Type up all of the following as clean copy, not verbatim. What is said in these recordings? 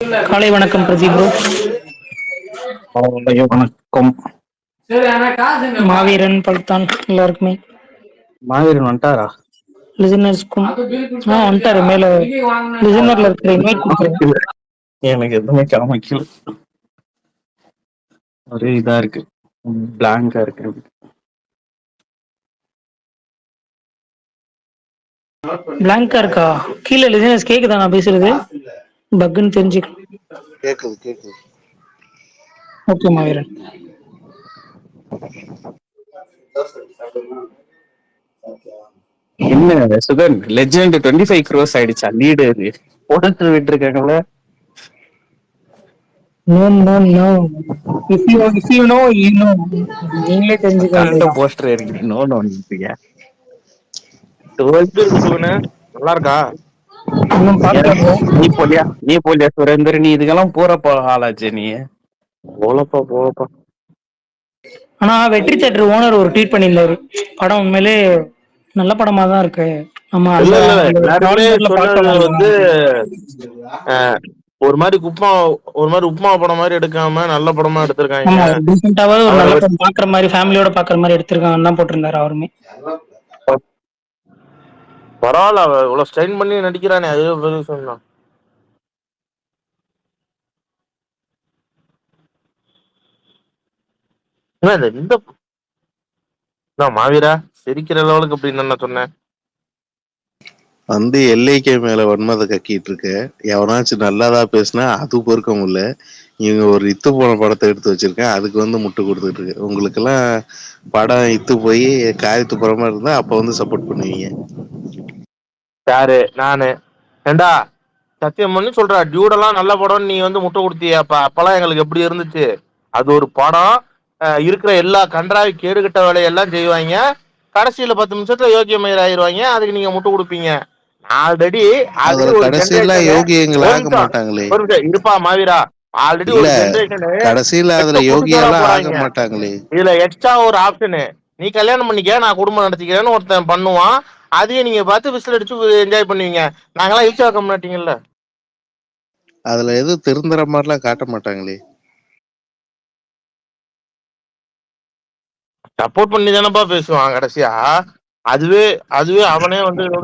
காலை வணக்கம் பிரதீப் ப்ரோ. காலை வணக்கம். மாவீரன் பல்தான் எல்லாருக்குமே. மாவீரன் வந்துட்டாரா? லிசனர்ஸ்க்கும் வந்துட்டாரு. மேல லிசனர்ல இருக்கிற இன்வைட் கொடுக்குறேன். எனக்கு எதுவுமே காமிக்கல, ஒரே இதா இருக்கு, பிளாங்கா இருக்கு. பிளாங்கா இருக்கா? கீழே லிசனர்ஸ் கேக்குதா நான் பேசுறது? பக்குன்னு தெரிஞ்சுக்கலாம். கேக்குது கேக்குது. ஓகே மாவீரன். என்ன சுகன் லெஜெண்ட் 25 crores ஆயிடுச்சா? லீடு போட்டு விட்டுருக்காங்கல்ல. No no no, if you know you know. நீங்களே தெரிஞ்சுக்க கரண்ட் வேண்டியதுதான். போஸ்டர் இருக்கு. நோ நோ நீங்க எப்படி இருக்கு சுகுனு? நல்லா இருக்கா? இன்னும் பார்க்கல ப்ரோ. நீ போலியா சுரேந்தர்? நீ இதுக்கெல்லாம் போறப்ப ஆளாச்சு நீ. போலப்பா. ஆனா வெற்றி தேட்டர் ஓனர் ஒரு ட்வீட் பண்ணியிருந்தாரு, படம் உண்மையிலே நல்ல படமா தான் இருக்கு, நம்ம இல்ல அந்த இல்ல, அந்த ஒரு எல்லாருமே கான்செப்ட்ல பார்க்க சொன்னது வேண்டாம். வந்து ஒரு மாதிரி உப்புமா படம் மாதிரி எடுக்காம நல்ல படமா எடுத்திருக்காங்க. ஆமா, ஒரு டீசென்டாவது ஒரு அவரை நல்ல வச்சு படம் பாக்குற மாதிரி, ஃபேமிலியோட பாக்குற மாதிரி எடுத்திருக்காங்கன்னு தான் போட்டிருந்தாரு அவருமே. பரவாயில்ல, அவ இவ்வளவு ஸ்ட்ரெயின் பண்ணி நடிக்கிறானே, அதுவே பெரிய விஷயம் தான். இந்த மாவீரா சிரிக்கிற லெவலுக்கு அப்படின்னு என்ன சொன்னேன்? எல்லைக்கு மேல வன்மத்தை கக்கிட்டு இருக்க. எவனாச்சும் நல்லதா பேசினா அது பொறுக்க முடியல. இவங்க ஒரு இத்து போன படத்தை எடுத்து வச்சிருக்கேன், அதுக்கு முட்டு கொடுத்துட்டு இருக்கு. உங்களுக்கு எல்லாம் படம் இத்து போய் காயத்து புறமா இருந்தா அப்ப சப்போர்ட் பண்ணுவீங்க. யாரு? நானு? ஏண்டா சத்தியம் பண்ணி சொல்றா, டியூடெல்லாம் நல்ல படம் நீ முட்டை கொடுத்தியாப்பா? அப்பெல்லாம் எங்களுக்கு எப்படி இருந்துச்சு? அது ஒரு படம், இருக்கிற எல்லா கன்றாவி கேடுகட்ட வேலையெல்லாம் செய்வாங்க, கடைசியில 10 நிமிஷத்துல யோகிய மயிர் ஆயிடுவாங்க, அதுக்கு நீங்க முட்டை கொடுப்பீங்க. ஆல்ரெடி அதுல ஒரு கடைசியில ஜென்ரேஷனு. யோகியங்கள் ஒரு ஆக நிமிஷம் மாட்டாங்களே. ஒரு நிமிஷம் இருப்பா மாவீரா. ஆல்ரெடி இல்ல, ஒரு ஜென்ரேஷனு கடைசியில எட்ட அதுல புட்டு சோறா யோகியெல்லாம் ஆக போறாங்க. மாட்டாங்களே. இதுல எக்ஸ்ட்ரா ஒரு ஆப்ஷனு, நீ கல்யாணம் பண்ணிக்க நான் குடும்பம் நடத்திக்கிறேன்னு ஒருத்தன் பண்ணுவான், அதையும் நீங்க பார்த்து விசில் அடிச்சு என்ஜாய் பண்ணுவீங்க. நாங்கெல்லாம் இழிச்சா கம்னாட்டீங்கல்ல. அதுல எதுவும் திருந்துற மாதிரிலாம் காட்ட மாட்டாங்களே. சப்போர்ட் பண்ணி தானப்பா பேசுவான் கடைசியா. அதுவே அதுவே அவனே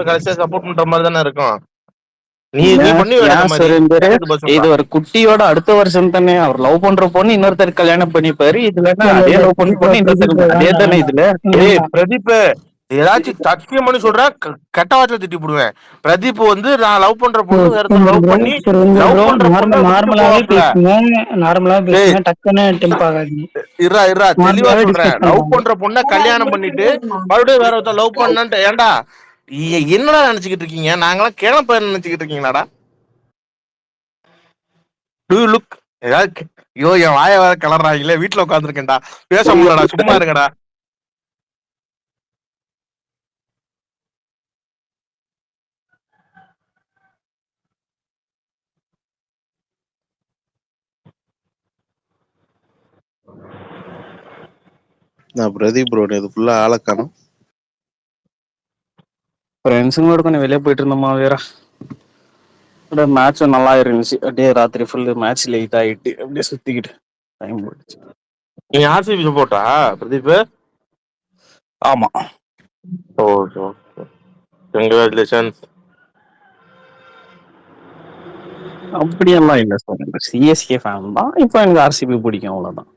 கடைசியா சப்போர்ட் பண்ற மாதிரி தானே இருக்கும். நீ பண்ணுவ அந்த ஏன் மாதிரி. சுரேந்தர், கேட்டது பதில் சொல்றா. இது ஒரு குட்டியோட அடுத்த வருஷம் தானே. அவர் லவ் பண்ற பொண்ணு இன்னொருத்தர் கல்யாணம் பண்ணிப்பாரு. இதுல என்ன இல்ல அதே இல்ல லவ் பண்ண பிரதீப் ப்ரோ, பொண்ணு பிரதீப் ப்ரோ இன்னொருத்தர் அதே வேண்டாம் தானே வேண்டாம் இதுல. ஏய் வேண்டாம். பிரதீப், ஏதாச்சும் சத்தியம் பண்ணி சொல்ற, கெட்ட வார்த்தை திட்டி போடுவேன். பிரதீப் நான் லவ் பண்ற பொண்ணு வேற ஒருத்தர் சுரேந்தர் லவ் ப்ரோ, பண்ணி சுரேந்தர் லவ் ப்ரோ, பண்ற பொண்ணை விட்டுட்டு நார்மலாவே போவாப்ல. பேசுங்க, நார்மலாவே ஏய் பேசுங்க, டக்குன்னு டெம்ப் ஆகாதீங்க. இருடா தெளிவா நார்மலாவே சொல்றேன். டிஸ்கஸ் லவ் பண்றாங்க. பண்ற பொண்ணை கல்யாணம் பண்ணிட்டு மறுபடியும் வேற ஒருத்தர் லவ் பண்ணான்ட்டு, ஏன்டா என்னடா நினைச்சுக்கிட்டு இருக்கீங்க? நாங்களாம் கேளப்ப நினைச்சுக்கிட்டு இருக்கீங்களாடா? டூ லுக் ஏதாவது ஐயோ, என் வாய வேற கிளறாங்களே, வீட்டுல உட்காந்துருக்கேன்டா, பேச முடியலடா, சும்மா இருங்கடா. நான் பிரதீப் ப்ரோ இது ஃபுல்லா ஆளை காணும். ஃப்ரெண்ட்ஸுங்களோட கொஞ்சம் வெளியே போயிட்டு இருந்தோமா வேற. மேட்சும் நல்லா இருந்துச்சு. அப்படியே ராத்திரி ஃபுல்லு மேட்ச் லேட் ஆகிட்டு அப்படியே சுத்திக்கிட்டு டைம் போயிடுச்சு. நீ ஆர்சிபி சப்போர்ட்டா பிரதீப்? ஆமா. ஓ, கங்க்ராச்சுலேஷன்ஸ். அப்படியெல்லாம் இல்லை சார், சிஎஸ்கே ஃபேன் தான். இப்போ எனக்கு ஆர்சிபி பிடிக்கும், அவ்வளவுதான்.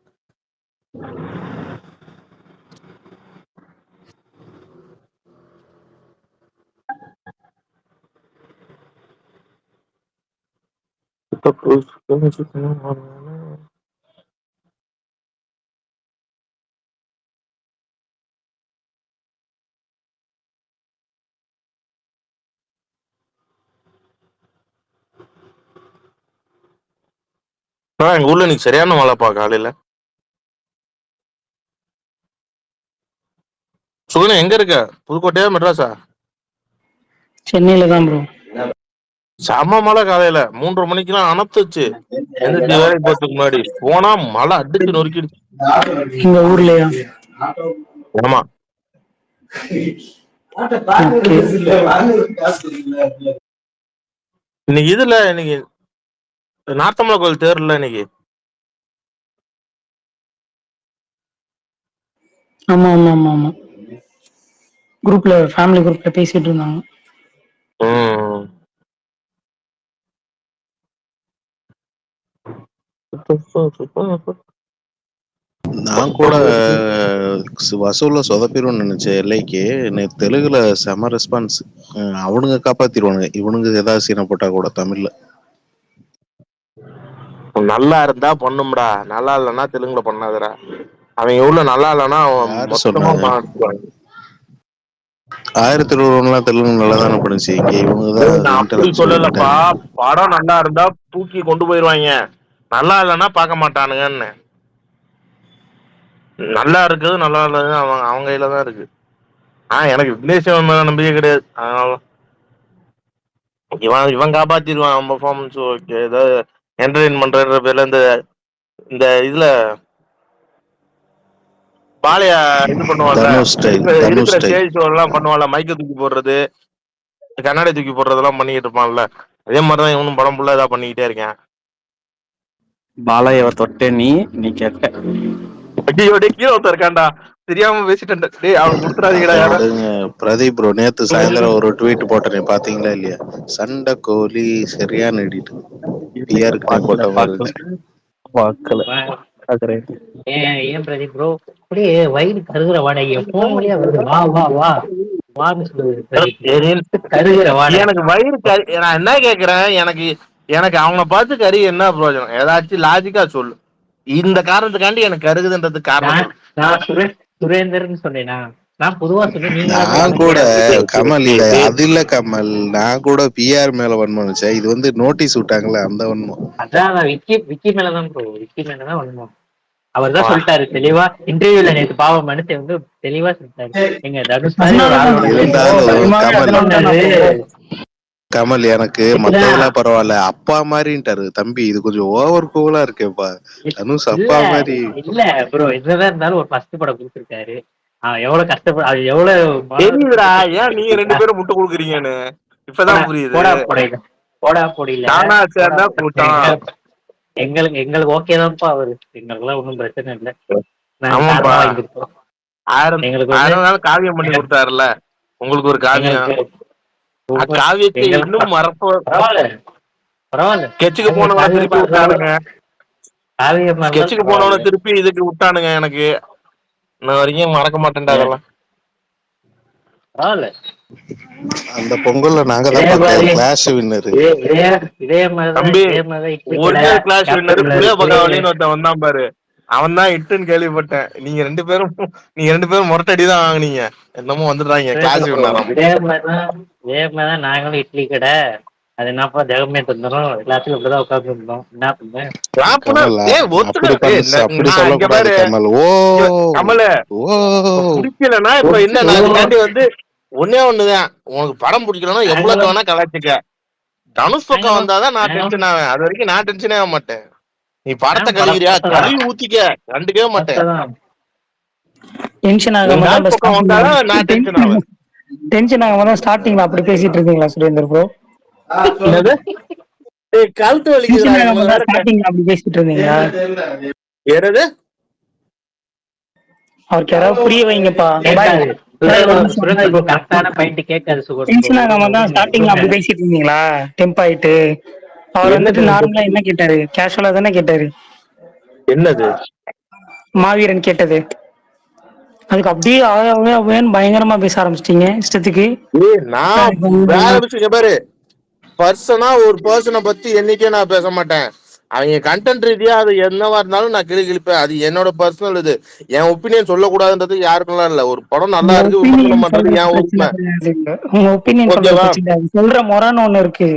எங்க ஊர்ல இன்னைக்கு சரியான மழைப்பா காலையில. சுகுண எங்க இருக்க? புதுக்கோட்டையா மெட்ராஸா? சென்னையில தான் ப்ரோ. செம மழை காலையில 3:30 மணிக்கெல்லாம் அனத்துச்சு. எந்திரிச்சு வேலைக்கு போறதுக்கு முன்னாடி போனா மழை அடிச்சு நொறுக்கிடுச்சு. எங்க ஊர்லயா? ஆமா. இன்னைக்கு நார்த்தமலை கோயில் தேர்ல இன்னைக்கு. ஆமா ஆமா ஆமா ஆமா, குரூப்ல ஃபேமிலி குரூப்ல பேசிட்டு இருந்தாங்க. ம். நான் கூட வசூல்ல சொதப்பிடும்னு நினைச்சேன் எல்லைக்கு. நேற்று தெலுங்குல செம ரெஸ்பான்ஸ். அவனுங்க காப்பாத்திடுவானுங்க, இவனுங்க ஏதாவது சீனை போட்டா கூட தமிழ்ல. நல்லா இருந்தா பண்ணும்டா, நல்லா இல்லைன்னா தெலுங்குல பண்ணாதடா. அவன் எவ்வளவு நல்லா இல்லைன்னா அவன் யாரு மொத்தமா சொன்னாங்க? மாட்டுவாங்க. 1001 தெலுங்கு நல்லா தானே பண்ணுச்சு. இங்க இவனுங்க தான் நான் அப்படி இன்டலெக்சுவல் சொல்லலப்பா. விட்டாங்க. படம் நல்லா இருந்தா தூக்கி கொண்டு போயிருவாங்க, நல்லா இல்லைன்னா பார்க்க மாட்டானுங்கன்னு. நல்லா இருக்குது நல்லா இல்லது அவங்க அவங்க கையில தான் இருக்கு. எனக்கு விக்னேஷ் மேல நம்பிக்கை கிடையாது. அதனால இவன் இவன் காப்பாத்திடுவான். அவன் பெர்ஃபார்மன்ஸ் ஓகே, ஏதாவது என்டர்டைன் பண்ற பேர்ல இந்த இந்த இதுல பாலையா இது பண்ணுவான்ல, தனுஷ் ஸ்டைல், இருக்கிற தனுஷ் இருக்கிற ஸ்டைல். ஸ்டேஜ் ஷோ எல்லாம் பண்ணுவான்ல, மைக்க தூக்கி போடுறது, கண்ணாடி தூக்கி போடுறதெல்லாம் பண்ணிட்டு இருப்பான்ல. அதே மாதிரிதான் இவனும் படம் ஃபுல்லா ஏதாவது பண்ணிக்கிட்டே இருக்கேன். பாலையவ தொட்ட நீ கேட்ட. ஐயோ டேய், கீழே ஒருத்தன் இருக்கான்டா, தெரியாம பேசிட்டேன். டேய் அவனுக்கு கொடுத்துறாதீங்கடா அதை யாரும். விடுங்க. பிரதீப் ப்ரோ நேத்து சாயந்தரம் ஒரு ட்வீட் போட்டேனே, பாத்தீங்களா இல்லையா? சண்டை கோழி சரியான எடிட். பிஆருக்கு போட்ட மாதிரி இருந்துச்சு. பார்க்கல. ஏன் பிரதீப் ப்ரோ அப்படியே வயிறு கருகிற வாடகை போன் வழியா வருது. வா வா வா வான்னு சொல்லுது பிரதீப். கருகிற வாடகை. எனக்கு வயிறு கறி. நான் என்ன கேக்குறேன், எனக்கு எனக்கு அவனை பார்த்து கறி என்ன பிரயோஜனம்? ஏதாச்சும் லாஜிக்கா சொல்லு. இந்த காரணத்துக்காண்டி எனக்கு கருகுதுன்றதுக்கு காரணம் சொல்லு. நான் சுரேந்தர்னு சொன்னேனா? நான் பொதுவா சொன்னேன். நீங்களா நான் கூட கமல் இல்ல, அது இல்ல கமல், நான் கூட பிஆர் மேல வன்மம் நினைச்சேன். இது வந்து நோட்டீஸ் விட்டாங்கல்ல, அந்த வன்மம். அதான் விக்கி மேலதான் ப்ரோ, விக்கி மேலதான் வந்தோம். அவர் தான் சொல்லிட்டாரு தெளிவா இன்டர்வியூல. நேற்று பாவம் மனுஷன் வந்து தெளிவா சொல்லிட்டாரு, எங்க தனுஷ் மாதிரி ஒரு ஆளோட இருந்தாலும் கமல் சொன்னாரு. கமல் எனக்கு மத்ததெல்லாம் பரவாயில்ல, அப்பா மாதிரின்ட்டாரு. தம்பி இது கொஞ்சம் ஓவர் கூலா இருக்கேப்பா. தனுஷ் அப்பா மாதிரி. இல்ல ப்ரோ, என்னதான் இருந்தாலும் ஒரு ஃபர்ஸ்ட் படம் கொடுத்துருக்காரு. எவ்வளவு கஷ்டப்பட, அது எவ்வளவு தெரியுதுடா ஏன் நீங்க ரெண்டு பேரும் முட்டை கொடுக்குறீங்கன்னு இப்பதான் புரியுது. போடா போடையில போடா போடையில நானா சேர்ந்தா கூட்டம். எங்களுக்கு ஓகே தான்ப்பா அவரு, எங்களுக்கு எல்லாம் ஒன்றும் பிரச்சனை இல்லை. ஆமாப்பா, வாங்கி கொடுத்தோம். 1000 நாள் காவியம் பண்ணி கொடுத்தாருல, உங்களுக்கு ஒரு காவியம். காவியத்தை இன்னும் மறப்ப பரவாயில்ல. ஸ்கெட்சுக்கு போனவன திருப்பி விட்டானுங்க. ஸ்கெட்சுக்கு போனவன திருப்பி இதுக்கு விட்டானுங்க. எனக்கு இன்ன வரைக்கும் மறக்க மாட்டேன்டா அதெல்லாம். பரவாயில்ல. அந்த பொங்கல்ல நாங்க தான் பார்த்தோம் கிளாஷ் வின்னர். தம்பி ஒரிஜினல் கிளாஸ் வின்னர் புளிய பகாவலின்னு ஒருத்தன் வந்தான் பாரு, அவன் தான் இட்டுன்னு கேள்விப்பட்டேன். நீங்க ரெண்டு பேரும் முரட்டடிதான் வாங்குனீங்க, என்னமோ வந்துடுறாங்க கிளாஸ் வின்னராம். இதே மாதிரிதான் நாங்களும் இட்லி கடை, அது என்னப்பா ஜெகமே தந்துடும், எல்லாத்துக்கும் இப்படிதான் உட்கார்ந்து இருந்தோம். என்ன பண்ணேன் அப்படி சொல்லக்கூடாது கமல். ஓ கமல பிடிக்கலன்னா இப்ப என்ன, நான் வந்து ஒன்னே ஒண்ணுதான், உனக்கு படம் பிடிக்கலன்னா எவ்வளவு வேணா கலாச்சிக்க. தனுஷ் பக்கம் வந்தாதான் நான் டென்ஷன் ஆவேன். அது வரைக்கும் நான் டென்ஷனே ஆக மாட்டேன். நீ படத்தை கழுவிறியா, கழுவி ஊத்திக்க, கண்டுக்கவே மாட்டேன். டென்ஷன் ஆகாம பக்கம் வந்தாதான் நான் டென்ஷன் ஆவேன். டென்ஷன் ஆகாம ஸ்டார்டிங்ல அப்படி பேசிட்டு இருக்கீங்களா சுரேந்தர் ப்ரோ? கழுத்து வலிக்குது அப்படி பேசிட்டு இருந்தீங்களா? என்னது? அவருக்கு யாராவது புரிய வைங்கப்பா. டென்ஷன் ஆகாம தான் ஸ்டார்டிங்ல அப்படி பேசிட்டு இருந்தீங்களா? டெம்ப் ஆயிட்டு அவர் வந்துட்டு நார்மலா என்ன கேட்டாரு? கேஷுவலா தானே கேட்டாரு. என்னது மாவீரன் கேட்டது, அதுக்கு அப்படியே பயங்கரமா பேச ஆரம்பிச்சிட்டீங்க இஷ்டத்துக்கு. நான் வேற விஷயம் பாரு, பர்சனா ஒரு பர்சனை பத்தி என்னைக்கே நான் பேச மாட்டேன். அவங்க கண்டென்ட் ரீதியா அது என்னவா இருந்தாலும் நான் கிழிப்பேன். அது என்னோட பர்சனல். இது என் ஒப்பீனியன் சொல்லக்கூடாதுன்றது யாருக்குலாம் இல்ல. ஒரு படம் நல்லா இருக்கு விமர்சனம் பண்றது என் உரிமை. உங்க ஒப்பீனியன் சொல்ற முறைன்னு ஒண்ணு இருக்கு.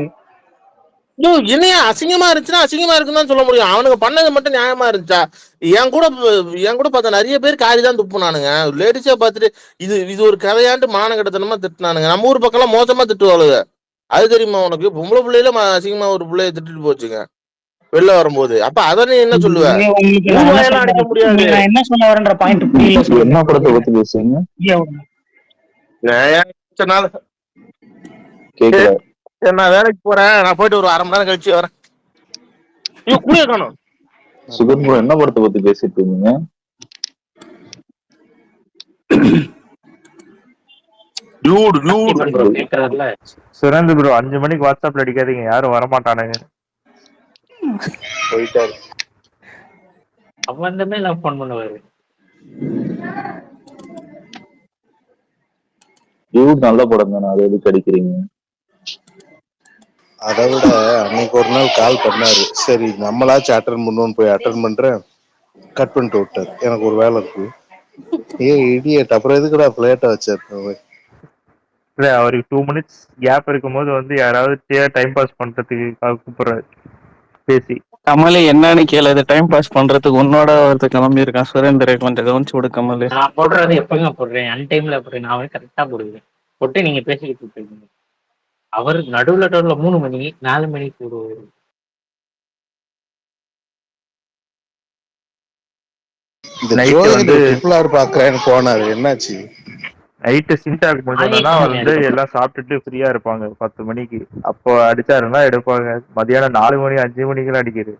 என்னையா அசிங்கமா இருந்துச்சுன்னா அசிங்கமா இருக்குன்னு சொல்ல முடியும். அவனுக்கு பண்ணது மட்டும் நியாயமா இருந்துச்சா? என் கூட பார்த்த நிறைய பேர் காரிதான் துப்புனானுங்க. லேடிஸா பார்த்துட்டு இது ஒரு கதையாண்டு மானகட்டத்தனமா திட்டுனானுங்க. நம்ம ஊர் பக்கம் எல்லாம் மோசமா திட்டுவாளுங்க. அது தெரியுமா உனக்கு? பொம்பளை பிள்ளையில அசிங்கமா ஒரு பிள்ளைய திட்டுட்டு போச்சுங்க வெளில வரும்போது. அப்ப அத நீ என்ன சொல்லுவ? அடிக்க முடியாது. என்ன சொல்ல வரன்ற பாயிண்ட் புரியல. என்ன படத்தை பத்தி பேசுறீங்க? நான் வேலைக்கு போறேன், நான் போயிட்டு ஒரு 1/2 மணி நேரம் கழிச்சு வரேன். ஐயோ கூலிய காணோம். சுகன் ப்ரோ என்ன படத்தை பத்தி பேசிட்டு இருக்கீங்க? டியூட் டியூட் ப்ரோ கேட்கறதுல சுரேந்து ப்ரோ 5 மணிக்கு வாட்ஸ்அப்ல அடிக்காதீங்க, யாரும் வரமாட்டானுங்க. போயிட்டாரு. சம்பந்தமே எல்லாம் ஃபோன் பண்ணுவாரு. டியூட் நல்ல படம் தானே, அதை எதுக்கு அடிக்கிறீங்க? அதை விட அன்னைக்கு ஒரு நாள் கால் பண்ணாரு, சரி நம்மளாச்சும் அட்டன் பண்ணுவோன்னு போய் அட்டன் பண்றேன், கட் பண்ணிட்டு விட்டாரு. எனக்கு ஒரு வேலை இருக்கு. இடியட், அப்புறம் எதுக்குடா பிளேட்டை வச்சிருக்கேன். இல்ல அவருக்கு 2 மினிட்ஸ் கேப் இருக்கும்போது வந்து யாராவது டைம் பாஸ் பண்றதுக்கு கூப்பிடுறாரு பேசி. கமலி என்னன்னு கேளு, இது டைம் பாஸ் பண்றதுக்கு உன்னோட ஒருத்தர் கிளம்பி இருக்கான், சுரேந்தரை கொஞ்சம் கவனிச்சு விடு கமலி. நான் போடுறது எப்பங்க போடுறேன், அன்டைம்ல போடுறேன், நான் வந்து கரெக்டா போடுவேன். போட்டு நீங்க பேசிக்கிட்டு இருக்கீங்க. அவர் நடுவுல 3 மணி 4 மணிக்கு போடுவாரு. இந்த Night ஜோதிடர் வந்து ட்ரிபிள் பாக்குறேன்னு போனாரு, என்னாச்சு? நைட்டு சின்டாக் முடிஞ்சோன்னா வந்து எல்லாம் சாப்பிட்டுட்டு ஃப்ரீயா இருப்பாங்க 10 மணிக்கு. அப்போ அடிச்சாருன்னா எடுப்பாங்க. மதியானம் 4 மணி 5 மணிக்கெல்லாம் அடிக்குது.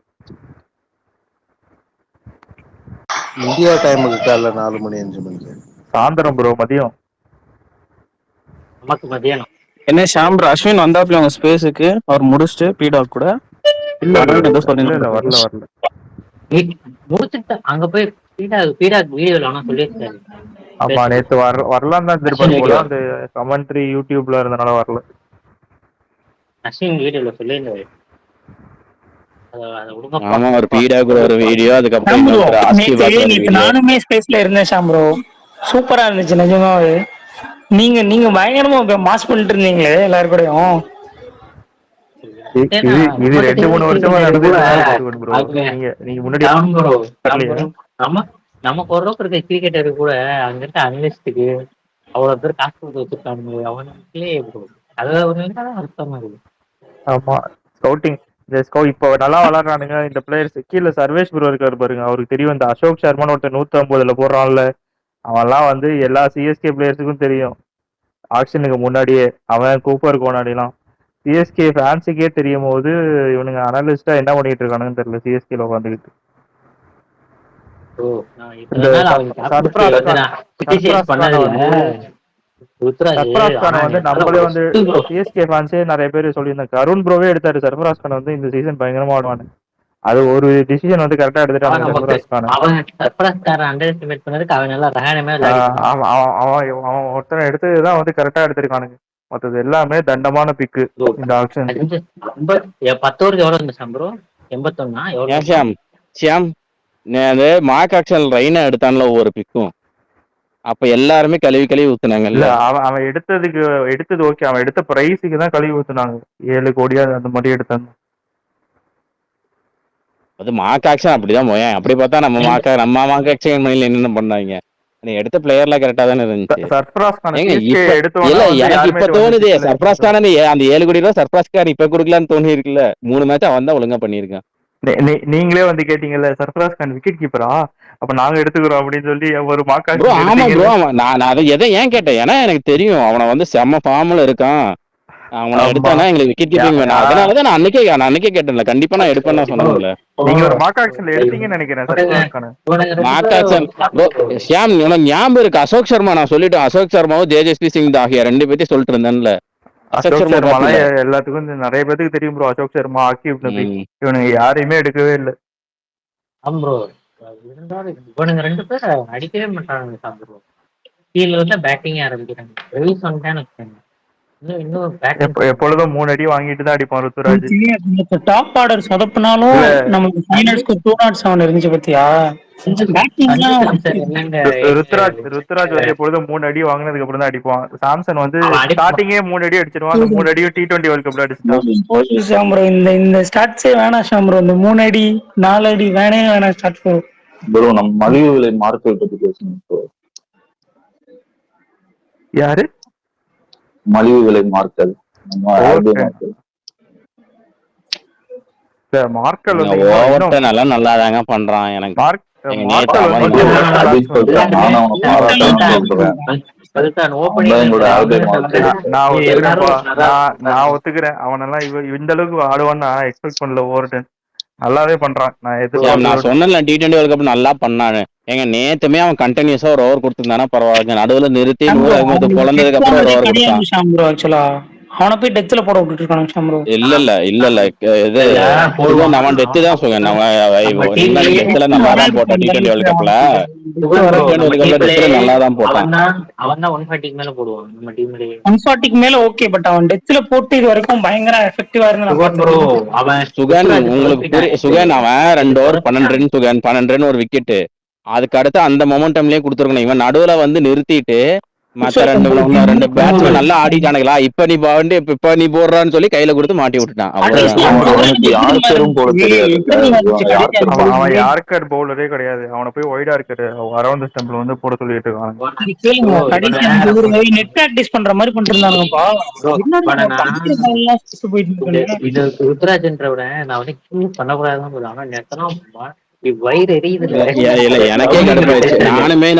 இந்தியா டைமுக்கு காலைல 4 மணி 5 மணிக்கு. சாயந்தரம் ப்ரோ, மதியம். நமக்கு மதியானம். என்ன ஷாம் ப்ரோ, அஸ்வின் வந்தாப்ல உங்க ஸ்பேஸுக்கு அவர் முடிச்சுட்டு பீடாக் கூட இல்ல வரல. முடிச்சுட்டு அங்க போய் பீடாக் வீடியோல ஆனா சொல்லியிருக்காரு. ஆமா நேத்து வரலாம் தான் திருப்பாரு போல, அந்த கமெண்ட்ரி யூடியூப்ல இருந்தனால வரல. அஸ்வின் வீடியோல சொல்லியிருந்தாரு. ஆமா ஒரு பீடாக் ஒரு வீடியோ, அதுக்கப்புறம் நேத்து நானுமே ஸ்பேஸ்ல இருந்தேன் ஷாம் ப்ரோ, சூப்பரா இருந்துச்சு நிஜமாவே. நீங்க பயங்கரமா மாஸ் பண்ணிட்டு இருந்தீங்களே எல்லாரும் கூடயும். இது 2-3 வருஷமா நடந்துட்டு. நீங்க முன்னாடி நமக்கு ஓரளவுக்கு இருக்க கிரிக்கெட்டரு கூட அங்க இருக்க அனலிஸ்டுக்கு அவ்வளவு பேர் காசு கொடுத்து வச்சிருக்காங்க. அவனுக்குள்ளே அதான் அர்த்தமா இருக்கு. ஆமா ஸ்கவுட்டிங் இப்போ நல்லா விளாடுறானுங்க இந்த பிளேயர்ஸ். கீழே சர்வேஷ் ப்ரோ இருக்காரு பாருங்க, அவருக்கு தெரியும். இந்த அசோக் சர்மான்னு ஒருத்தர் 150 போடுறான்ல, அவன்லாம் வந்து எல்லா சிஎஸ்கே பிளேயர்ஸுக்கும் தெரியும். ஆக்ஷனுக்கு முன்னாடியே அவன் கூப்பர் கோனாடிலாம் சிஎஸ்கே ஃபேன்ஸுக்கே தெரியும் போது இவனுங்க அனலிஸ்டா என்ன பண்ணிட்டு இருக்கானுன்னு தெரியல சிஎஸ்கேல உட்காந்துக்கிட்டு. நம்மளே வந்து சிஎஸ்கே ஃபேன்ஸே நிறைய பேர் சொல்லியிருந்தாங்க. அருண் ப்ரோவே எடுத்தாரு சர்ஃபராஸ் கான் வந்து இந்த சீசன் பயங்கரமா ஆடுவானு. அது ஒரு டிசிஷன் வந்து கரெக்டா எடுத்துட்டாங்க சர்ஃபராஸ் கான். அவன் ஒருத்தனை எடுத்ததுதான் வந்து கரெக்டா எடுத்திருக்கானுங்க. மற்றது எல்லாமே தண்டமான பிக்கு இந்த ஆப்ஷன். 10 ஓவருக்கு எவ்வளவு இருந்துச்சு ப்ரோ? 81 ஷியாம் அது மார்க் ஆக்ஷன் ரைனா எடுத்தான்ல ஒவ்வொரு பிக்கும், அப்ப எல்லாருமே கழுவி ஊத்துனாங்கல்ல. அவன் எடுத்தது ஓகே, அவன் எடுத்த பிரைஸுக்கு தான் கழுவி ஊத்துனாங்க. 7 கோடியா அந்த மாதிரி எடுத்தாங்க. அது மார்க் ஆக்ஷன் அப்படிதான் போயேன். அப்படி பார்த்தா நம்ம மார்க் ஆக்ஷன் மணில என்னென்ன பண்ணாங்க, எடுத்த பிளேயர்ல கரெக்டா தானே இருந்துச்சு. எனக்கு இப்ப தோணுது சர்ஃபராஸ் கான் அந்த 7 கோடி ரூபாய் சர்ஃபராஸ் கான் இப்ப கொடுக்கலான்னு தோணி இருக்குல்ல. 3 மேட்ச் அவன் தான் ஒழுங்கா பண்ணிருக்கான். நீங்களே வந்து கேட்டீங்கல்ல சர்ஃபராஸ் கான் விக்கெட் கீப்பரா, அப்ப நாங்க எடுத்துக்கிறோம் அப்படின்னு சொல்லி ஒரு மார்க். ஆமா ப்ரோ, நான் அதை எதை ஏன் கேட்டேன், ஏன்னா எனக்கு தெரியும் அவனை வந்து செம்ம ஃபார்ம்ல இருக்கான். அவனை எடுத்தானா எங்களுக்கு விக்கெட் கீப்பிங் வேணும். அதனாலதான் நான் அன்னைக்கே கேட்டேன்ல, கண்டிப்பா நான் எடுப்பேன்னு சொன்னேன்ல. நீங்க ஒரு மார்க் ஆக்ஷன்ல எடுத்தீங்கன்னு நினைக்கிறேன் சர்ஃபராஸ் கான். மார்க் ஆக்ஷன் ஷியாம் உனக்கு ஞாபகம் இருக்கு, அசோக் சர்மா நான் சொல்லிட்டேன். அசோக் சர்மாவும் ஜேஜஸ்பி சிங் ஆகிய 2 பேர்த்தையும் சொல்லிட்டு இருந்தேன்ல. அசோக் சர்மா எல்லாத்துக்கும் நிறைய பேருக்கு தெரியும் ப்ரோ. அசோக் சர்மா, ஆகிப் நபி இவனுங்க யாரையுமே எடுக்கவே இல்லை. இவனுங்க 2 பேரும் அடிக்கவே மாட்டாங்க. கீழ வந்து பேட்டிங் ஆரம்பிக்கிறாங்க. எப்பொழுதும் 3 அடி வாங்கிட்டு தான் அடிப்பான் ருத்துராஜ். டாப் ஆர்டர் சொதப்பினாலும் நமக்கு ஃபைனல்ஸ்க்கு 207 இருந்துச்சு பத்தியா. ருத்துராஜ் வந்து எப்பொழுதும் 3 அடி வாங்கினதுக்கு அப்புறம் தான் அடிப்பான். சாம்சன் வந்து ஸ்டார்டிங்கே 3 அடி அடிச்சிருவான். அந்த 3 அடியும் T20 வேர்ல்ட் கப்ல அடிச்சிட்டான். இந்த ஸ்டார்ட்ஸே வேணாம் ஷாம் ப்ரோ. இந்த 3 அடி 4 அடி வேணாம் ஸ்டார்ட் ப்ரோ. நம்ம மலிவு விலை மார்க்கெட் பத்தி பேசணும். யாரு மலிவு விலை மார்க்கல்? மார்க்கல் நல்லாதாங்க பண்றான். எனக்கு நான் ஒத்துக்கிறேன். அவனெல்லாம் இந்த அளவுக்கு ஆடுவான்னு நான் எக்ஸ்பெக்ட் பண்ணல. ஓவர்டன் நல்லாவே பண்றான். நான் நான் எதிர்பார்த்ததோட. சொன்னேன்ல T20 வேர்ல்ட் கப் நல்லா பண்ணான்னு. ஏங்க நேத்துமே அவன் கண்டினியூஸா ஒரு ஓவர் கொடுத்திருந்தானா பரவாயில்லைங்க. நடுவுல நிறுத்தி ஷாம் ப்ரோ 160 அவனுக்கு பொழந்ததுக்கு டெத் அப்புறம் ஒரு ஆனதே ஓவர் கொடுத்தான். கிடையாது ஷாம் ப்ரோ. ஆக்சுவலா அவனை போய் டெத்துல போட விட்டுட்டு இருக்கானுங்க ஷாம் ப்ரோ. இல்ல இது இல்ல சுகன் போடுவான். அவன் டெத்து தான் சுகன். நம்ம அவன் டீம்லயே டெத்துல நல்லா தான் போட்டான் T20 வேர்ல்ட் கப்ல. சுகன் ப்ரோ T20 நம்ம வேர்ல்ட் கப்ல டீம்லயே டெத்துல நல்லா தான் போட்டான். அவன் தான் 140 மேல போடுவான் நம்ம டீம்லயே. 140க்கு மேல ஓகே, பட் அவன் டெத்துல போட்டு இது வரைக்கும் பயங்கர எஃபெக்டிவா இருந்து நான் சுகன் ப்ரோ பார்த்தேன். அவன் சுகன் ருத்ராஜ் உங்களுக்கு சுகன் அவன் 2 ஓவர் 12 ரன் சுகன் 12 ரன் ஒரு விக்கெட். அதுக்கு அடுத்து அந்த மொமெண்டம்லயே கொடுத்துருக்கணும். இவன் நடுவுல வந்து நிறுத்திட்டு மத்த ரெண்டு பேட்ஸ்மேன் நல்லா ஆடிட்டானுங்களா, இப்ப நீ போடுறான்னு சொல்லி கையில கொடுத்து மாட்டி விட்டுட்டான். அவனுக்கு யாருக்கும் போட தெரியாது. அவன் யார்கர் பவுலரே கிடையாது. அவனை போய் ஒயிட் யார்கர் அரௌண்ட் ஸ்டம்பில் வந்து போட சொல்லிட்டு இருக்காங்க. கேளுங்க, கடைசி அந்த ஒரு நெட் பிராக்டிஸ் பண்ற மாதிரி பண்ணிட்டு இருந்தானுங்கப்பா. இது ருத்ராஜ்ன்ற விட நான் வந்து சூஸ் பண்ணக்கூடாதுன்னு சொல்லுவேன். ஆனா நெத்தனா வயிறு எரியுது. இல்ல எனக்கே கடுப்பாயிடுச்சு. நானுமே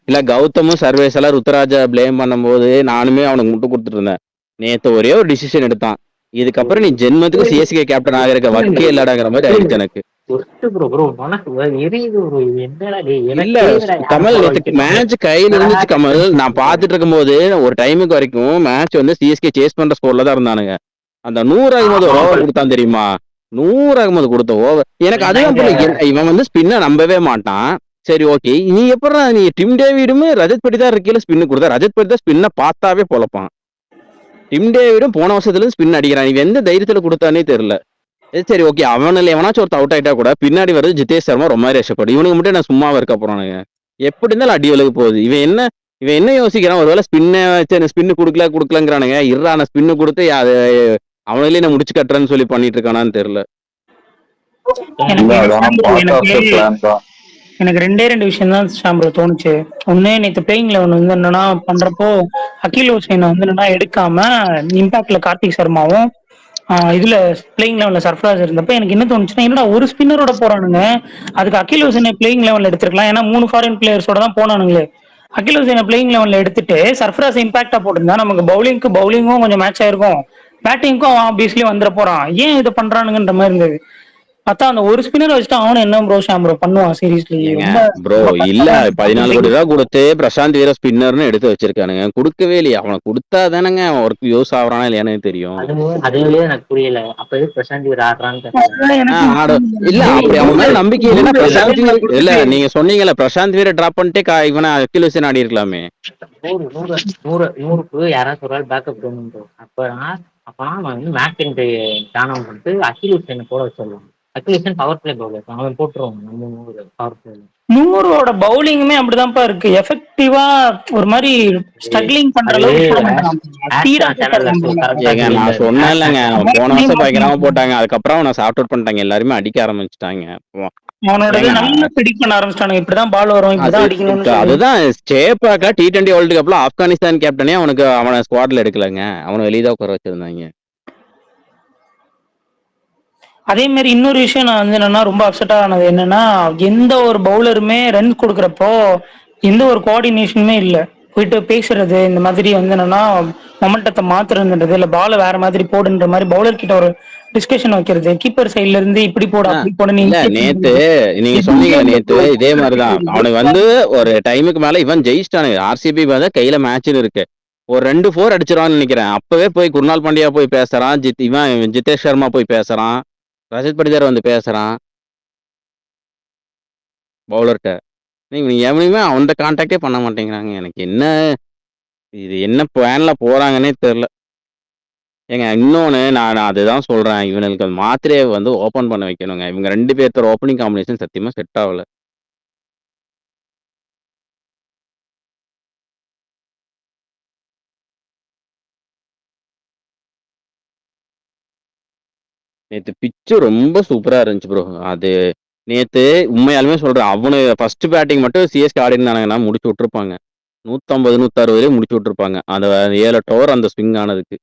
இல்ல கௌதமும் சர்வேஸ் எல்லாம் ருத்ராஜ பிளேம் பண்ணும்போது நானுமே அவனுக்கு முட்டு கொடுத்துட்டு இருந்தேன். நேத்து ஒரே ஒரு டிசிஷன் எடுத்தான். இதுக்கப்புறம் நீ ஜென்மத்துக்கு சிஎஸ்கே கேப்டன் ஆகிருக்க வக்கே இல்லடாங்கிற மாதிரி ஆயிடுச்சு எனக்கு. இல்ல கமல் நேத்து மேட்ச் கையில இருந்துச்சு கமல். நான் பாத்துட்டு இருக்கும் போது ஒரு டைமுக்கு வரைக்கும் மேட்ச் வந்து சிஎஸ்கே சேஸ் பண்ற ஸ்கோர்ல தான் இருந்தானுங்க. அந்த 100 அகமது ஒரு ஓவர் கொடுத்தான் தெரியுமா? 100 அகமது கொடுத்த ஓவர் எனக்கு அதுதான் புரியல. இவன் வந்து ஸ்பின்னை நம்பவே மாட்டான். சரி ஓகே, நீ எப்படா நீ டிம் டேவிடும் ரஜத் பட்டி தான் இருக்கையில ஸ்பின்னு கொடுத்தா. ரஜத் பட்டி தான் ஸ்பின்னை பார்த்தாவே பொழப்பான். டிம் டேவிடும் போன வருஷத்துல ஸ்பின் அடிக்கிறான். இவன் எந்த தைரியத்துல கொடுத்தானே தெரியல. சரி ஓகே, அவனில் எவனாச்சும் ஒருத்த அவுட் ஆயிட்டா கூட பின்னாடி வருது ஜிதேஷ் சர்மா ரொம்ப ரேஷப்படும். இவனுக்கு மட்டும் நான் சும்மாவே இருக்க போறானுங்க. எப்படி இருந்தாலும் அடி விலகு போகுது. இவன் என்ன யோசிக்கிறான்? ஒருவேளை ஸ்பின்னு கொடுக்கலங்கிறானுங்க. இருறான ஸ்பின்னு கொடுத்து அவனிலே நான் முடிச்சு கட்டுறேன்னு சொல்லி பண்ணிட்டு இருக்கானான்னு தெரியல. எனக்கு ரெண்டு விஷயம் தான் ஷாம்பு தோணுச்சு. ஒண்ணு, நேற்று பிளேயிங் லெவன் வந்து என்னன்னா பண்றப்போ அகில் ஹுசைனை வந்து என்னன்னா எடுக்காம இம்பாக்ட்ல கார்த்திக் சர்மாவும் இதுல பிளேயிங் லெவன்ல சர்ஃப்ராஸ் இருந்தப்ப எனக்கு என்ன தோணுச்சுன்னா, என்னடா ஒரு ஸ்பின்னரோட போறானுங்க, அதுக்கு அகில் ஹுசைனை பிளேயிங் லெவன்ல எடுத்துருக்கலாம். ஏன்னா 3 ஃபாரின் பிளேயர்ஸோட தான் போனானுங்களே. அகில் ஹுசைனை பிளேயிங் லெவன்ல எடுத்துட்டு சர்ஃப்ராஸ் இம்பாக்டா போட்டிருந்தா நமக்கு பவுலிங்கும் கொஞ்சம் மேட்ச் ஆயிருக்கும், பேட்டிங்க்கும் அவன் ஆப்வியஸ்லி வந்துட போறான். ஏன் இதை பண்றானுங்கன்ற மாதிரி இருந்தது. பார்த்தா அந்த ஒரு ஸ்பின்னர் வச்சுட்டு அவனு என்ன ப்ரோ ஷாம் ப்ரோ பண்ணுவான் சீரியஸ்லி. ப்ரோ இல்ல 14 கோடி ரூபா கொடுத்து பிரசாந்த் வீர ஸ்பின்னர்னு எடுத்து வச்சிருக்கானுங்க. கொடுக்கவே இல்லையா? அவனை கொடுத்தா தானங்க அவன் ஒர்க் யூஸ் ஆகுறானா இல்லையானு தெரியும். அதுவே எனக்கு புரியல. அப்பவே பிரசாந்த் வீர ஆடுறான்னு இல்ல அப்படி அவன் மேல நம்பிக்கை இல்லைன்னா பிரசாந்த் வீர இல்ல நீங்க சொன்னீங்கல்ல பிரசாந்த் வீர டிராப் பண்ணிட்டு இவனை அகில் ஹுசைன் ஆடி இருக்கலாமே. 100க்கு யாராவது ஒரு ஆள் பேக்கப் பண்ணணும். அப்பதான் வந்து மேக்கின் தானம் பண்ணிட்டு அகில் ஹுசைனை போட வச்சிடலாம். அகில் பவர் பிளே பவுலர் அவன் போட்டுருவாங்க. நம்ம பவர் பிளே 100ஓட பவுலிங்குமே அப்படிதான்ப்பா இருக்கு. எஃபெக்டிவா ஒரு மாதிரி ஸ்ட்ரகிளிங் பண்ற அளவுக்கு நான் சொன்னேன் இல்லங்க, போன வருஷம் பயங்கரமா போட்டாங்க. அதுக்கப்புறம் அவனை சாஃப்ட் அவுட் பண்ணிட்டாங்க. எல்லாருமே அடிக்க ஆரம்பிச்சுட்டாங்க. அவனோட நல்லா பிடிக் பண்ண ஆரம்பிச்சிட்டானுங்க. இப்படிதான் பால் வரும், இப்படிதான் அடிக்கணும். அதுதான் ஸ்டேப்பாக்கா T20 வேர்ல்டு கப்ல ஆப்கானிஸ்தான் கேப்டனே அவனை ஸ்குவாட்ல எடுக்கலங்க. அவனை வெளியதான் உட்கார வச்சிருந்தாங்க. அதே மாதிரி இன்னொரு விஷயம் நான் வந்து என்னன்னா ரொம்ப அப்செட் ஆனது என்னன்னா, எந்த ஒரு பவுலருமே ரன் கொடுக்குறப்போ எந்த ஒரு கோஆர்டினேஷனுமே இல்லை. போயிட்டு பேசுறது இந்த மாதிரி வந்து என்னன்னா மொமெண்டத்தை மாத்துறதுன்றது, இல்ல பால வேற மாதிரி போடுன்ற மாதிரி பவுலர் கிட்ட ஒரு டிஸ்கஷன் வைக்கிறது, கீப்பர் சைட்ல இருந்து இப்படி போட அப்படி போட. நேத்து நீங்க சொன்னீங்க நேத்து இதே மாதிரிதான் அவனுக்கு வந்து ஒரு டைமுக்கு மேல இவன் ஜெயிச்சிட்டானுங்க. RCB வந்து கையில மேட்ச்னு இருக்கு. ஒரு 2-4 அடிச்சிருவான்னு நினைக்கிறேன். அப்பவே போய் குர்னால் பாண்டியா போய் பேசுறான், ஜிதேஷ் சர்மா போய் பேசுறான், ரஜத் படிதார் வந்து பேசுறான் பவுலர்கிட்ட. நீங்க எவனையுமே அந்த கான்டாக்டே பண்ண மாட்டேங்கிறாங்க. எனக்கு என்ன பிளான்ல போறாங்கன்னே தெரியல. ஏங்க இன்னொன்னு நான் அதுதான் சொல்றேன், இவனுக்கு மாத்திரையை வந்து ஓபன் பண்ண வைக்கணுங்க. இவங்க 2 பேர்த்தோட ஓப்பனிங் காம்பினேஷன் சத்தியமா செட் ஆகல. நேத்து பிச்சு ரொம்ப சூப்பரா இருந்துச்சு ப்ரோ. அது நேத்து உண்மையாலுமே சொல்றேன், அவனு ஃபர்ஸ்ட் பேட்டிங் மட்டும் சிஎஸ்கே ஆடி இருந்தானுங்கன்னா முடிச்சு விட்டுருப்பாங்க. 150 160 முடிச்சு விட்டுருப்பாங்க. அந்த 7-8 ஓவர் அந்த ஸ்விங் ஆனதுக்கு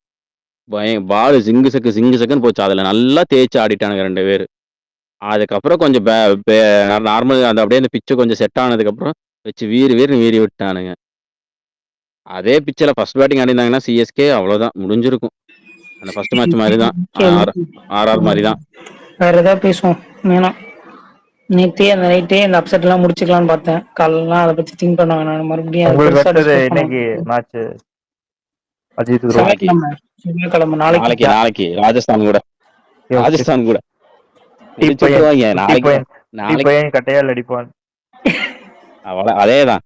பால் சிங்கு சக்குன்னு போச்சு. அதுல நல்லா தேய்ச்சி ஆடிட்டானுங்க 2 பேர். அதுக்கப்புறம் கொஞ்சம் நார்மல் அந்த அப்படியே அந்த பிச்சு கொஞ்சம் செட் ஆனதுக்கப்புறம் வச்சு வீறி விட்டானுங்க. அதே பிச்சில் ஃபர்ஸ்ட் பேட்டிங் ஆடிருந்தாங்கன்னா சிஎஸ்கே அவ்வளோதான் முடிஞ்சிருக்கும். அந்த ஃபர்ஸ்ட் மேட்ச் மாதிரி தான், RR மாதிரி தான். வேற ஏதாவது பேசுவோம். வேணாம். நேத்தே அந்த நைட்டே இந்த அப்செட் எல்லாம் முடிச்சுக்கலாம்னு பார்த்தேன். காலைலாம் அதை பத்தி திங்க் பண்ண வேணாம். மறுபடியும் அதை உங்களுக்கு பெருசா அடுத்தது டிஸ்கஸ் பண்ண இன்னைக்கு மேட்ச் அஜித் ப்ரோ? நாளைக்கு செவ்வாய்க்கிழமை நாளைக்கு. நாளைக்கு ராஜஸ்தான் கூட குட்டி இடிச்சு பையன் விட்டுருவாங்க குட்டி நாளைக்கு. பையன் குட்டி நாளைக்கு பையன் கட்டையால் அடிப்பான். அவ்வளோ அதேதான்.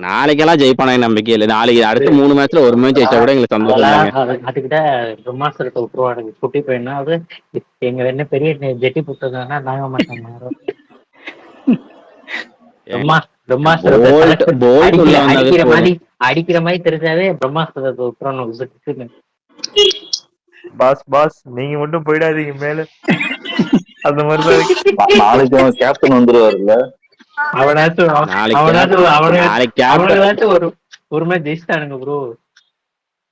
நாளைக்கெல்லாம் ஜெயிப்பான நம்பிக்கை இல்லை. நாளைக்கு அடுத்த 3 மேட்ச்ல ஒரு மேட்ச் ஜெயிச்சா கூட எங்களுக்கு சந்தோஷம் தாங்க. அதுக்கிட்ட பிரம்மாஸ்திரத்தை விட்டுருவானுங்க. குட்டி பையனாவது எங்க என்ன பெரிய ஜெட்டி புட்டுதானா நாங்க மாட்டாங்க. அடிக்கிற மாதிரி தெரிஞ்சாவே பிரம்மாஸ்திரத்தை விட்டுறணும். பாஸ் நீங்க மட்டும் போயிடாதீங்க மேல. அந்த மாதிரிதான் நாளைக்கு அவன் கேப்டன் வந்துருவாருல்ல. அவனாச்சும் ஒரு மேட்ச் ஜெயிச்சிட்டானுங்க ப்ரோ.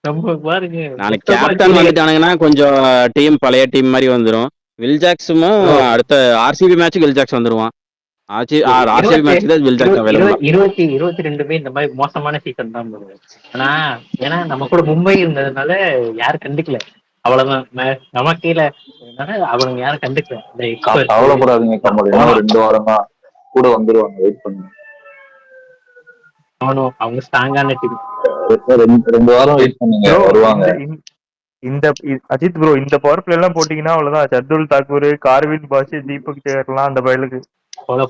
நம்ம பாருங்க நாளைக்கு கேப்டன் வந்துட்டானுங்கன்னா கொஞ்சம் டீம் பழைய டீம் மாதிரி வந்துடும். வில் ஜாக்ஸும் அடுத்த ஆர்சிபி மேட்ச் வில் ஜாக்ஸ் வந்துருவான். ஆர்சிபி மேட்ச் தான் வில் ஜாக்ஸ் அவைலபிள். 22 இந்த மாதிரி மோசமான சீசன் தான் ப்ரோ. ஆனா ஏன்னா நம்ம கூட மும்பை இருந்ததுனால யாரும் கண்டுக்கல. அவ்வளவுதான். நமக்கு கீழே அவனுங்க யாரும் கண்டுக்கல. கவலைப்படாதீங்க கமல், இன்னும் 2 வாரம் தான் கூட வந்துருவாங்க. வெயிட் பண்ணுங்க. அவங்க ஸ்ட்ராங்கான டீம். 2 வாரம் வெயிட் பண்ணுங்க, வருவாங்க. இந்த அஜித் ப்ரோ இந்த பவர் பிளே எல்லாம் போட்டீங்கன்னா அவ்வளவுதான். ஷர்துல் தாக்கூர், கார்வின் பாஷ், தீபக் சேகர்லாம் அந்த பயலுக்கு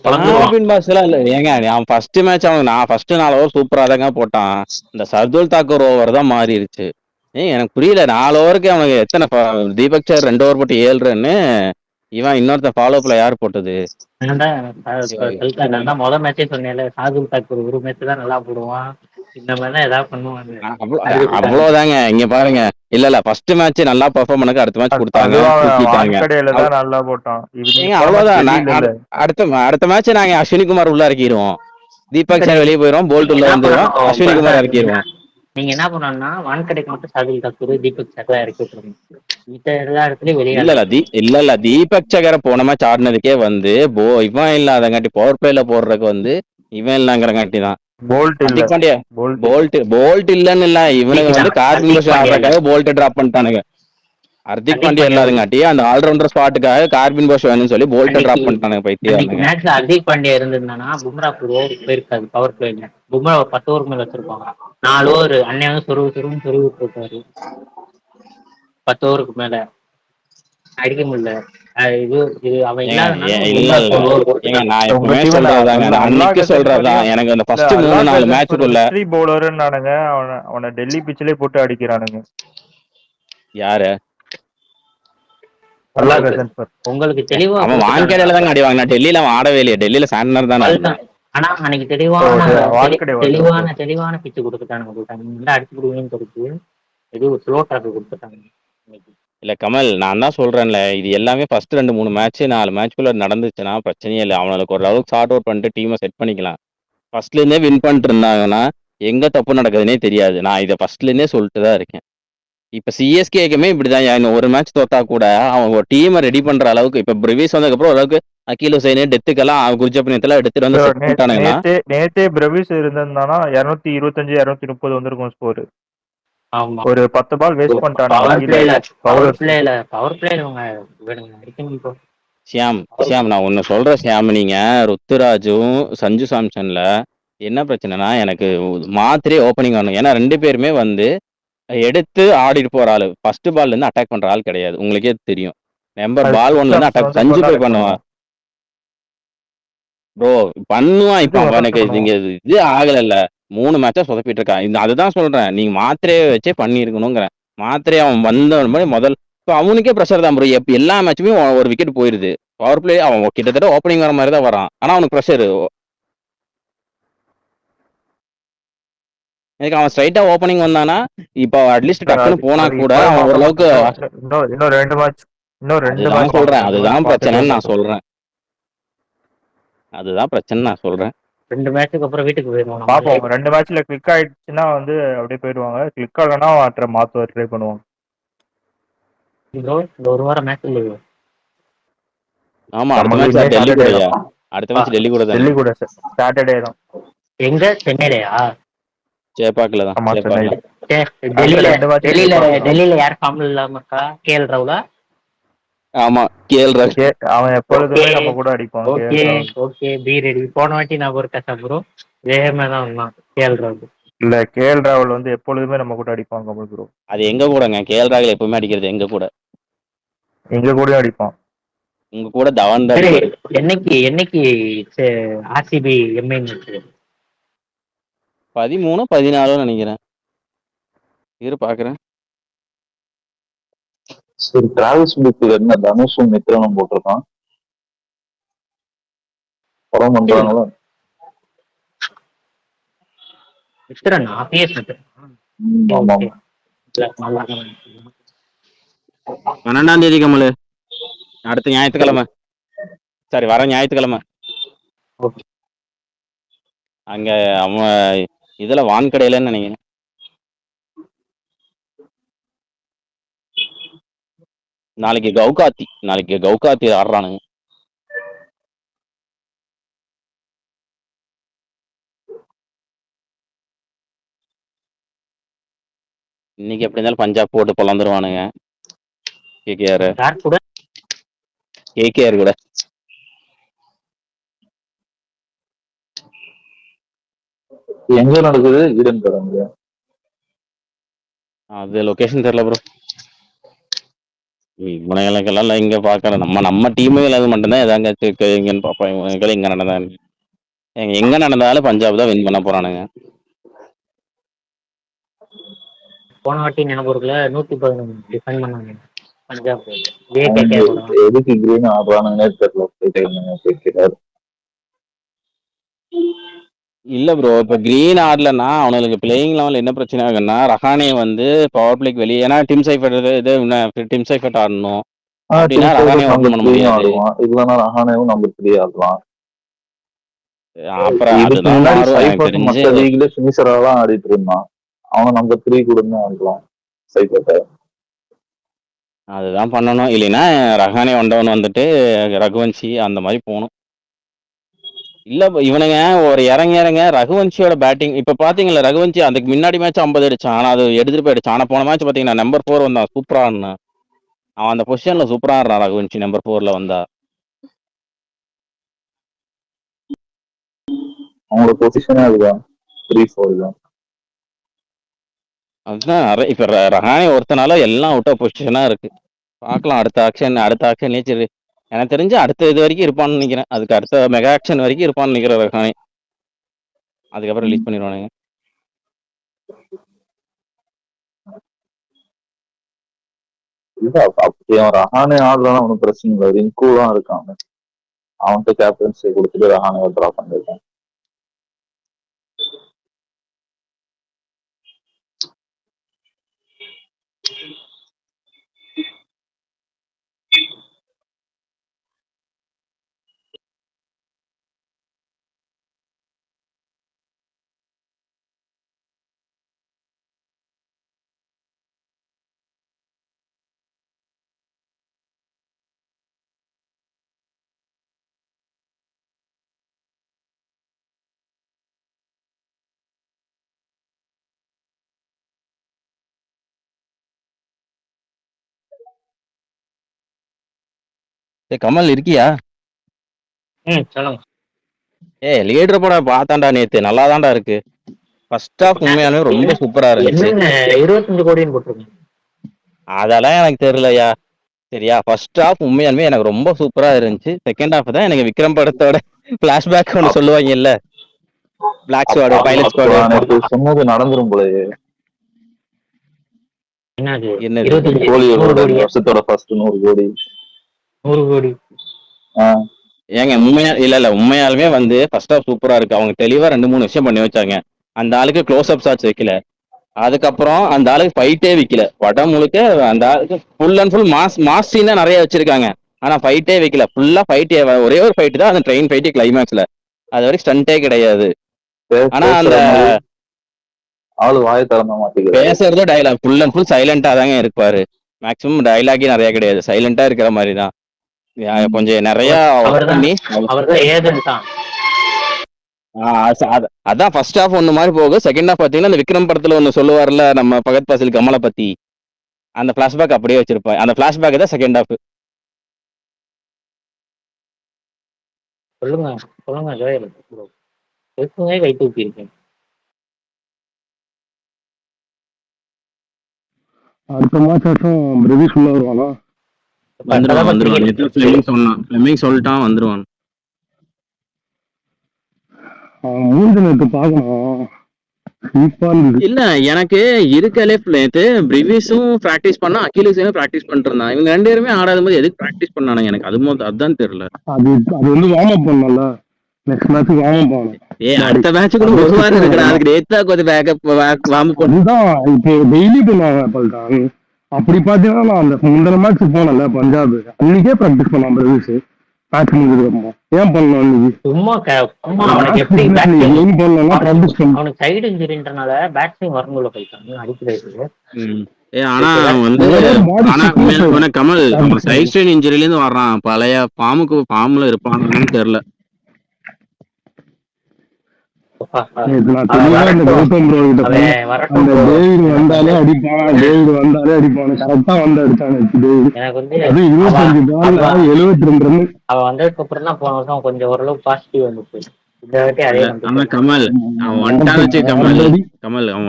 கார்வின் பாஷ் எல்லாம் இல்ல ஏங்க. அவன் ஃபர்ஸ்ட் மேட்ச் நான் ஃபர்ஸ்ட் 4 ஓவர் சூப்பரா தாங்க போட்டான். இந்த ஷர்துல் தாக்கூர் ஓவர் தான் மாறிடுச்சு. எனக்கு புரியல. 4 ஓவருக்கு அவனுக்கு எத்தனை தீபக் சேகர் 2 ஓவர் போட்டு 7 ரன்னு. இவன் இன்னொருத்த ஃபாலோ அப்ல யார் போட்டது? முதல் மேட்சே சொன்னேன்ல, ஷர்துல் தாக்கூர் ஒரு மேட்ச் தான் நல்லா போடுவான். இந்த மாதிரி ஏதாவது பண்ணுவாங்க. அவ்வளவுதாங்க. இங்க பாருங்க, இல்ல ஃபர்ஸ்ட் மேட்ச் நல்லா பெர்ஃபார்ம் பண்ணக்கு அடுத்த மேட்ச் கொடுத்தாங்க. நல்லா போட்டான். அவ்வளவுதான். அடுத்த மேட்ச் நாங்க அஸ்வினி குமார் உள்ள இறக்கிடுவோம். தீபக் சேகர் வெளியே போயிடும், போல்ட் உள்ள வந்துடும், அஸ்வினி குமார் இறக்கிடுவோம். நீங்க என்ன பண்ணணும்னா வான்கடைக்கு மட்டும் ஷர்துல் தாக்கூர், தீபக் சேகர் இறக்கி விட்டுருங்க. மித்த எல்லா இடத்துலயும் வெளியே இல்ல தீபக் சேகரை போன மேட்ச் ஆடினதுக்கே வந்து இவன் இல்லாதங்காட்டி பவர் பிளேல போடுறதுக்கு இவன் இல்லங்கிறங்காட்டி தான். போல்ட் இல்லன்னு இல்ல, இவனுக்கு வந்து கார்வின் பாஷ் ஆடுறதுக்காக போல்ட் டிராப் பண்ணிட்டானுங்க. ஹர்திக் பாண்டியா இல்லாதங்காட்டி அந்த ஆல்ரவுண்டர் ஸ்பாட்டுக்காக கார்வின் பாஷ் வேணும்னு சொல்லி போல்ட் டிராப் பண்ணிட்டானுங்க. பைத்தியம். மேட்ச்ல ஹர்திக் பாண்டியா இருந்திருந்தானா பும்ரா போயிருக்காது பவர் பிளேல. பும்ரா 10 ஓவர் மேல வச்சிருப்பாங்க. 4 ஓவர் அன்னையாவது சொருவி போட்டாரு. 10 ஓவருக்கு மேல அடிக்க முடியல. அவனை டெல்லி பிச்சிலே போட்டு அடிக்கிறானுங்க. யாரு உங்களுக்கு தெளிவா அவன் வான்கடையில தாங்க அடி வாங்கினா. டெல்லியில அவன் ஆடவே இல்லையா? டெல்லியில சாண்டனர் தானே. ஆனா அன்னைக்கு தெளிவான பிச்சு கொடுத்துட்டானுங்க. அடிச்சு கொடுங்கன்னு சொல்லிட்டு எதுவும் ஸ்லோ ட்ராக் கொடுத்துட்டாங்க. இல்ல கமல், நான் தான் சொல்றேன்ல, இது எல்லாமே ஃபர்ஸ்ட் 2-3 மேட்ச் 4 மேட்ச்குள்ள நடந்துச்சுன்னா பிரச்சனையே இல்லை. அவனுக்கு ஒரு அளவுக்கு சார்ட் அவுட் பண்ணிட்டு டீமை செட் பண்ணிக்கலாம். ஃபர்ஸ்ட்ல இருந்தே வின் பண்ணிட்டு இருந்தாங்கன்னா எங்க தப்பு நடக்குதுன்னே தெரியாது. நான் இதை ஃபர்ஸ்ட்ல இருந்தே சொல்லிட்டு தான் இருக்கேன். இப்ப சிஎஸ்கேக்குமே இப்படிதான். இன்னும் ஒரு மேட்ச் தோத்தா கூட அவங்க ஒரு டீமை ரெடி பண்ற அளவுக்கு இப்ப பிரவிஸ் வந்ததுக்கு அப்புறம் ஓரளவுக்கு அகில் ஹுசைன் டெத்துக்கெல்லாம் குர்ஜப்னியத்தெல்லாம் எடுத்துட்டு வந்து செட் பண்ணிட்டானுங்கன்னா. நேத்தே பிரவிஸ் இருந்திருந்தானா 225 230 வந்திருக்கும் ஸ்கோர். ஒரு 10 பால் வேஸ்ட் பண்ணிட்டாங்க. ஷியாம் நான் ஒன்னு சொல்றேன் ஷியாம், நீங்க ருத்துராஜும் சஞ்சு சாம்சன்ல என்ன பிரச்சனைனா, எனக்கு மாத்திரையே ஓப்பனிங் ஆகணும். ஏன்னா 2 பேருமே வந்து எடுத்து ஆடிட்டு போற ஆளு. ஃபர்ஸ்ட் பால்ல இருந்து அட்டாக் பண்ற ஆள் கிடையாது. உங்களுக்கே தெரியும். நம்பர் பால் 1ல இருந்து அட்டாக் சஞ்சு போய் பண்ணுவான் ப்ரோ, பண்ணுவான். இப்ப அவனுக்கு இது ஆகல. 3 மேட்சா சொதப்பிட்டு இருக்கான். அதுதான் சொல்றேன், நீங்க மாத்திரையை வச்சே பண்ணிருக்கணுங்கிறேன். மாத்திரையை அவன் வந்த முதல் அவனுக்கே ப்ரெஷர் தான் ப்ரோ. எல்லா மேட்சுமே ஒரு விக்கெட் போயிருது. பவர் பிளே அவன் கிட்டத்தட்ட ஓப்பனிங் வர மாதிரி தான் வரான். ஆனா அவனுக்கு ப்ரெஷர். எனக்கு அவன் ஸ்ட்ரைட்டா ஓப்பனிங் வந்தானா இப்போ அட்லீஸ்ட் டக்குன்னு போனா கூட அவன் ஓரளவுக்கு இன்னும் 2 மேட்ச் சொல்றேன். அதுதான் பிரச்சனைன்னு நான் சொல்றேன். அதுதான் பிரச்சனை நான் சொல்றேன். 2 மேட்சுக்கு அப்புறம் வீட்டுக்கு போயிடுவாங்க. பாப்போம். 2 மேட்ச்ல கிளிக் ஆயிடுச்சுன்னா வந்து அப்படியே போயிடுவாங்க. கிளிக் ஆகலன்னா மாத்த ட்ரை பண்ணுவாங்க. ஒரு வாரம் மேட்ச் இல்லையோ? ஆமா, அடுத்த மேட்ச் டெல்லி கூடயா? அடுத்த மேட்ச் டெல்லி கூட தான். டெல்லி கூட சாட்டர்டே தான். எங்க? சென்னையிலயா? சேப்பாக்ல தான். டெல்லியில யார் ஃபார்ம்ல இல்லாம இருக்கா? கேஎல் ராகுலா ஆமா கேஎல் ராகுல். அவன் எப்பொழுதுமே நம்ம கூட அடிப்பான் ஓகே கேஎல் ராகுல். Okay be ready. போன வாட்டி நான் ஒரு கசா ப்ரோ வேகமே தான் வந்தான் கேஎல் ராகுல். இல்ல கேஎல் ராகுல் வந்து எப்பொழுதுமே நம்ம கூட அடிப்பான் கமல் ப்ரோ. அது எங்க கூடங்க கேஎல் ராகுல் எப்பவுமே அடிக்கிறது எங்க கூட. எங்க கூட அடிப்பான். உங்க கூட தவான் தான் சரி அடிப்பாரு. என்னைக்கு ஆர்சிபி எம்ஐ மேட்ச்? 13 14 நினைக்கிறேன். இரு பாக்குறேன். சரி டிராவல்ஸ் புக் என்ன தனுஷும் மித்ரனும் போட்டிருக்கான். படம் பண்றாங்களா? மித்ரனா பிஎஸ் மித்ரன். ஆமா. 12ஆம் தேதி கமல். அடுத்த ஞாயிற்றுக்கிழமை. சரி வர ஞாயிற்றுக்கிழமை. ஓகே. அங்க அவன் இதுல வான்கடையிலன்னு நினைக்கிறேன். நாளைக்கு கவுகாத்தி ஆடுறானுங்க. இன்னைக்கு எப்படி இருந்தாலும் பஞ்சாப் போட்டு பொழந்துருவானுங்க. கேகேஆர் யார் கூட? கேகேஆர் கூட. எங்க நடக்குது ஈடன் கடங்க? அது லொகேஷன் தெரியல ப்ரோ. இவனுங்களுக்கெல்லாம் இங்க பாக்குறேன். நம்ம டீமே இல்லாத மட்டும்தான் ஏதாங்க இங்கன்னு பாப்போம். இவங்க இங்க நடந்தா எங்க நடந்தாலும் பஞ்சாப் தான் வின் பண்ண போறானுங்க. போன வாட்டி ஞாபகம் இருக்குல்ல 111 டிஃபைன் பண்ணாங்க பஞ்சாப். எதுக்கு கிரீன் ஆடுறானுங்கன்னே தெரியல. இல்ல ப்ரோ இப்ப கிரீன் ஆடலன்னா அவனுக்கு பிளேயிங் லெவல் என்ன பிரச்சனை ஆகுன்னா ரஹானே வந்து பவர் பிளேக்கு வெளியே. ஏன்னா டீம் சைஃபர்ட் இது டீம் சைஃபர்ட் ஆடணும் அப்படின்னா ரஹானே ஓபன் பண்ண முடியாது. இல்லன்னா ரஹானேவும் நம்பர் 3 ஆடலாம். அப்புறம் அதுதான் மற்ற லீக்ல ஃபினிஷராலாம் ஆடிட்டு இருந்தான். அவனை நம்பர் 3 கூட ஆடலாம் சைஃபர்ட்ட. அதுதான் பண்ணணும். இல்லைன்னா ரஹானே வந்தவன் வந்துட்டு ரகுவன்சி அந்த மாதிரி போகணும். இல்ல இவனுங்க ஒரு இறங்க ரகுவன்சியோட பேட்டிங் இப்ப பாத்தீங்களா? ரகுவன்சி அதுக்கு முன்னாடி மேட்ச் 50 அடிச்சான். ஆனா அது எடுத்துட்டு போயிடுச்சு. ஆனா போன மேட்ச் பாத்தீங்கன்னா நம்பர் 4 வந்தான். சூப்பரா ஆடினான். அவன் அந்த பொசிஷன்ல சூப்பரா ஆடுறான் ரகுவன்சி நம்பர் 4ல வந்தா. அவங்களோட பொசிஷனே அதுதான் 3-4 தான். அதுதான் இப்ப ரஹானே ஒருத்தனால எல்லாம் அவுட் ஆஃப் பொசிஷனா இருக்கு. பாக்கலாம் அடுத்த ஆக்ஷன் சரி எனக்கு தெரிஞ்சு அடுத்த இது வரைக்கும் இருப்பான்னு நினைக்கிறேன். அதுக்கு அடுத்த மெகா ஆக்ஷன் வரைக்கும் இருப்பான்னு நினைக்கிறேன் ரஹானே. அதுக்கப்புறம் ரிலீஸ் பண்ணிடுவானுங்க. இல்ல அப்படி அவன் ரஹானே ஆடலாம் ஒன்னும் பிரச்சனை இல்லை. ரிங்கு தான் இருக்காங்க. அவன்கிட்ட கேப்டன்சி கொடுத்துட்டு ரஹானே ட்ரா பண்ணிருக்கான். கமல் இருக்கியா? சொல்லுங்க. லீடர் படம் பார்த்தாண்டா நேத்து. நல்லா தான்டா இருக்கு. ஃபர்ஸ்ட் ஹாஃப் உண்மையாலுமே ரொம்ப சூப்பரா இருந்துச்சு. 25 கோடின்னு போட்டிருக்கேன். அதெல்லாம் எனக்கு தெரியலையா. சரியா ஃபர்ஸ்ட் ஹாஃப் உண்மையாலுமே எனக்கு ரொம்ப சூப்பரா இருந்துச்சு. செகண்ட் ஹாஃப் தான் எனக்கு விக்ரம் படத்தோட பிளாஷ்பேக் ஒன்று சொல்லுவாங்க இல்ல, பிளாக் ஸ்குவாட் பைலட் ஸ்குவாட் சொன்னது நடந்துரும் போலயே. என்னது? என்னது? 25 கோலியோட வருஷத்தோட ஃபர்ஸ்ட் 100 கோடி. 100 கோடி. ஏங்க உண்மையாலுமே வந்து ஃபர்ஸ்ட் ஹாஃப் சூப்பரா இருக்கு. அவங்க தெளிவா 2-3 விஷயம் பண்ணி வச்சாங்க. அந்த ஆளுக்கு க்ளோஸ் அப் ஷாட்ஸ் வைக்கல. அதுக்கப்புறம் அந்த ஆளுக்கு ஃபைட்டே வைக்கல. படம் முழுக்க அந்த ஆளுக்கு full and full mass scene தான் நிறைய வச்சிருக்காங்க. ஆனா ஃபைட்டே வைக்கல. ஃபுல்லா ஃபைட் ஒரே ஒரு ஃபைட் தான் அந்த ட்ரெயின் ஃபைட் கிளைமேக்ஸ்ல. அது வரைக்கும் ஸ்டண்டே கிடையாது. ஆனா அந்த ஆளு வாயை திறந்த மாட்டேங்குது. பேசுறதோ டைலாக் ஃபுல் அண்ட் ஃபுல் சைலண்டா தாங்க இருப்பாரு. மேக்ஸிமம் டைலாகே நிறைய கிடையாது. சைலண்டா இருக்கிற மாதிரி தான். கொஞ்சம் நிறைய பண்ணி அதான் ஃபர்ஸ்ட் ஹாஃப் ஒன்னு மாதிரி போகும். செகண்ட் ஹாஃப் பாத்தீங்கன்னா அந்த விக்ரம் படத்துல ஒன்னு சொல்லுவார்ல நம்ம பகத் பாசில் கமலை பத்தி, அந்த பிளாஷ்பேக் அப்படியே வச்சிருப்பாங்க. அந்த பிளாஷ்பேக் தான் செகண்ட் ஹாஃப். சொல்லுங்க சொல்லுங்க ஜோயல் ப்ரோ. எதுக்குமே கை தூக்கி இருக்கேன். அடுத்த மாசம் பிரதீஷ் உள்ள வருவானா? வந்துருவான். ஃபிளெமிங் சொல்லிட்டான் வந்துருவான். மூஞ்சி நேற்று பார்க்கணும். இல்ல எனக்கு இருக்கலே நேத்து பிரிவிஸும் பிராக்டிஸ் பண்ணா அகிலேஷும் பிராக்டிஸ் பண்ணிட்டு இருந்தான். இவங்க 2 பேருமே ஆடாத போது எதுக்கு பிராக்டிஸ் பண்ணானுங்க எனக்கு அதுதான் தெரியல. அது வந்து வார்ம் அப் பண்ணல. நெக்ஸ்ட் மேட்ச் வார்ம் அப் ஆகணும். அடுத்த மேட்ச் கூட ஒரு வாரம் இருக்குடா. அதுக்கு நேத்தா கொஞ்சம் பேக்கப் வார்ம் அப் அதுதான் இப்போ டெய்லி பண்ணுவாங்க பல்தான். அப்படி பாத்தீங்கன்னா நான் அந்த முந்தின மேட்ச் போனல பஞ்சாப் அன்னைக்கே பிராக்டிஸ் பண்ணான் பிரதீஷ். மேட்ச் முடிஞ்சதுக்கு ஏன் பண்ணலாம் இன்னைக்கு? சும்மா அவனுக்கு எப்படி அவனுக்கு சைடு இன்ஜுரின்றனால பேட்ஸ்மேன் வரணும்ல போயிட்டாங்க அடிக்கிறது. ஆனா வந்து கமல் சைட் ஸ்ட்ரெயின் இன்ஜுரில இருந்து வர்றான். பழைய ஃபார்ம்ல இருப்பான்னு தெரியல. கௌதம் ப்ரோ கிட்ட அந்த டேவிட் வந்தாலே அடிப்பான் கரெக்டா வந்து அடிச்சானு. அது 25 பால் 72 ரன். அவன் வந்ததுக்கு அப்புறம் தான் போன வருஷம் கொஞ்சம் ஓரளவு பாசிட்டிவ் வந்துச்சு. இந்த வாட்டி அதே கமல் அவன்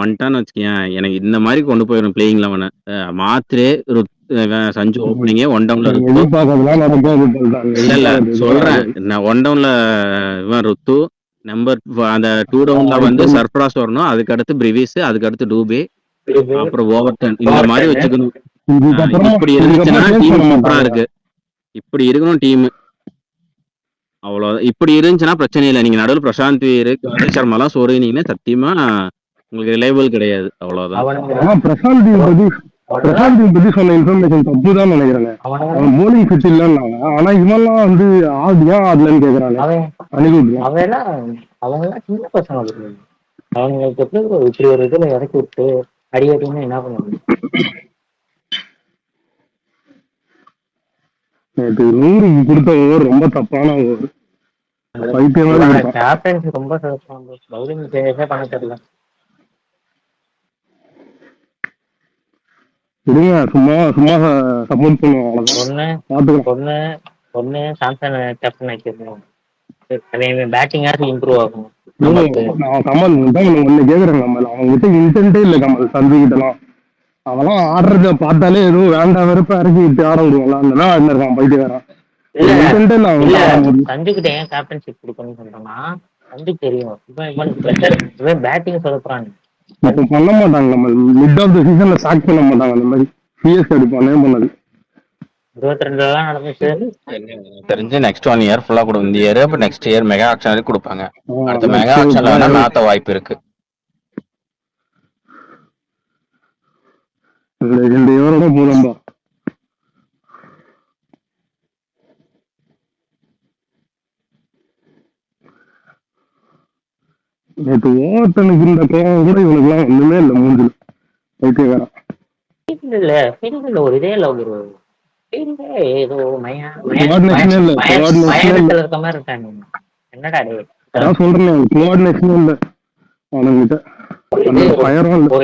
வந்துட்டான்னு வச்சுக்கேன். எனக்கு இந்த மாதிரி கொண்டு போயிடும் பிளேயிங் 11 மாத்திரே சஞ்சு ஓப்பனிங்கே 1 டவுன்ல இல்ல சொல்றேன். நான் 1 டவுன்ல இவன் ருத்து நம்பர் அந்த 2 டவுன்ல வந்து சர்ஃப்ராஸ் வரணும். அதுக்கு அடுத்து பிரிவிஸ், அதுக்கு அடுத்து டூபே, அப்புறம் ஓவர்டன். இந்த மாதிரி வச்சுக்கணும். இப்படி இருந்துச்சுன்னா டீம் சூப்பரா இருக்கு. இப்படி இருக்கணும் டீம். அவ்வளவுதான். இப்படி இருந்துச்சுன்னா பிரச்சனை இல்லை. நீங்க நடுவில் பிரசாந்த் வீர், கபில் சர்மா எல்லாம் சொருகினீங்கன்னா சத்தியமா உங்களுக்கு ரிலையபிள் கிடையாது. அவ்வளவுதான். பிரசாந்த் பத்தி சொன்ன இன்ஃபர்மேஷன் தப்பு தான் நினைக்கிறேன். அவன் போலிங் ஃபிட் இல்லன்னாங்க. ஆனா இவெல்லாம் வந்து ஏன் ஆடலன்னு கேக்குறாங்க. அவங்க எல்லாம் சின்ன பசங்க. அவங்களுக்கு எப்படி இப்படி ஒரு இதுல இறக்கி விட்டு அடிக்கடினா என்ன பண்ணுவாங்க? நேற்று 100 கொடுத்த ஓவர் ரொம்ப தப்பான ஓவர். கேப்டன்சி ரொம்ப பவுலிங் சேஞ்சஸே பண்ண தெரியல. சும்மா சப்போர்ட் பண்ணுவோம். ஒண்ணு சாம்சன் கேப்டன் ஆக்கிருக்கணும். பேட்டிங் இம்ப்ரூவ் ஆகும். கமல் ஒண்ணு கேக்குறேன் கமல். அவங்க கிட்ட இன்டென்ட்டே இல்ல கமல். சந்து கிட்டலாம் அவெல்லாம் ஆடுறத பார்த்தாலே எதுவும் வேண்டாம் வெறுப்பா இறக்கிட்டு ஆட விடுவாங்களா அந்த மாதிரி இருக்கான் பைத்தியக்காரன். சஞ்சு கிட்ட ஏன் கேப்டன்ஷிப் கொடுக்கணும்னு சொல்றேன்னா சஞ்சு தெரியும் இவன் பேட்டிங் சொதப்புறான். இப்போ பண்ண மாட்டாங்க கமல். மிட் ஆஃப் த சீசன்ல ஸ்டார்ட் பண்ண மாட்டாங்க. அந்த மாதிரி சிஎஸ்கே அடிப்பானே பண்ணது 22 நடந்துச்சு. தெரிஞ்சு நெக்ஸ்ட் 1 இயர் ஃபுல்லா கூட இந்த இயர் அப்ப நெக்ஸ்ட் இயர் மெகா ஆக்ஷன் கொடுப்பாங்க. அடுத்த மெகா ஆக்ஷன்ல வேணா மாத்த வாய்ப்பு இருக்கு. இந்த இவரோட போதும்பா. நேற்று ஓவர்டனுக்கு இந்த கோவம் கூட இவனுக்கு எல்லாம் ஒண்ணுமே இல்லை. மூஞ்சில் பைத்தியக்காரன். இல்ல ஒரு இதே இல்லை. ஒரு ஏதோ ஒரு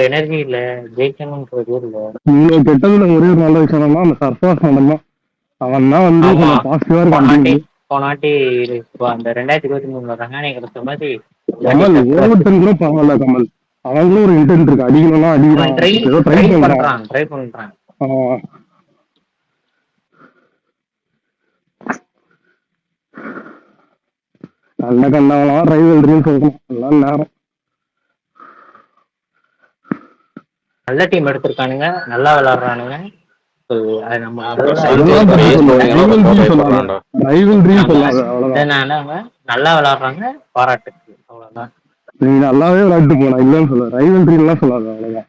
எனர்ஜி இல்ல. ஜெயிக்கணும் இவ்வளவு கெட்டதுல ஒரே ஒரு நல்ல விஷயம் அந்த சர்ஃபாஸ் நடந்தான். அவன் தான் வந்து பாசிட்டிவா இருக்கான். போனாட்டி அந்த 2023 ரங்கானே கிடைச்ச மாதிரி கமல் ஓவர்டன் கூட பரவாயில்ல கமல். அவங்களும் ஒரு இன்டென்ட் இருக்கு. அடிக்கணும்னா அடிக்கிறான். ட்ரை பண்றான். நல்ல கண்ணாவெல்லாம் ரைவல்ரின்னு சொல்லணும். எல்லாம் நேரம் நல்ல டீம் எடுத்திருக்கானுங்க. நல்லா விளையாடுறானுங்க. நல்லா விளையாடுறாங்க. பாராட்டு. அவ்வளவுதான். நீ நல்லாவே விளையாட்டு போனா இல்லன்னு சொல்ல. ரைவல்ரி எல்லாம் சொல்லாது. அவ்வளவுதான்.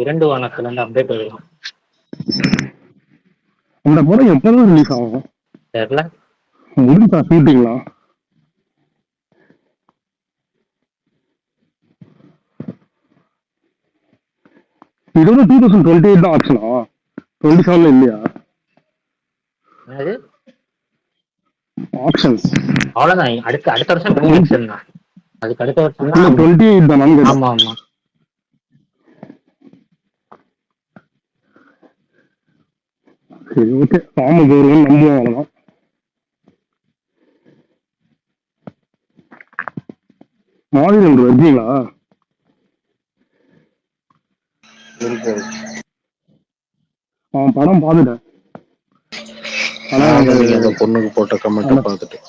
இரண்டு வானத்துல இருந்து அப்டேட் ஆகும். அந்த படம் எப்பதான் ரிலீஸ் ஆகும் தெரியல. முடிஞ்சா ஷூட்டிங்களா? இது வந்து 2028 தான் ஆப்ஷனா? 27 இல்லையா ஆப்ஷன்ஸ்? அவ்வளவுதான். அடுத்த வருஷம் ப்ரீமிக்ஷன் தான். அதுக்கு அடுத்த வருஷம் 28 தான். ஆமா ஆமா. சரி ஓகே. ஃபார்முக்கு வருவோம்னு நம்புவோம் அவ்வளோதான். மாவீரன் ப்ரோ இருக்கீங்களா? இருக்கு. அவன் படம் பார்த்துட்டேன். ஆனா நானும் நீங்க அந்த பொண்ணுக்கு போட்ட கமெண்ட்டை அந்த பார்த்துட்டு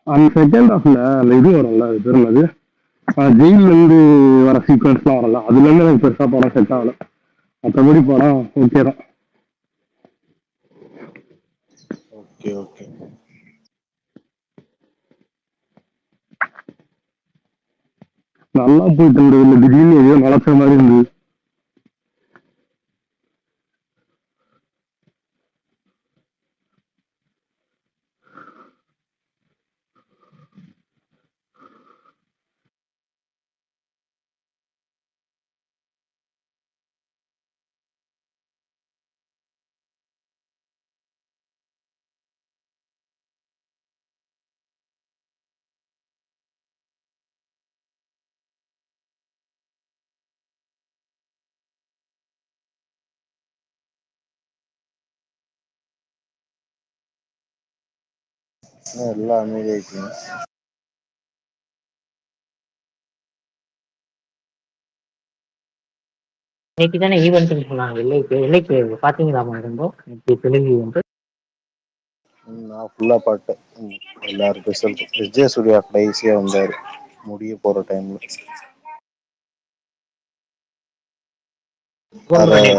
அந்த செகண்ட் ஹாஃப்ல அந்த இது வரும்ல, அது பேர் என்னது, ஜெயில்ல இருந்து வர சீக்வன்ஸ்லாம் வரல, அதுல இருந்து எனக்கு பெருசா படம் செட் ஆகல. மற்றபடி படம் ஓகே தான். Okay okay. நல்லா போயிட்டு இருந்தது, இல்லை திடீர்னு எதையோ நடக்கிற மாதிரி இருந்தது. எல்லாம் அமைதியாயிட்டீங்க. இன்னைக்கு தானே ஈவெண்ட்னு சொன்னாங்க. இல்லைக்கு பாத்தீங்களா ரொம்ப இன்னைக்கு தெலுங்கு ஈவெண்ட்? நான் ஃபுல்லா பாட்டேன். எல்லாரும் ரிசல்ட் விஜய் சூர்யா கடைசியா வந்தாரு முடிய போற டைம்ல.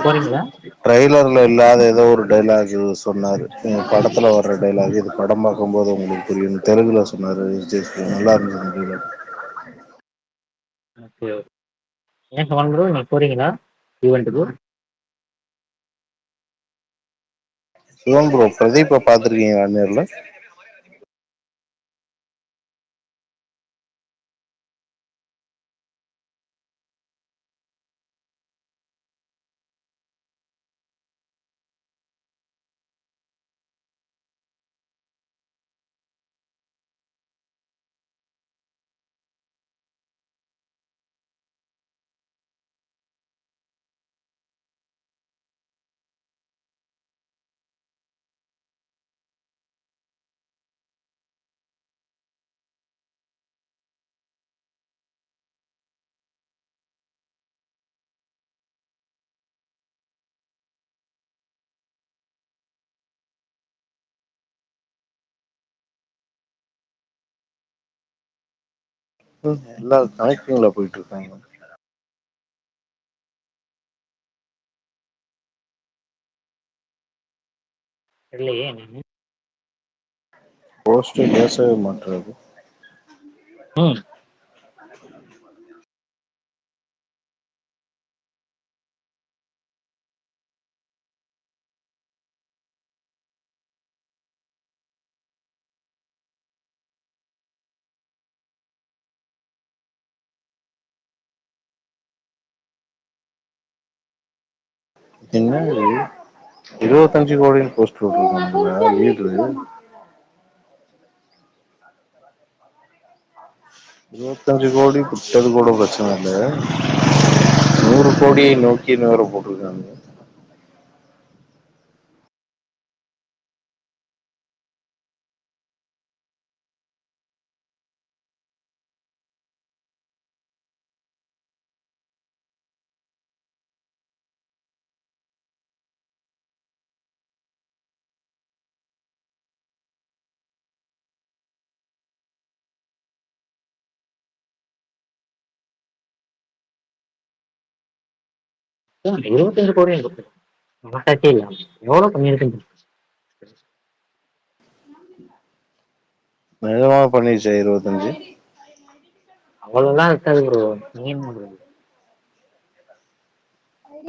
போறீங்களா? ட்ரெய்லர்ல இல்லாத ஏதோ ஒரு டைலாக் சொன்னாரு. படத்துல வர்ற டைலாக் இது படம் பார்க்கும்போது உங்களுக்கு புரியும். தெலுங்குல சொன்னாரு விஜய் சூர்யா. நல்லா இருந்தது டைலாக். ஏன் சவால் ப்ரோ, நீங்க போறீங்களா ஈவெண்ட்டுக்கு? சிவன் ப்ரோ பிரதீப்பை பார்த்துருக்கீங்களா நேர்ல? எல்லாம் கனெக்டிங்ல போயிட்டு இருக்காங்க. இல்லையே. போஸ்ட் பேசவே மாட்டுறது. ம். என்ன 25 கோடின்னு போஸ்ட் விட்டுருக்காங்க லீடரு. 25 கோடி விட்டது கூட பிரச்சனை இல்லை, 100 கோடியை நோக்கி வேற போட்டிருக்காங்க. ஏன் 25 கோடி மனசாட்சியே இல்ல. எவ்வளவு பண்ணியிருக்குன்னு நிஜமா பண்ணிச்சா 25? அவ்வளவுதான் இருக்காது ப்ரோ. நீங்க என்ன bro?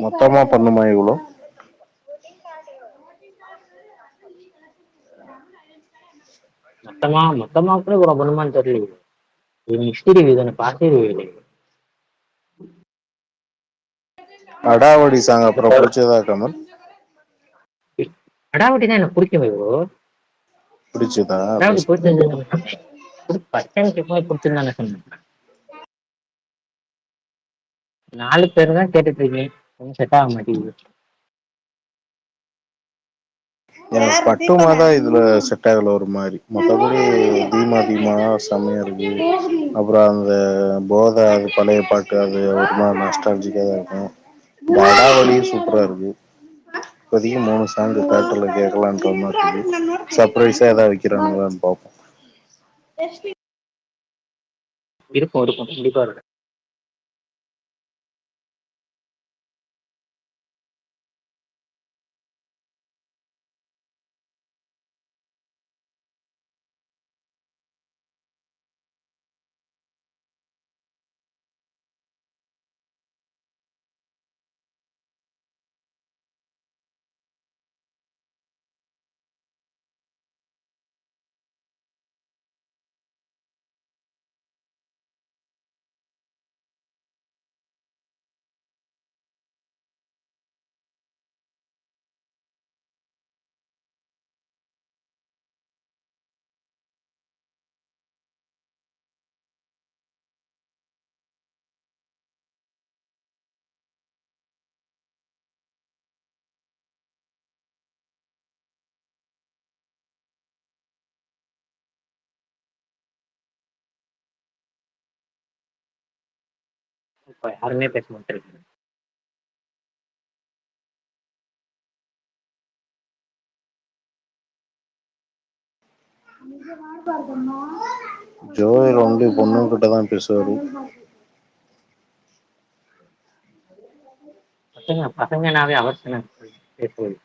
மொத்தமா பண்ணுமா இவ்வளோ? மொத்தமா கூட இவ்வளவு பண்ணுமான்னு தெரியல. இது மிக்ஸ்டு ரிவ்யூ தானே, பாசிட்டிவ் ரிவ்யூ இல்லை. அடாவடி சாங் அப்புறம் பிடிச்சதா கமல்? அடாவட்டி தான் எனக்கு பிடிக்கும் ப்ரோ. பிடிச்சதா? அடாவட்டி பிடிச்சிருந்தது. ஃபர்ஸ்ட் டைம் கேட்கும்போது பிடிச்சிருந்தானே சொன்னேன். 4 பேர் தான் கேட்டுட்டு இருக்கீங்க, ஒன்றும் செட் ஆக மாட்டேங்குது. எனக்கு பட்டுமா தான் இதுல செட் ஆகல ஒரு மாதிரி. மற்றபடி தீமா தீமா செம்மையா இருக்கு. அப்புறம் அந்த போதை, அது பழைய பாட்டு, அது ஒரு மாதிரி நாஸ்டாலஜிக்கா தான் இருக்கும். வடாவளியும் சூப்பரா இருக்கு. இப்போதைக்கு 3 சாங் தேட்டர்ல கேட்கலான்ற மாதிரி இருக்கு. சர்ப்ரைஸா ஏதாவது வைக்கிறானுங்களான்னு பார்ப்போம். இருக்கும் இருக்கும் கண்டிப்பா இருக்கும். இப்ப யாருமே பேச மாட்டேருக்கு. ஜோயல் வந்து பொண்ணுங்கிட்ட தான் பேசுவாரு. பசங்கனாவே அவசியம் பேசுவது.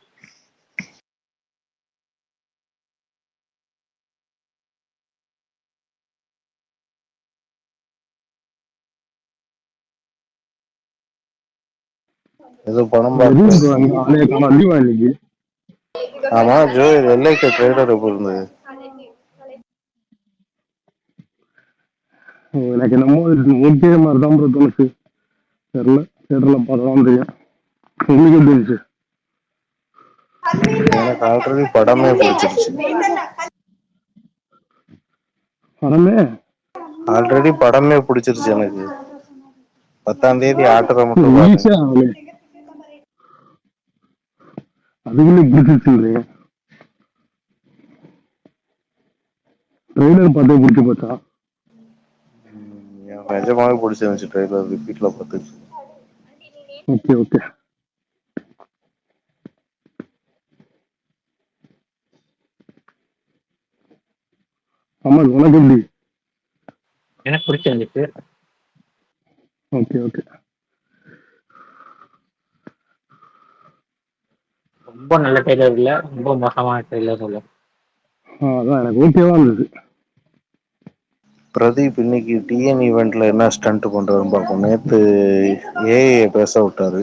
ஏதோ படம் எதுவும் பார்த்து. bro, அங்க ஆளே காணோம். லீவா இன்னைக்கு? ஆமா, ஜோயல் எல்லைக்கு ட்ரைலர் எப்போ இருந்தது? எனக்கு என்னமோ ஓகே மாதிரி தான் ப்ரோ தோணுச்சு. தெரியல, தேட்டர்ல பார்த்ததான் தெரியும். உங்களுக்கு எப்படி இருந்துச்சு? எனக்கு ஆல்ரெடி படமே பிடிச்சிருச்சு. படமே ஆல்ரெடி படமே பிடிச்சிருச்சு எனக்கு. 10ஆம் தேதி ஆட்டரை மட்டும் பாருங்க. ஈஸியா ஆகலே, அதுக்குள்ளே பிடிச்சிருச்சுன்றீங்க. ட்ரெய்லர் பார்த்தே பிடிச்சி போச்சா? எனக்கு நிஜமாவே பிடிச்சிருந்துச்சு. ட்ரெய்லர் ரிப்பீட்ல பார்த்துச்சு. Okay okay. அம்மா உனக்கு எப்படி? எனக்கு பிடிச்சிருந்துச்சு. Okay okay. ரொம்ப நல்ல ட்ரெய்லர் இல்ல, ரொம்ப மோசமான ட்ரெய்லர் இல்ல. அதான் எனக்கு ஓகேவா இருந்தது. பிரதீப் இன்னைக்கு டிஎன் ஈவெண்ட்ல என்ன ஸ்டண்ட் பண்றாருன்னு பார்ப்போம். நேத்து ஏஐ பேச விட்டாரு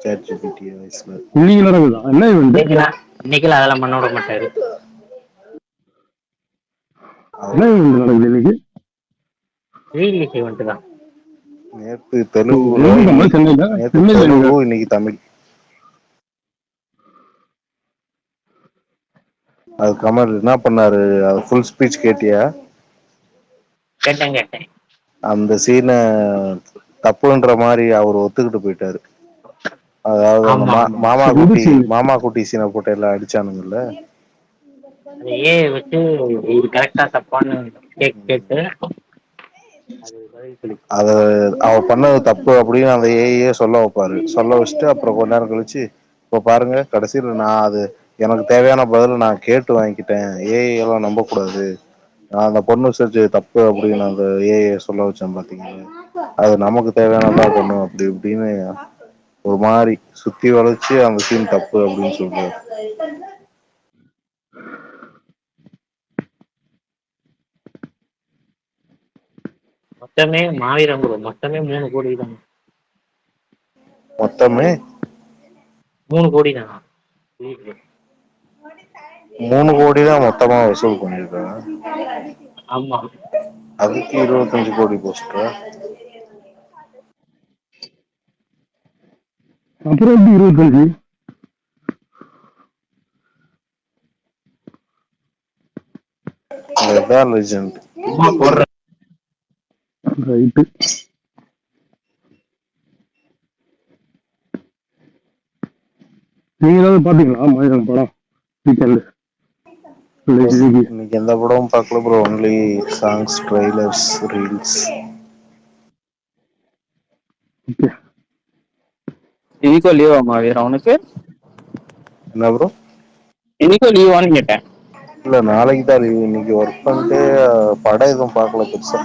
ChatGPT வாய்ஸ்ல. இன்னைக்கு நடக்குதா என்ன இவெண்ட்? இன்னைக்கு அதெல்லாம் பண்ண விட மாட்டாரு. என்ன இவெண்ட் நடக்குது இன்னைக்கு? ரீலீஸ் ஈவெண்ட் தான். நேத்து தெலுங்குல, எங்க கமல்? சென்னையில? நேத்து சென்னையில எங்க? தெலுங்கு, இன்னைக்கு தமிழ். அது கமல் என்ன பண்ணாரு? அது ஃபுல் ஸ்பீச் கேட்டியா? கேட்டேன் கேட்டேன். அந்த சீனை தப்புன்ற மாதிரி அவர் ஒத்துக்கிட்டு போயிட்டாரு. அதாவது அந்த ஆமா மாமா குட்டி சீனை போட்டு எல்லாம் அடிச்சானுங்கல்ல. அது வச்சு இது கரெக்டா தப்பான்னு கேட்டு அது பதில் சொல்லி அத அவ பண்ணது தப்பு அப்படின்னு அந்த ஏஐயே சொல்ல வைப்பாரு. சொல்ல வச்சுட்டு அப்புறம் கொஞ்ச நேரம் கழிச்சு, இப்ப பாருங்க கடைசியில் நான் அது எனக்கு தேவையான பதில் நான் கேட்டு வாங்கிக்கிட்டேன், ஏஐ எல்லாம் நம்ப கூடாது, நான் அந்த பொண்ணு செஞ்சு தப்பு அப்படின்னு அந்த ஏஐ சொல்ல வச்சேன் பாத்தீங்களா, அது நமக்கு தேவையானதா பண்ணும் அப்படி இப்படின்னு ஒரு மாதிரி சுத்தி வளைச்சு அந்த சீன் தப்பு அப்படின்னு சொல்றாரு. மொத்தமே மாவீரம் மொத்தமே 3 கோடி தான். மொத்தமே 3 கோடி தானா? 3 கோடி தான் மொத்தமா வசூல் பண்ணிருக்காங்க. ஆமா. அதுக்கு 25 கோடி போஸ்டரா? அப்புறம் எப்படி 25? அதுதான் லெஜெண்ட். ரைட்டு. நீங்க ஏதாவது பாத்தீங்களா மாவீரன் படம்? வீக்கெண்ட் இன்னைக்கு எந்த படமும் பார்க்கல bro. Only songs, trailers, reels. இன்னைக்கும் லீவ் ஆமா வேற அவனுக்கு? என்ன ப்ரோ? இன்னைக்கும் லீவான்னு கேட்டேன். இல்ல நாளைக்கு தான் லீவு. இன்னைக்கு ஒர்க் பண்ணிட்டு படம் எதுவும் பார்க்கல பெருசா.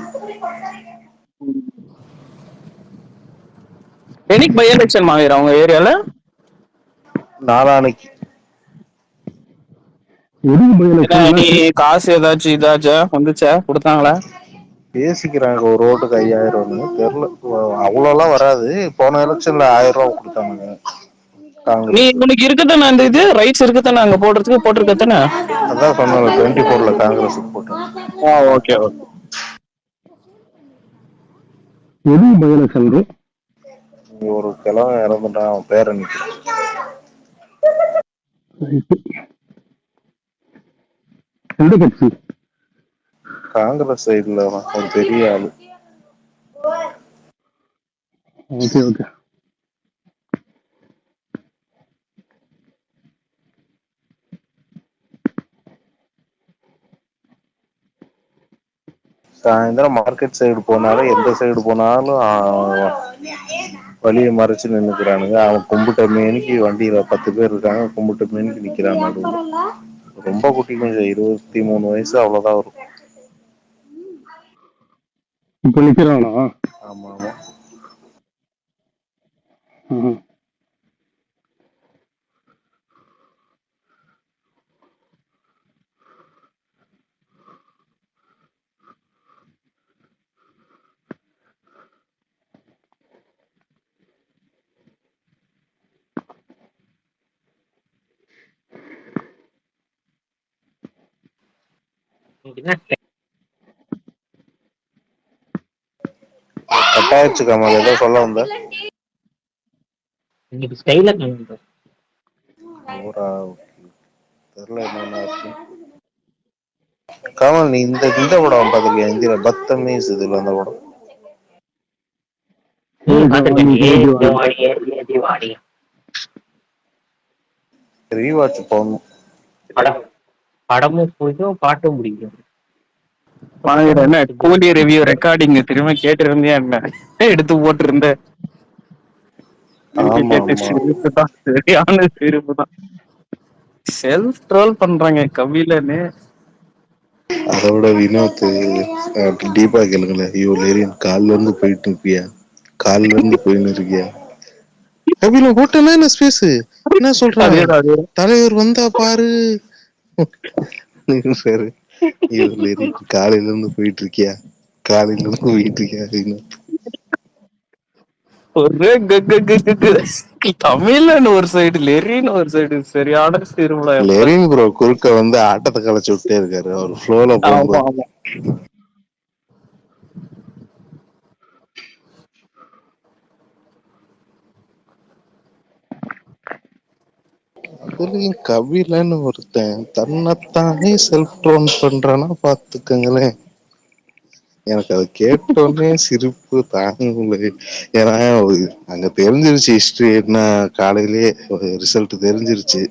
என்னைக்கு பை எலெக்ஷன் மாவீர் அவங்க ஏரியால? நாளானைக்கு. நீ காசு ஏதாச்சும் இதாச்சா வந்துச்சா கொடுத்தாங்களா? பேசிக்கிறாங்க ஒரு ஓட்டுக்கு 5000 தெரியல. அவ்வளோலாம் வராது. போன எலெக்ஷன்ல 1000 ரூபா கொடுத்தானுங்க நீ காங்கிரஸ். உனக்கு இருக்குதானே அந்த இது ரைட்ஸ் இருக்குதானே அங்க போடுறதுக்கு போட்டிருக்கத்தானே? அதான் சொன்னாங்க 24ல காங்கிரஸ் போட்டோம். Okay okay. எதுவும் பை எலெக்ஷன் ப்ரோ? ஒரு கிழவன் இறந்துட்டான், அவன் பேரை நிற்கிறான். எந்த கட்சி? காங்கிரஸ் சைடுல ஒரு பெரிய ஆளு. Okay okay. சாயந்தரம் மார்க்கெட் சைடு போனாலும் எந்த சைடு போனாலும் வழியை மறைச்சு நின்னுக்கிறானுங்க. அவன் கும்பிட்ட மேனிக்கு வண்டியில 10 பேர் இருக்காங்க, கும்பிட்ட மேனிக்கு நிக்கிறான் நடுவுல. ரொம்ப குட்டி, கொஞ்சம் 23 வயசு அவ்வளவுதான் வரும். இப்ப நிக்கிறானா? ஆமா ஆமா. கட்டாயிடுச்சு கமல், ஏதோ சொல்ல வந்த. இன்னைக்கு ஸ்டைல காணுங்க. தெரியல என்னன்னா கமல். நீ இந்த படம் பார்த்திருக்கியா ஹிந்தியில? பத்தமீஸ் இதுல அந்த படம் ரீவாட்ச் போடணும். படமும் பிடிக்கும், பாட்டும் பிடிக்கும். என்ன கூலி ரிவ்யூ ரெக்கார்டிங் திரும்ப கேட்டு இருந்தியா என்ன? எடுத்து போட்டு இருந்த சிரிப்பு தான், சரியான சிரிப்பு தான். செல்ஃப் ட்ரோல் பண்றாங்க கபிலன்னு. அதோட வினோத் டீப்பா கேளுங்களேன். ஐயோ லேரின் கால்ல இருந்து போயிட்டு இருப்பியா, கால்ல இருந்து போயின்னு இருக்கியா? கபில போட்டேன்னா என்ன ஸ்பேஸ் என்ன சொல்ற? தலைவர் வந்தா பாரு சாரு. ஐயோ லேரின் காலையில இருந்து போயிட்டு இருக்கியா, காலையில இருந்து போயிட்டு இருக்கியா? ஒரு தமிழ்னு ஒரு சைடு, லெரின்னு ஒரு சைடு, சரியான சிறுமலா. லெரின் ப்ரோ குறுக்க வந்து ஆட்டத்தை கலைச்சு விட்டே இருக்காரு அவர் ஃப்ளோல போகும்போது. அதுலயும் கபிலன்னு ஒருத்தன் தன்னைத்தானே செல்ஃப் ட்ரோன் பண்றானா பாத்துக்கங்களேன். எனக்கு அதை கேட்டோடனே சிரிப்பு தாங்கல. ஏன்னா அங்க தெரிஞ்சிருச்சு ஹிஸ்டரி என்ன, காலையிலேயே ரிசல்ட் தெரிஞ்சிருச்சு.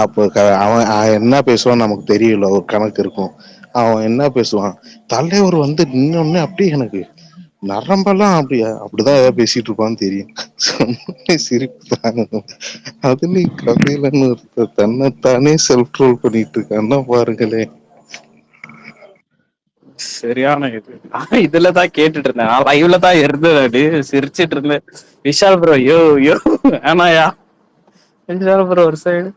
அப்போ அவன் என்ன பேசுவான் நமக்கு தெரியல, ஒரு கணக்கு இருக்கும். அவன் என்ன பேசுவான், தலைவர் வந்து நின்னோடனே அப்படியே எனக்கு நரம்பெல்லாம் அப்படிதான் ஏதாவது பேசிட்டு இருப்பான்னு தெரியும். சிரிப்பு தாங்க. அதுலயும் கதையிலன்னு ஒருத்தர் தன்னைத்தானே செல்ஃப் ட்ரோல் பண்ணிட்டு இருக்கான்னா பாருங்களேன். சரியான இது. இதுலதான் கேட்டுட்டு இருந்தேன், நான் லைவ்ல தான் இருந்தேன், சிரிச்சிட்டு இருந்தேன். விஷால் ப்ரோ யோ யோ ஆனாயா, விஷால் ப்ரோ ஒரு சைடு.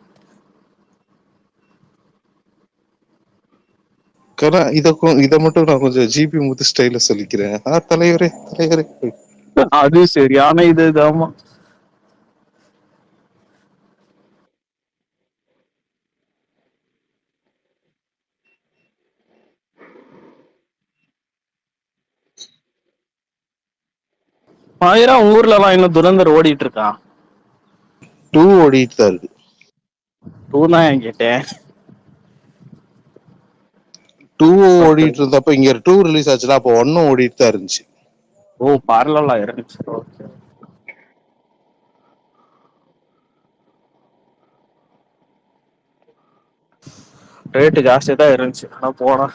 இத மட்டும் நான் கொஞ்சம் ஜிபி முத்து ஸ்டைல சொல்லிக்கிறேன். தலைவரே தலைவரே. அது சரியான இதுதாமா. ஆயிரம் ஊர்ல எல்லாம் இன்னும் துரந்தர் ஓடிட்டு இருக்கான். 2 ஓடிட்டு தான் இருக்கு. 2 தான் கேட்டேன். 2 ஓடிட்டு இருந்தப்ப இங்க 2 ரிலீஸ் ஆச்சுல, அப்போ 1 ஓடிட்டு தான் இருந்துச்சு. ஓ பார்லலா இருந்துச்சு. ரேட்டு ஜாஸ்தியா தான் இருந்துச்சு. ஆனா போனா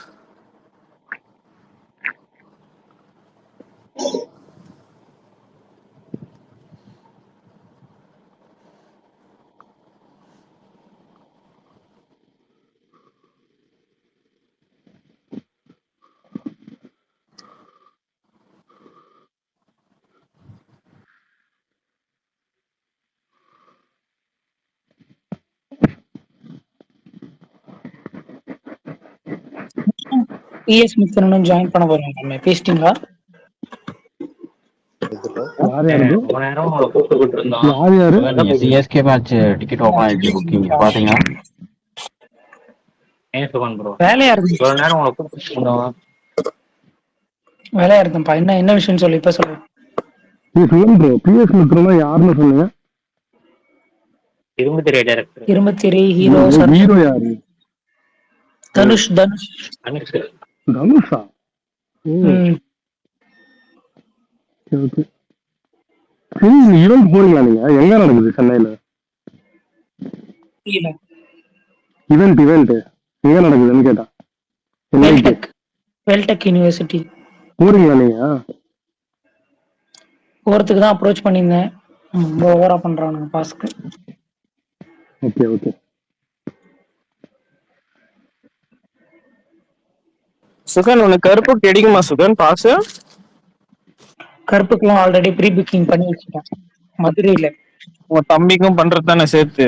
பிஎஸ் மித்தனும் ஜாயின் பண்ண போறீங்க, பேசிட்டீங்களா? யார் யாரு ரொம்ப நேரம் உங்களை கூப்பிட்டு இருந்தோம். யார் யாரு நீங்க சிஎஸ்கே மேட்ச் டிக்கெட் ஓபன் ஆயிடுச்சு புக்கிங் பாத்தீங்களா? ஏன் சுகன் ப்ரோ வேலையா இருக்கு, இவ்வளவு நேரம் உங்களை கூப்பிட்டு இருந்தோம். வேலையா இருக்குப்பா. என்ன விஷயம் சொல்லு, இப்ப சொல்லு. சிவன் ப்ரோ பிஎஸ் மித்ரனா யாருன்னு சொன்னீங்க? இரும்பு திரை டைரக்டர் இரும்பத்திரை ஹீரோ ஹீரோ யாரு? தனுஷ். அனுஷ். தனுஷா? ம். ஓகே. சரி, ஈவென்ட் போறீங்களா நீங்க? எங்க நடக்குது சென்னையில புரியல. ஈவென்ட் எங்க நடக்குதுன்னு கேட்டா. வேல்டெக் யூனிவர்சிட்டி போறீங்களா நீங்க? போறதுக்கு தான் அப்ரோச் பண்ணியிருந்தேன். ரொம்ப ஓவரா பண்றானுங்க பாஸ்க்கு. ஓகே. சுகன் உனக்கு கருப்பு கிடைக்குமா சுகன் பாஸ்? கருப்புக்கெல்லாம் ஆல்ரெடி ப்ரீ புக்கிங் பண்ணி வச்சுட்டேன் மதுரையில. உன் தம்பிக்கும் பண்றது தானே சேர்த்து?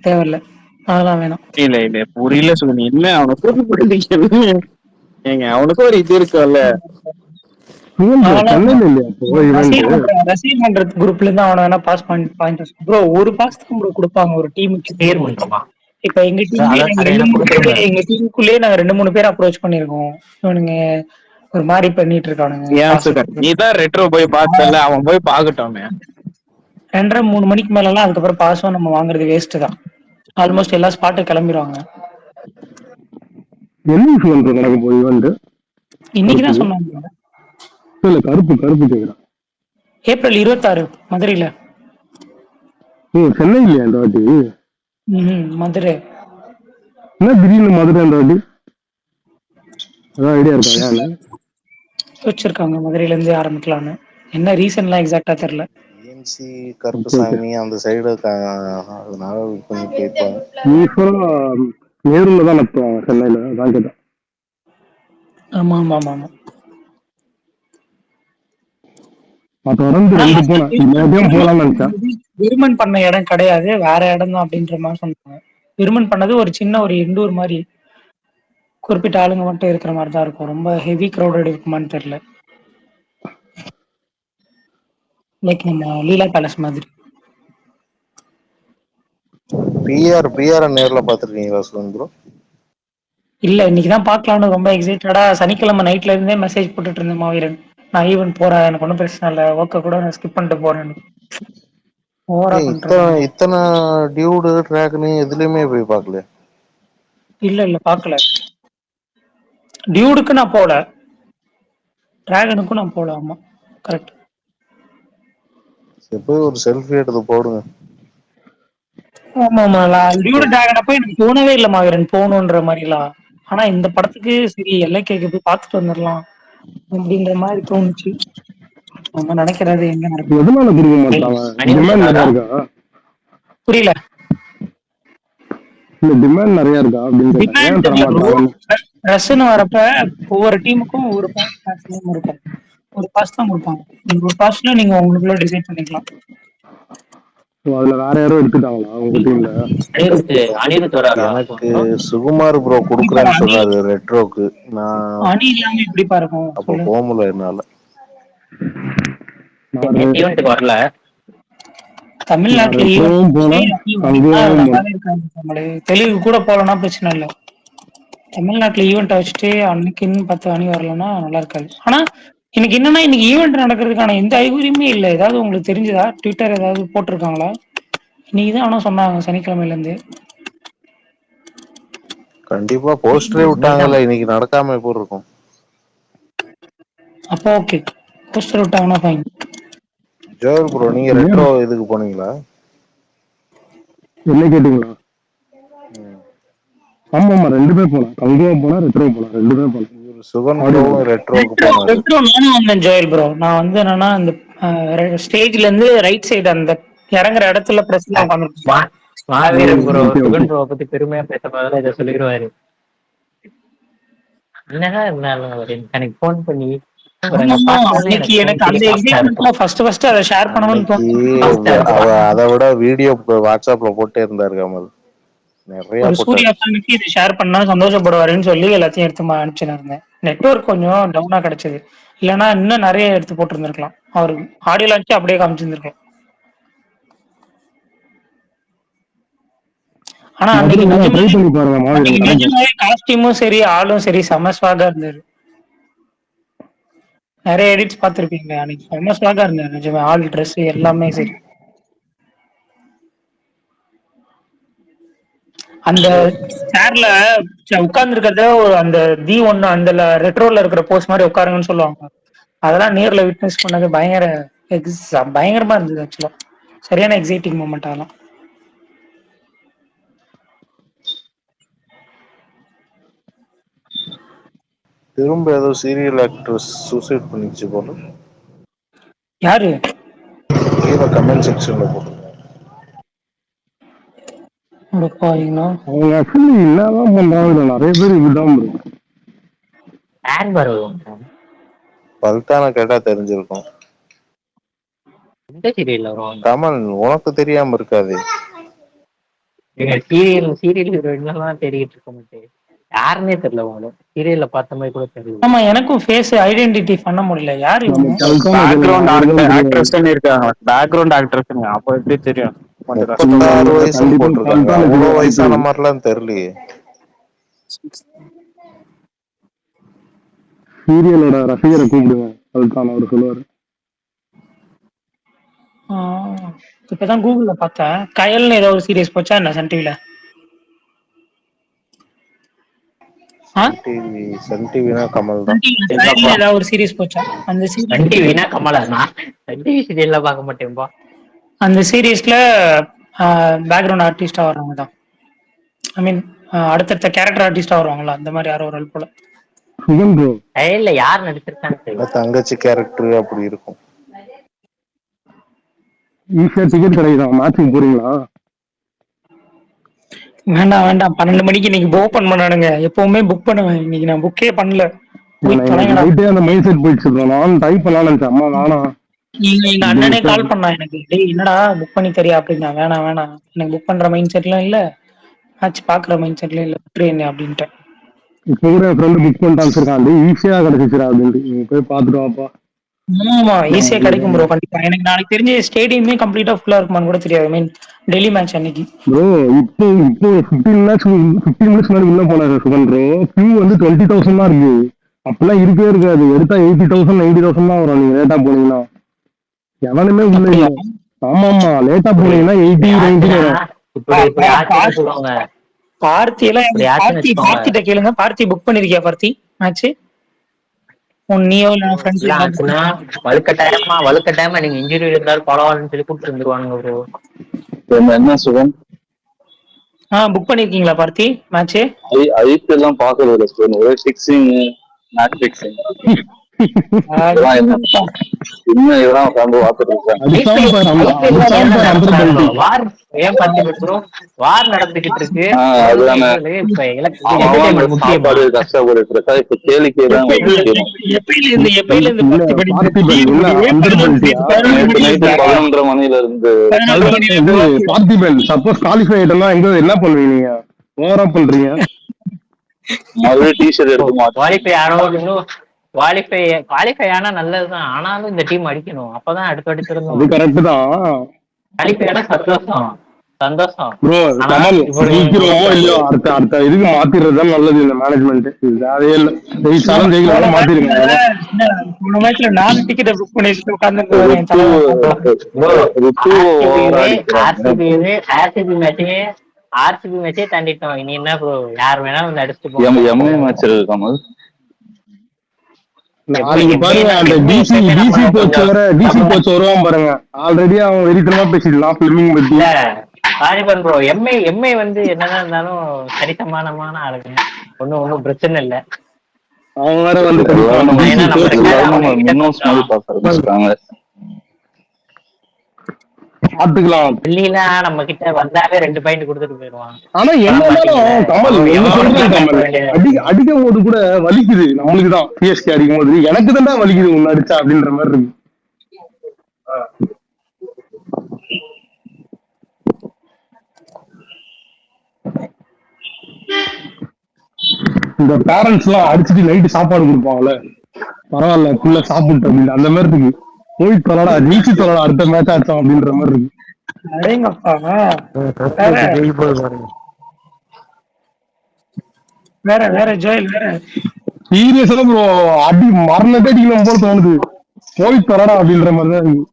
தேவையில்ல, அதெல்லாம் வேணாம். இல்ல புரியல சுகன், என்ன அவனை கூட்டு போயிட்டு ஏங்க அவனுக்கும் ஒரு இது இருக்கும்ல. சென்னையில இல்லையா இப்போ ஈவென்ட்? ரசீவ் பண்ற குரூப்ல இருந்து அவனை வேணா பாஸ் பாயிண்ட் ப்ரோ. ஒரு பாஸ் தான் ப்ரோ கொடுப்பாங்க ஒரு டீமுக்கு. பேர் பண்றோமா? இப்ப எங்க டீமுக்குள்ளேயே நாங்க 2-3 பேர் அப்ரோச் பண்ணிருக்கோம். இவனுங்க ஒரு மாதிரி பண்ணிட்டு இருக்கானுங்க. ஏன் சுகன் நீதான் ரெட்ரோ போய் பார்த்தல, அவன் போய் பாக்கட்டோமே. 2:30-3 மணிக்கு மேல எல்லாம் அதுக்கப்புறம் பாஸும் நம்ம வாங்குறது வேஸ்ட் தான். ஆல்மோஸ்ட் எல்லா ஸ்பாட்டு கிளம்பிடுவாங்க. என்ன விஷயம் நடக்க போய் வந்து இன்னைக்குதான் சொன்னாங்க. இல்ல கருப்பு கேக்குறான். ஏப்ரல் 26 மதுரையில. சென்னை இல்லையா இந்த வாட்டி? மதுரை. என்ன திடீர்னு மதுரை இந்த வாட்டி? அதான் ஐடியா இருக்கா? ஏன் வச்சிருக்காங்க மதுரையில இருந்து ஆரம்பிக்கலான்னு. என்ன ரீசன்லாம் எக்ஸாக்டா தெரியல. டிஎன்சி கருப்புசாமி அந்த சைடு அதனால கொஞ்சம் போயிருப்பாங்க. யூஸ்வலா நேருல தான் நடத்துவாங்க சென்னையில, அதான் கேட்டேன். ஆமா. விருமன் பண்ண இடம் கிடையாது, வேற இடம் தான் அப்படின்ற மாதிரி சொன்னாங்க. விருமன் பண்ணது ஒரு சின்ன ஒரு இண்டூர் மாதிரி, குறிப்பிட்ட ஆளுங்க மட்டும் இருக்கிற மாதிரி தான் இருக்கும். ரொம்ப ஹெவி க்ரௌடட் இருக்குமான்னு தெரியல. லைக் நம்ம லீலா பேலஸ் மாதிரி. பிஆர் நேர்ல பாத்துருக்கீங்களா சுகன் ப்ரோ? இல்ல, இன்னைக்குதான் பாக்கலாம்னு ரொம்ப எக்ஸைட்டடா சனிக்கிழமை நைட்ல இருந்தே மெசேஜ் போட்டுட்டு இருந்தேன் மாவீரன். நான் ஈவென்ட் போறேன், எனக்கு ஒன்றும் பிரச்சனை இல்லை, ஓகே கூட நான் ஸ்கிப் பண்ணிட்டு போறேன்னு. ஓவரா பண்றேன். இத்தனை டியூடு ட்ராக்னு எதுலயுமே போய் பாக்கல. இல்ல பாக்கல. டியூடுக்கு நான் போல, டிராகனுக்கும் நான் போல. ஆமா கரெக்ட். போய் ஒரு செல்ஃபி எடுத்து போடுங்க. ஆமா டியூடு டிராகன் அப்ப எனக்கு தோணவே இல்லை மாவீரன் போகணுன்ற மாதிரிலாம். ஆனா இந்த படத்துக்கு சரி எல்லைக்கு போய் பார்த்துட்டு வந்துடலாம் அப்படின்ற மாதிரி தோணுச்சு. நம்ம நினைக்கிறது எங்க நடக்கும்? எதனால கொடுக்க மாட்டாங்க? புரியல. டிமாண்ட் நிறைய இருக்கா அப்படின்னு ரஷ்னு வரப்ப ஒவ்வொரு டீமுக்கும் ஒவ்வொரு பாஸ் இருக்கும். ஒரு பாஸ் தான் கொடுப்பாங்க. ஒரு பாஸ்ல நீங்க உங்களுக்குள்ள டிசைட் பண்ணிக்கலாம். அதுல வேற யாரும் எடுத்துட்டாங்களா உங்க டீம்ல? எனக்கு சுகுமார் ப்ரோ குடுக்குறேன்னு சொன்னாரு ரெட்ரோக்கு. நான் அணி இல்லாம எப்படி பாருக்கும் அப்ப போகல என்னால. வரல. தமிழ்நாட்டுல தெலுங்கு கூட போலன்னா பிரச்சனை இல்லை. தமிழ்நாட்டுல ஈவெண்ட் வச்சுட்டு அன்னைக்குன்னு 10 அணி வரலன்னா நல்லா இருக்காது. ஆனா எனக்கு என்னன்னா இன்னைக்கு ஈவெண்ட் நடக்கிறதுக்கான எந்த அறிகுறியுமே இல்லை. ஏதாவது உங்களுக்கு தெரிஞ்சதா? ட்விட்டர் ஏதாவது போட்டிருக்காங்களா? இன்னைக்குதான் ஆனா சொன்னாங்க சனிக்கிழமையில இருந்து. கண்டிப்பா போஸ்டரே விட்டாங்கல்ல, இன்னைக்கு நடக்காம எப்படி இருக்கும்? அப்போ ஓகே, போஸ்டர் விட்டாங்கன்னா ஃபைன். ஜோயல் ப்ரோ நீங்க ரெட்ரோ இதுக்கு போனீங்களா? என்ன கேட்டீங்களா? ஆமா ஆமா 2 பேர் போனோம். கங்குவா போனா, ரெட்ரோ போனா 2 பேர் போனோம். சுகன் ஆடியோ ப்ரோவும் ரெட்ரோவுக்கு ரெட்ரோ போனாரு. ரெட்ரோ நானும் வந்தேன் ஜோயல் ப்ரோ. நான் வந்து என்னன்னா அந்த ஸ்டேஜ்ல இருந்து ரைட் சைடு அந்த இறங்குற இடத்துல பிரஸ்ல உட்காந்துருக்கேன். மாவீரன் ப்ரோ ஓகே ஓகே. சுகன் ப்ரோவை பத்தி பெருமையா பேச போதில் இதை சொல்லிடுவாரு. என்னதான் இருந்தாலும் அவர் எனக்கு ஃபோன் பண்ணி ஆமா அன்னைக்கு எனக்கு அந்த எக்ஸைட்மெண்ட்ல ஃபர்ஸ்ட் அதை ஷேர் பண்ணணும்னு அன்னைக்கு தோணுது. அதை விட வீடியோ வாட்ஸ்அப்ல போட்டே இருந்தாரு கமல். நிறைய ஒரு போட்டாரு. சூர்யா ஃபேனுக்கு இது ஷேர் பண்ணா சந்தோஷப்படுவாருன்னு சொல்லி எல்லாத்தையும் எடுத்து அனுப்பிச்சிருந்தேன். நெட்வொர்க் கொஞ்சம் டவுனா கிடைச்சது. இல்லைன்னா இன்னும் நிறைய எடுத்து போட்டிருந்திருக்கலாம். அவருக்கு ஆடியோ லான்ச்சு அப்படியே காமிச்சிருந்திருக்கலாம். ஆனா அன்னைக்கு ட்ரை பண்ணி பாருங்க அன்னைக்கு மாவீரன் கிடைக்கும். நிஜமாவே காஸ்டியூமும் சரி ஆளும் சரி செம ஸ்வாகா இருந்தது. நிறைய எடிட்ஸ் பார்த்திருப்பீங்க. அன்னைக்கு செம ஸ்வாகா இருந்தது நிஜமே. ஆள் ட்ரெஸ் எல்லாமே சரி. அந்த சேர்ல உட்கார்ந்து இருக்கிறத ஒரு அந்த D1 அந்த ரெட்ரோல இருக்கிற போஸ் மாதிரி உட்காருங்கன்னு சொல்லுவாங்க. அதெல்லாம் நேர்ல விட்னஸ் பண்ணது பயங்கரமா இருந்தது. ஆக்சுவலா சரியான எக்ஸைட்டிங் மூமெண்ட் அதெல்லாம். திரும்ப ஏதோ சீரியல் ஆக்ட்ரஸ் சூசைட் பண்ணிச்சு போல. யாரு கீழே கமெண்ட் செக்ஷன்ல போட்டு. அவங்க ஆக்சுவலி என்னதான் பண்றாங்க நிறைய பேர் இதுதான் bro. ஃபேன் வரும். பல்தான கேட்டா தெரிஞ்சிருக்கும். எந்த சீரியல்ல வரும்? கமல் உனக்கு தெரியாம இருக்காது. சீரியல் ஹீரோயின்லாம் தேடிட்டு இருக்க மாட்டேன். யாருன்னே தெரியல உங்களுக்கு. சீரியல்ல பார்த்த மாதிரி கூட தெரியல. ஆமா எனக்கும் ஃபேஸ் ஐடென்டிட்டி பண்ண முடியல. யாரு நம்ம இவங்க? பல்தான ஆக்ட்ரஸ் இருக்காங்க. பேக்ரவுண்ட் ஆக்ட்ரஸ் அப்ப எப்படி தெரியும்? 36 வயசுன்னு போட்டிருக்காங்க. பல்தான அவ்வளவு வயசான மாதிரிலாம் தெரியலையே. சீரியலோட ரசிகரை கூப்பிடுங்க. பல்தான அவர் சொல்லுவாரு. இப்பதான் கூகுள்ல பார்த்தேன். கயல்னு ஏதோ ஒரு சீரியஸ் போச்சா என்ன சன் டிவில? சன் டிவினா கமல் தான். கயல்னு ஏதாவது ஒரு சீரியஸ் போச்சா? அந்த சன் டிவினா கமலா? நான் சன் டிவி சீரியல்ல பார்க்க மாட்டேன்பா. அந்த சீரியஸ்ல பேக்ரவுண்ட் ஆர்டிஸ்டா வர்றவங்க தான். ஐ மீன் அடுத்தடுத்த கேரக்டர் ஆர்டிஸ்டா வருவாங்களா அந்த மாதிரி யாரோ ஒரு ஆள் போல. சுகன் ப்ரோ இல்ல யார் நடிச்சிருக்கான்னு தெரியும். தங்கச்சி கேரக்டர் அப்படி இருக்கும். ஈஸியா டிக்கெட் கிடைக்குதா? மேட்சுக்கு போறீங்களா? வேண்டாம் 12 மணிக்கு இன்னைக்கு ஓபன் பண்ணானுங்க. எப்பவுமே புக் பண்ணுவேன். இன்னைக்கு நான் புக்கே பண்ணல. நைட்டே அந்த மைண்ட் செட் போயிடுச்சு bro. நான் டைப் பண்ணலாம்னு நினைச்சேன். அம்மா வேணாம். எங்க அண்ணனே கால் பண்ணா எனக்கு. டேய் என்னடா புக் பண்ணி தெரியா அப்படின்னா. வேணாம் எனக்கு புக் பண்ற மைண்ட் செட்லாம் இல்ல. மேட்ச் பாக்குற மைண்ட் செட்ல இல்ல. ட்ரெயின் அப்படின்ட்டு. இப்போ கூட என் ஃப்ரெண்டு புக் பண்ணிட்டு அனுப்பிச்சிருக்கான். ஈஸியா கிடைச்சிச்சுரா அப்படின்ட்டு. நீங்க போய் பார்த்துட்டு வாப்பா. ஆமா ஈஸியா கிடைக்கும் ப்ரோ. கண்டிப்பா எனக்கு நாளைக்கு தெரிஞ்சு ஸ்டேடியமே கம்ப்ளீட்டா ஃபுல்லா இருக்குமான்னு கூட தெரியாது. ஐ மீன் டெல்லி மேட்ச் அன்னைக்கு. ப்ரோ இப்போ 15 மினிட்ஸ் முன்னாடி உள்ள போனாரு சுகன் ப்ரோ. கியூ வந்து 20,000 தான் இருக்கு. அப்பெல்லாம் இருக்கவே இருக்காது. எடுத்தா 80,000 90,000 தான் வரும். நீங்க லேட்டா போனீங்கன்னா எவனுமே உள்ள இல்லை. ஆமா லேட்டா போனீங்கன்னா 80 90 வரும். பார்த்தி எல்லாம் பார்த்திட்ட கேளுங்க. பார்த்தி புக் பண்ணிருக்கியா பார்த்தி மேட்ச்? வலுக்கட்டாயமா நீங்க இன்ஜுரி இருந்தாலும் பரவாயில்லன்னு சொல்லி கூப்பிட்டு வந்துருவானுங்க ப்ரோ. என்ன சுகன் புக் பண்ணிருக்கீங்களா பார்த்தி மேட்ச்? ஐபிஎல் எல்லாம் பாக்குறது இல்ல சுகன். ஒரே ஃபிக்ஸிங் மேட்ச் ஃபிக்ஸிங் இன்னும் இதெல்லாம் உட்காந்து பார்த்துட்டு வார் நடந்துகிட்டு இருக்கு. சாப்பாடு கஷ்டப்பட்டு இருக்கா. இப்ப கேளிக்கை தான் பதினொன்றரை மணில இருந்து சப்போஸ் குவாலிஃபை ஆயிட்டோம்னா எங்க என்ன பண்ணுவீங்க? நீங்க ஓவரா பண்றீங்க. டிஷர்ட் எடுத்து குவாலிஃபை ஆனா நல்லதுதான். ஆனாலும் இந்த டீம் அடிக்கணும். அப்பதான் அடுத்தடுத்து அது கரெக்ட் தான். குவாலிஃபை ஆனா சந்தோஷம் ப்ரோ ஜெயிக்கிறோமோ இல்லையோ அடுத்த இதுக்கு மாத்திடுறது நல்லது. இந்த மேனேஜ்மெண்ட் அதே இல்ல. ஜெயிச்சாலும் ஜெயிக்கலாம் மாத்திருங்க. 4 டிக்கெட் புக் பண்ணிட்டு உட்கார்ந்து ஆர்சிபி மேட்சே தாண்டிட்டோம். இனி என்ன ப்ரோ? யார் வேணாலும் வந்து அடிச்சுட்டு போங்க. எம்ஏ மேட்ச் இருக்கு கமல். நாளைக்கு பாருங்க அந்த டிசி கோச் வருவான் பாருங்க. ஆல்ரெடி அவன் வெறித்தனமா பேசிடலாம் பிலிமிங் பத்தி. ஆரிபன் ப்ரோ எம்ஐ வந்து என்னதான் இருந்தாலும் சரிசமானமான ஆளுங்க. ஒன்னும் பிரச்சனை இல்ல. அவன் வேற வந்து ஏன்னா நம்ம எல்லாரும் மின்னோஸ் மாதிரி பார்க்க ஆரம்பிச்சிட்டாங்க. பாத்துக்கலாம். டெல்லிலாம் நம்ம கிட்ட வந்தாவே 2 பாயிண்ட் கொடுத்துட்டு போயிடுவான். ஆனா என்ன கமல் அடிக்கும் போது கூட வலிக்குது நம்மளுக்குதான். சிஎஸ்கே அடிக்கும் போது எனக்கு தான் வலிக்குது ஒன்னு அடிச்சா அப்படின்ற மாதிரி இருக்கு. இந்த பேரண்ட்ஸ் எல்லாம் அடிச்சுட்டு நைட்டு சாப்பாடு கொடுப்பாங்கல்ல, பரவாயில்ல புள்ள சாப்பிட்டு அப்படின்னு அந்த மாதிரி இருக்கு. போயிட்டு தொலைடா ஜெயிச்சு தொலைடா அடுத்த மேட்ச் ஆச்சோம் அப்படின்ற மாதிரி இருக்கு. வேற ஜோயல் வேற சீரியஸா ப்ரோ அடி மரணத்தை அடிக்கணும் போல தோணுது. போய் தொலைடா அப்படின்ற மாதிரி தான் இருக்கு.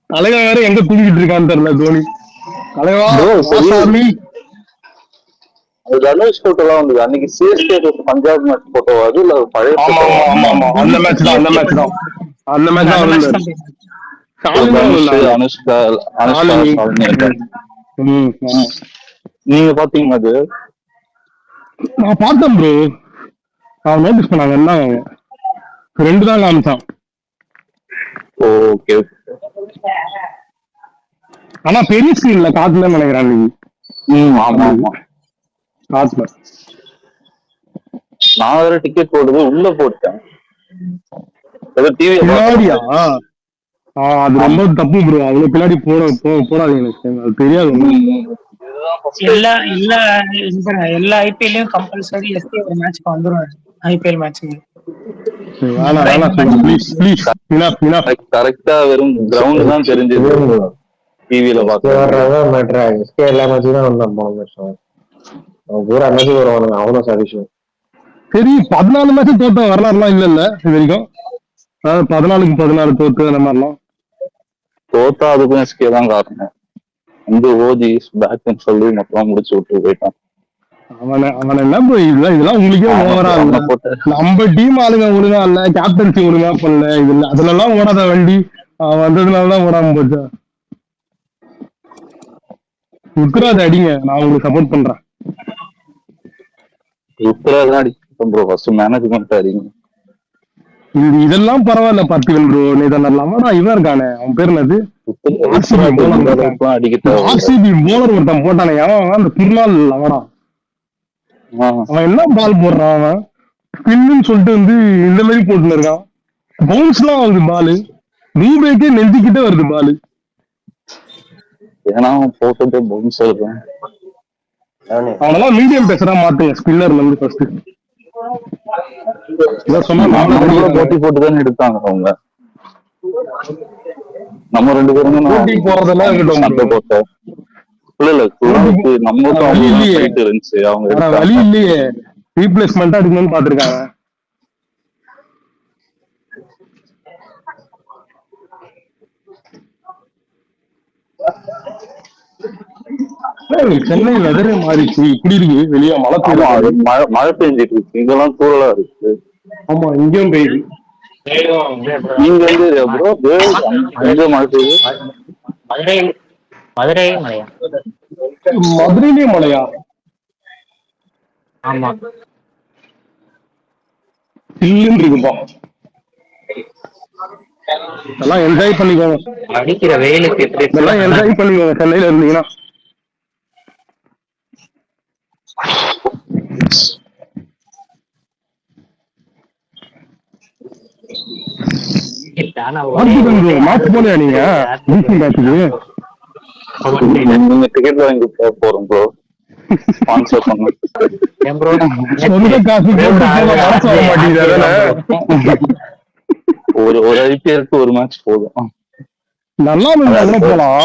தலைவா வேற எங்க தூங்கிட்டு இருக்கான்னு தெரியல தோனி. தலைவா சாமி தனுஷ் போட்டோலாம் வந்தது அன்னைக்கு சிஎஸ்கே பஞ்சாப் மேட்ச் போட்டோவா அது இல்ல பழைய அந்த மேட்ச் தான் அந்த மேட்ச் தான் அனுஷ்கா நீங்க பாத்தீங்கன்னா அது நான் பார்த்தேன் ப்ரோ. அவன் நோட்டீஸ் பண்ணாங்க என்ன 2 தான் காமிச்சான். ஓகே ஆனா பெரிய ஸ்கிரீன்ல காட்டுல நினைக்கிறான் நீ. ஆமா ஆமா காட்டுல நான் வேற டிக்கெட் போடுறது உள்ள போட்டேன். பின்னாடியா? அது ரொம்ப தப்பு ப்ரோ. அவ்வளவு பின்னாடி போடாதீங்க. எனக்கு தெரியாது. எல்லா ஐபிஎல்லையும் கம்பல்சரி எஸ்கே ஒரு மேட்ச்க்கு வந்துருவாரு. ஐபிஎல் மேட்ச்க்கு கரெக்டா வெறும் கிரவுண்ட் தான் தெரிஞ்சது. டிவில பாக்குறதான் மேட்டர். எஸ்கே எல்லா மேட்சும் தான் வந்தான் போன வருஷம். பூரா மேட்ச் வருவானுங்க. அவ்வளவு சாதிஷம். சரி 14 மேட்ச் தோத்த வரலாறுலாம் இல்ல இது வரைக்கும். 14க்கு 14 தோத்து அந்த மாதிரிலாம் தோத்தா அதுக்கும் எஸ்கே தான் காரணம். வந்து ஓஜிஸ் பேட்னு சொல்லி மொத்தம் முடிச்சு விட்டு போயிட்டான். அவன் என்ன ப்ரோ இதெல்லாம் உங்களுக்கே ஓவரா இல்ல. நம்ம டீம் ஆளுங்க ஒழுங்கா இல்ல, கேப்டன்சி ஒழுங்கா பண்ணல. இது அதுல எல்லாம் ஓடாத வண்டி வந்ததுனாலதான் ஓடாம போச்சா. உத்தராத அடிங்க, நான் உங்களுக்கு சப்போர்ட் பண்றேன். உத்தராதான் அடிக்கும் ப்ரோ. ஃபர்ஸ்ட் மேனேஜ்மெண்ட் அடிங்க. இதெல்லாம் பரவாயில்ல பார்த்திபன் ப்ரோ. லவடா இவன் இருக்கானே, அவன் பேர் என்னது, ஆர்சிபி போலர் ஒருத்தன் போட்டானே, அந்த திருநாள் லவடா. அவன் என்ன பால் போடுறான், அவன் ஸ்பின்னு சொல்லிட்டு வந்து இந்த மாதிரி போட்டுன்னு இருக்கான். பவுன்ஸ் எல்லாம் ஆகுது பாலு, ரூபேக்கே நெஞ்சுக்கிட்டே வருது பாலு. ஏன்னா போட்டு பவுன்ஸ் ஆகுறேன். அவனெல்லாம் மீடியம் பேசுறா மாட்டுங்க ஸ்பின்னர்ல இருந்து ஃபர்ஸ்ட். போட்டி போட்டுதான் எடுத்தாங்க அவங்க. நம்ம 2 பேரும் போட்டி போறதெல்லாம் இருக்கட்டும். இல்ல நம்ம இருந்துச்சு. அவங்க வழி இல்லையே, ரீப்ளேஸ்மெண்டா எடுக்கணும்னு பாத்துருக்காங்க. சென்னை வெதரே மாறிச்சு, இப்படி இருக்கு. வெளியே மழை பெஞ்சிட்டு இருக்கு, இங்கெல்லாம் தூரலா இருக்கு. ஆமா இங்கேயும் பெய்யுது. நீங்க வந்து மழை பெய்யுது. மதுரை மலையா? மதுரையிலேயே மழையா? ஆமா, சில்லுன்னு இருக்குப்பா. எல்லாம் என்ஜாய் பண்ணிக்கோங்க. அடிக்கிற வெயிலுக்கு எல்லாம் என்ஜாய் பண்ணிக்கோங்க சென்னையில இருந்தீங்கன்னா. மேட்ச் போலையா நீங்க? நீங்க டிக்கெட் வாங்கி போறோம் ப்ரோ. ஸ்பான்சர் பண்ண சொந்த காசு போட்டு வர மாட்டேங்குது. ஒரு ஐபிஎல்க்கு ஒரு மேட்ச் போதும். நல்லா இருந்தா போலாம்.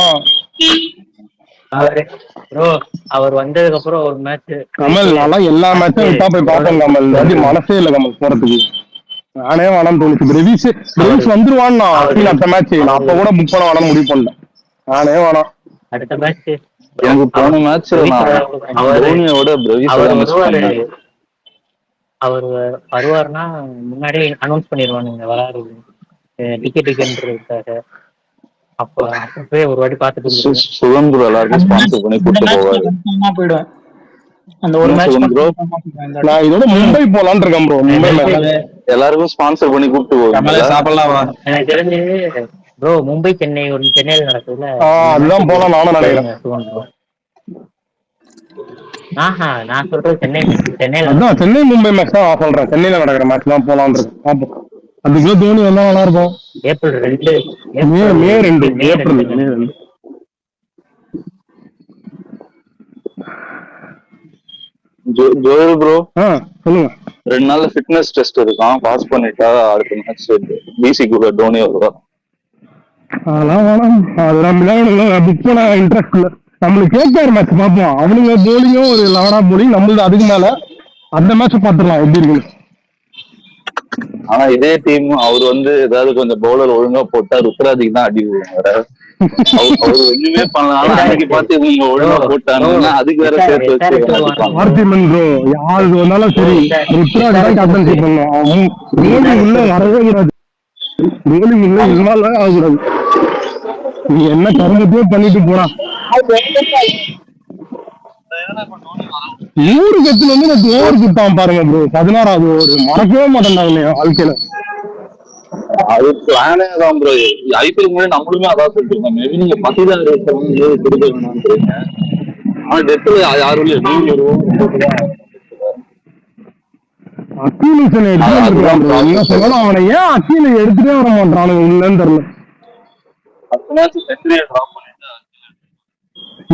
அவர் வந்ததுக்கு அப்புறம் ஒரு மேட்ச் கமல் நல்லா எல்லா மேட்சும் விட்டா போய் பாப்பேன் கமல். மனசே இல்ல கமல் போறதுக்கு. நானே வேணாம் தோணுச்சு. பிரதீஷ் வந்துருவான்னு அடுத்த மேட்ச் நான் அப்ப கூட புக் பண்ண வேணாம் முடிவு பண்ணல. நானே வேணாம். அடுத்த மேட்ச் எனக்கு போன மேட்ச் அவர் வருவாருன்னா முன்னாடியே அனௌன்ஸ் பண்ணிடுவானுங்க வராரு டிக்கெட்டுக்குன்றதுக்காக. அப்ப போய் ஒரு வாட்டி பாத்துட்டு சுகன் ப்ரோ எல்லாருக்கும் ஸ்பான்சர் பண்ணி கூட்டு போவாரு. போயிடுவேன் அந்த ஒரு என்ன மேட்ச் சுகன் ப்ரோ? நான் இதோட மும்பை போலான்னு இருக்கேன் ப்ரோ. மும்பை எல்லாருக்கும் ஸ்பான்சர் பண்ணி கூப்பிட்டு போவாங்க. சாப்பிடலாம். எனக்கு தெரிஞ்சு ப்ரோ மும்பை சென்னை ஒரு சென்னையில நடக்குதுல, அதுதான் போலாம் நானும் நினைக்கிறேன். சுகன் ப்ரோ. நான் சொல்றது சென்னையில அதான் சென்னை மும்பை மேட்ச் தான் சொல்றேன். சென்னையில நடக்கிற மேட்ச் தான் போலான்னு இருக்கேன். பார்ப்போம். அதுக்குள்ள தோனி வந்தா நல்லா இருக்கும். ஏப்ரல் 2 மே 2 ஜோயல் ப்ரோ சொல்லுங்க. 2 நாள்ல ஃபிட்னஸ் டெஸ்ட் இருக்கான். பாஸ் பண்ணிட்டா அடுத்த மேட்ச் பிசி கூட டோனி வருவார். அதெல்லாம் வேணாம். அதெல்லாம் புக் பண்ண இன்ட்ரெஸ்ட் இல்லை. நம்மளுக்கு கேட்கார் மேட்ச் பார்ப்போம். அவனுங்க போலிங்கும் ஒரு லெவனா போலிங், நம்மளுக்கு அதுக்கு மேல அந்த மேட்ச் பார்த்துடலாம் எப்படி இருக்கு. ஆனா இதே டீம் அவர் ஏதாவது கொஞ்சம் பவுலர் ஒழுங்கா போட்டா ருத்ராஜிக்கு தான் அடி விடுவாங்க. அவரு ஒண்ணுமே பண்ணலாம். அன்னைக்கு பார்த்து இவங்க ஒழுங்கா போட்டாங்கன்னா அதுக்கு வேற சேர்த்து வச்சு பார்த்திபன் ப்ரோ யாருக்கு வந்தாலும் சரி ருத்ராஜ் தான் கேப்டன்ஷிப் பண்ணும். அவன் தோனி உள்ள வரவே கூடாது. தோனி உள்ள இன்வால்வ் ஆகக்கூடாது. நீ என்ன கருமத்தையோ பண்ணிட்டு போனா 100 கத்துல நான் ஓவர் கொடுத்தான் பாருங்க ப்ரோ. 16வது ஓவர் மறக்கவே மாட்டேன் வாழ்க்கையில. அது பிளானே தான் ப்ரோ. ஐபிஎல் முன்னாடி நம்மளுமே அதான் சொல்லிருக்கோம். மேபி நீங்க 10 தான் கொடுக்க வேணாம்ன்றீங்க. ஆனா டெத்துல யாரும் இல்ல. அக்கீல் என்ன சொல்லணும், அவனை ஏன் அக்கீல எடுத்துட்டே வர மாட்டானுங்க உள்ளன்னு தெரியல.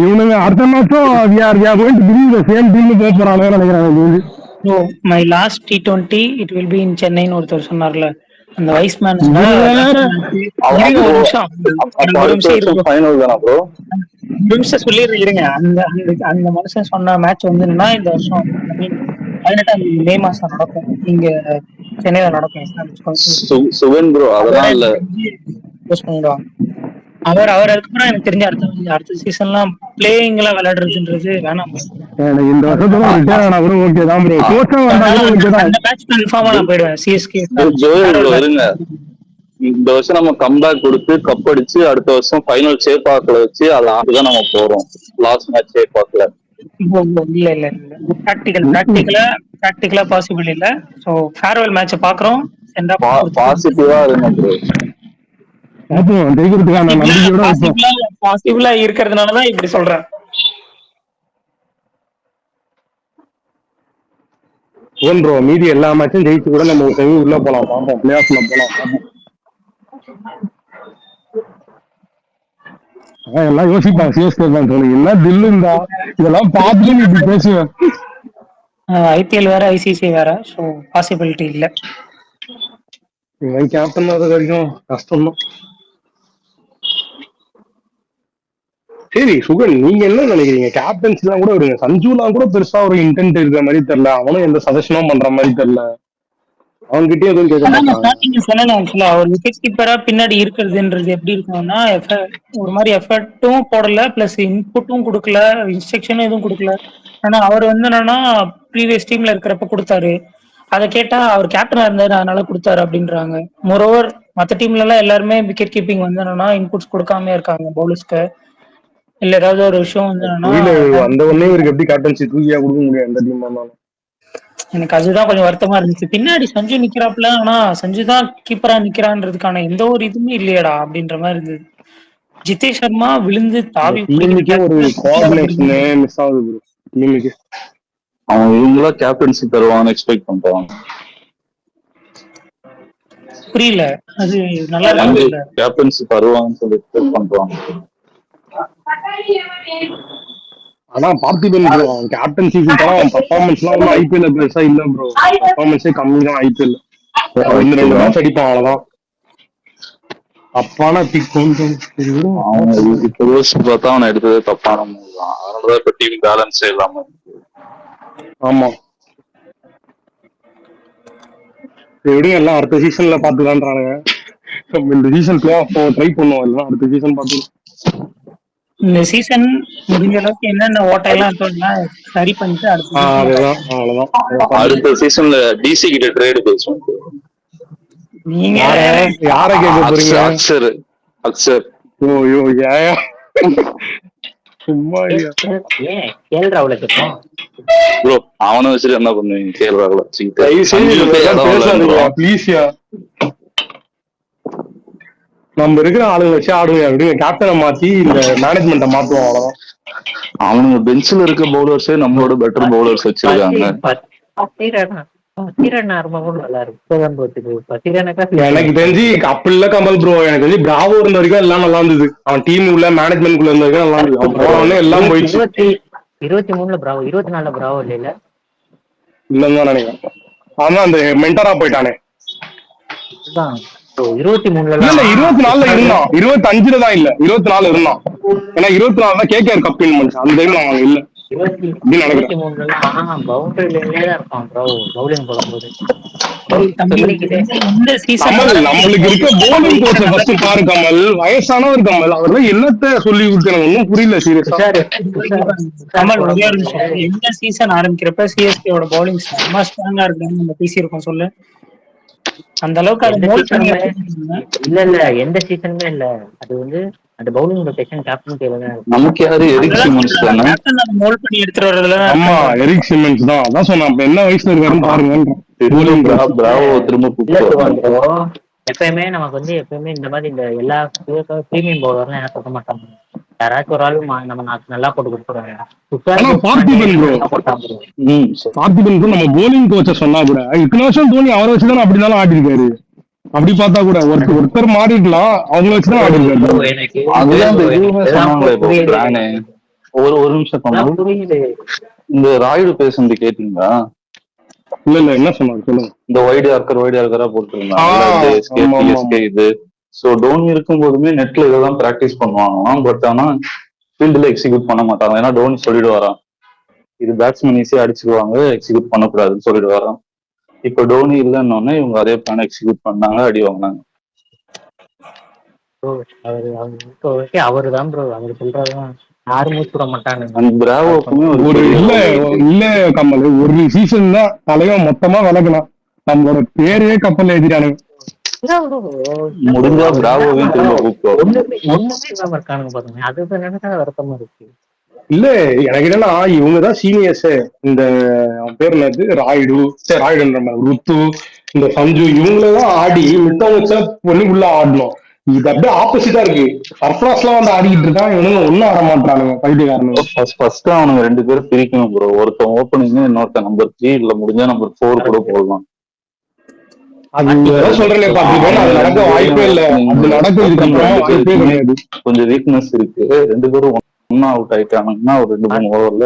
இவனுங்க அடுத்த மாசம் சேம் டீம் போக போறாங்க நினைக்கிறாங்க. My last T20 it will be in சென்னைன்னு ஒருத்தர் சொன்னார்ல, அந்த வைஸ் மேன். நிமிஷம் சொல்லிடுறீங்க. அந்த மனுஷன் சொன்ன மேட்ச் வந்துன்னா இந்த வருஷம் 18 மே மாசம் நடக்கும். இங்க சென்னையில நடக்கும். சுகன் ப்ரோ அதெல்லாம் இல்ல. அவர் அதுக்கப்புறம் எனக்கு தெரிஞ்ச அடுத்த சீசன்லாம் பிளேயிங் எல்லாம் விளையாடுறதுன்றது வேணாம். இந்த வருஷத்துல ஓகே தான் ப்ரோ. கோச்சா வந்தா அந்த மேட்ச் கன்ஃபார்மா நான் போயிடுவேன் சிஎஸ்கே. இருங்க, இந்த வருஷம் நம்ம கம்பேக் கொடுத்து கப் அடிச்சு அடுத்த வருஷம் ஃபைனல் சேப்பாக்ல வச்சு அதுதான் நம்ம போறோம். லாஸ்ட் மேட்ச் சேப்பாக்ல இல்ல பிராக்டிகலா பாசிபிள் இல்ல. சோ ஃபேர்வெல் மேட்ச் பாக்குறோம். பாசிட்டிவா இருங்க ப்ரோ. பாசிபிளா இருக்கிறதுனாலதான் இப்படி சொல்றேன். ப்ரோ மீதி எல்லா மேட்சும் ஜெயிச்சு கூட நம்ம உள்ள போலாம். பார்ப்போம், பிளே ஆஃப்ல போலாம். எல்லாம் யோசிப்பாங்க சிஎஸ்கே தான் சொல்லி என்ன தில்லு இருந்தா இதெல்லாம் பார்த்து நீ இப்படி பேசுவேன். ஐபிஎல் வேற ஐசிசி வேற. சோ பாசிபிலிட்டி இல்ல. இவன் கேப்டன் அது வரைக்கும் கஷ்டம் தான். சரி சுகன், நீங்க என்ன நினைக்கிறீங்க? கேப்டன்ஸ் எல்லாம் கூட விடுங்க. சஞ்சுலாம் கூட பெருசா ஒரு இன்டென்ட் இருக்கிற மாதிரி தெரியல. அவனும் எந்த சஜஷனும் பண்ற மாதிரி தெரியல. அவன்கிட்டயே எதுவும் கேட்க மாட்டாங்க. அவர் விக்கெட் கீப்பரா பின்னாடி இருக்கிறதுன்றது எப்படி இருக்கும்னா, ஒரு மாதிரி எஃபர்ட்டும் போடல, பிளஸ் இன்புட்டும் கொடுக்கல, இன்ஸ்ட்ரக்ஷனும் எதுவும் கொடுக்கல. ஆனா அவர் என்னன்னா ப்ரீவியஸ் டீம்ல இருக்கிறப்ப கொடுத்தாரு. அதை கேட்டா அவர் கேப்டனா இருந்தாரு அதனால கொடுத்தாரு அப்படின்றாங்க. மோரோவர் மற்ற டீம்ல எல்லாம் எல்லாருமே விக்கெட் கீப்பிங் என்னன்னா இன்புட்ஸ் கொடுக்காம இருக்காங்க பவுலர்ஸ்க்கு. இல்ல ஏதாவது ஒரு விஷயம் அந்த ஒன்னே இவருக்கு எப்படி கேப்டன்சி தூக்கியா கொடுக்க முடியும் எந்த டீம் ஆனாலும். எனக்கு அதுதான் கொஞ்சம் வருத்தமா இருந்துச்சு. பின்னாடி சஞ்சு நிக்கிறாப்ல, ஆனா சஞ்சு தான் கீப்பரா நிக்கிறான்றதுக்கான எந்த ஒரு இதுவுமே இல்லையடா அப்படின்ற மாதிரி இருந்தது. ஜிதேஷ் சர்மா விழுந்து தாவி ஒரு கோஆர்டினேஷன் மிஸ் ஆகுது டீமுக்கு. அவன் இவங்களா கேப்டன்சி தருவான்னு எக்ஸ்பெக்ட் பண்றாங்க. புரியல, அது நல்லா இல்ல. கேப்டன்சி தருவாங்கன்னு சொல்லி எக்ஸ்பெக்ட் பண்றாங்க. ஆனா பார்த்திபன் கேப்டன்சி பர்ஃபார்மன்ஸ்லாம் ஐபிஎல் பெருசா இல்ல ப்ரோ. பர்ஃபார்மன்ஸே கம்மி தான் ஐபிஎல். 2 மேட்ச் அடிப்பான் அவ்வளவுதான். தப்பான பிக் இப்ப யோசிச்சு பார்த்தா அவனை எடுத்தது தப்பான மூவ் தான். அதனாலதான் இப்ப டீம் பேலன்ஸே இல்லாம. ஆமா, எப்படியும் எல்லாம் அடுத்த சீசன்ல பாத்துக்கலான்றானுங்க. இந்த சீசன் பிளே ஆஃப் ட்ரை பண்ணுவோம். இல்லைன்னா அடுத்த சீசன் பாத்துக்கலாம். இந்த சீசன் முடிஞ்ச அளவுக்கு என்னென்ன ஓட்டையெல்லாம் இருக்கா சரி பண்ணிட்டு அடுத்த சீசன்ல டிசி கிட்ட ட்ரேட் பேசுவோம். நீங்க யார கேட்க போறீங்க? அக்ஷர் யோ ஏயா சும்மா இல்லையா ஏன் கேள்றா அவ்வளவு கேட்போம். ப்ரோ அவனை வச்சுட்டு என்ன பண்ணுவீங்க? கேள்றாங்களா தயவு செய்து பேசாதீங்க ப்ளீஸ்யா. நம்ம இருக்கிற ஆளுங்க வச்சு ஆடுங்க விடுங்க. கேப்டனை மாத்தி இந்த மேனேஜ்மெண்ட்டை மாத்துவோம் அவ்வளவுதான். அவனுங்க பெஞ்சில் இருக்க பவுலர்ஸே நம்மளோட பெட்டர் பவுலர்ஸ் வச்சிருக்காங்க. எனக்கு தெரிஞ்சு அப்படி இல்ல கமல் ப்ரோ. எனக்கு தெரிஞ்சு பிராவோ இருந்த வரைக்கும் எல்லாம் நல்லா இருந்தது. அவன் டீம் உள்ள மேனேஜ்மெண்ட் குள்ள இருந்த வரைக்கும் நல்லா இருந்தது. அவன் போனவொடனே எல்லாம் போயிடுச்சு. 23 பிராவோ, 24 பிராவோ இல்ல இல்லன்னு தான் நினைக்கிறேன். ஆனா அந்த மென்டரா போயிட்டானே. 23 இல்ல 24 இருந்தான். 25 தான் இல்ல 24 இருந்தான். ஏன்னா 24 தான் கேகேஆர் கப் வின் பண்ணிச்சு. அந்த டைம்ல அவன் இல்ல. 23 பவுண்டரியிலே தான் இருப்பான் ப்ரோ பவுலிங் போடும்போது. கமல் நம்மளுக்கு இருக்க போலிங் கோச்ச ஃபர்ஸ்ட் பாரு கமல். வயசானவர் கமல். அவர்லாம் என்னத்த சொல்லி கொடுக்க ஒன்னும் புரியல சீரியஸா. கமல் ஒரே ஒரு நிமிஷம். எந்த சீசன் ஆரம்பிக்கிறப்ப சிஎஸ்கேவோட பவுலிங் செம்ம ஸ்ட்ராங்கா இருக்குன்னு நம்ம பேசியிருக்கோம் சொல்லு. அந்த அளவுக்கு இல்ல எந்த சீசனுமே இல்ல. அது வந்து அந்த பவுலிங் ரொட்டேஷன் கேப்டன் கையில தான் இருக்கு. நமக்கு யாரு எரிக் சிமன்ஸ் தானே. மோல்ட் பண்ணி எடுத்துட்டு வரதுல ஆமா எரிக் சிமன்ஸ் தான். அதான் சொன்னேன் அப்ப என்ன வயசுல இருக்காருன்னு பாருங்க. பிராவோ திரும்ப எப்பயுமே நமக்கு வந்து எப்பயுமே இந்த மாதிரி இந்த எல்லா பிரீமியம் பவுலர்லாம் என்ன சொல்ல மாட்டாங்க. யாராச்சும் ஒரு ஆளு நம்ம நல்லா போட்டு கொடுத்துருவாங்க. பார்த்திபன் நம்ம போலிங் கோச்ச சொன்னா கூட இத்தனை வருஷம் தோனி அவரை வச்சுதான் அப்படிதான் ஆடி இருக்காரு. அப்படி பார்த்தா கூட ஒருத்தர் மாறிடலாம். அவங்க வச்சுதான் ஆடி இருக்காரு. ஒரு நிமிஷம் இந்த ராயுடு பேசுறது கேட்டீங்களா? இல்ல என்ன சொன்னாங்க சொல்லுங்க. இந்த வைடு ஆர்கரா போட்டுருந்தாங்க இது. சோ டோனி இருக்கும் போதுமே நெட்ல இதெல்லாம் பிராக்டிஸ் பண்ணுவாங்க. பட் ஆனா ஃபீல்டுல எக்ஸிக்யூட் பண்ண மாட்டாங்க. ஏன்னா டோனி சொல்லிட்டு வரான் இது பேட்ஸ்மேன் ஈஸியா அடிச்சுக்குவாங்க, எக்ஸிக்யூட் பண்ணக்கூடாதுன்னு சொல்லிட்டு வரான். இப்ப டோனி இல்லைன்னொன்னே இவங்க அதே பிளான் எக்ஸிக்யூட் பண்ணாங்க, அடி வாங்கினாங்க. அவரு தான் ப்ரோ அவரு சொல்றதுதான் யாரும் மூச்சுட மாட்டாங்க. ஒரு இல்ல கமல் ஒரு சீசன் தான் தலைவன் மொத்தமா விளக்கணும். நம்மளோட பேரே கப்பல் எழுதிட்டானுங்க. முடிஞ்சா பிராவோவையும் திரும்ப கூப்பிடுவோம். இருக்கானுங்க பாருங்க. அதுதான் நினைச்சா வருத்தமா இருக்கு. இல்ல எனக்கு என்னன்னா இவங்கதான் சீனியர்ஸ். இந்த பேர் என்னது ராயுடு ராயுடுன்ற ருத்து இந்த சஞ்சு இவங்களதான் ஆடி மித்தவங்க பண்ணி உள்ள ஆடணும். இது அப்படியே ஆப்போசிட்டா இருக்கு. சர்ஃப்ராஸ் எல்லாம் வந்து ஆடிக்கிட்டு இருக்கான். இவனுங்க ஒன்னும் ஆட மாட்டானுங்க பைத்தியக்காரனுங்க. ஃபர்ஸ்ட் அவனுங்க 2 பேரும் பிரிக்கணும் ப்ரோ. ஒருத்தன் ஓப்பனிங் இன்னொருத்த நம்பர் 3 இல்ல முடிஞ்சா நம்பர் 4 கூட போடலாம். அது சொல்றேன் பாத்தீங்கன்னா அது நடக்க வாய்ப்பே இல்ல. அது நடக்கும். கொஞ்சம் வீக்னஸ் இருக்கு. 2 பேரும் ஒன்னா அவுட் ஆயிட்டானுங்கன்னா ஒரு 2-3 ஓவர்ல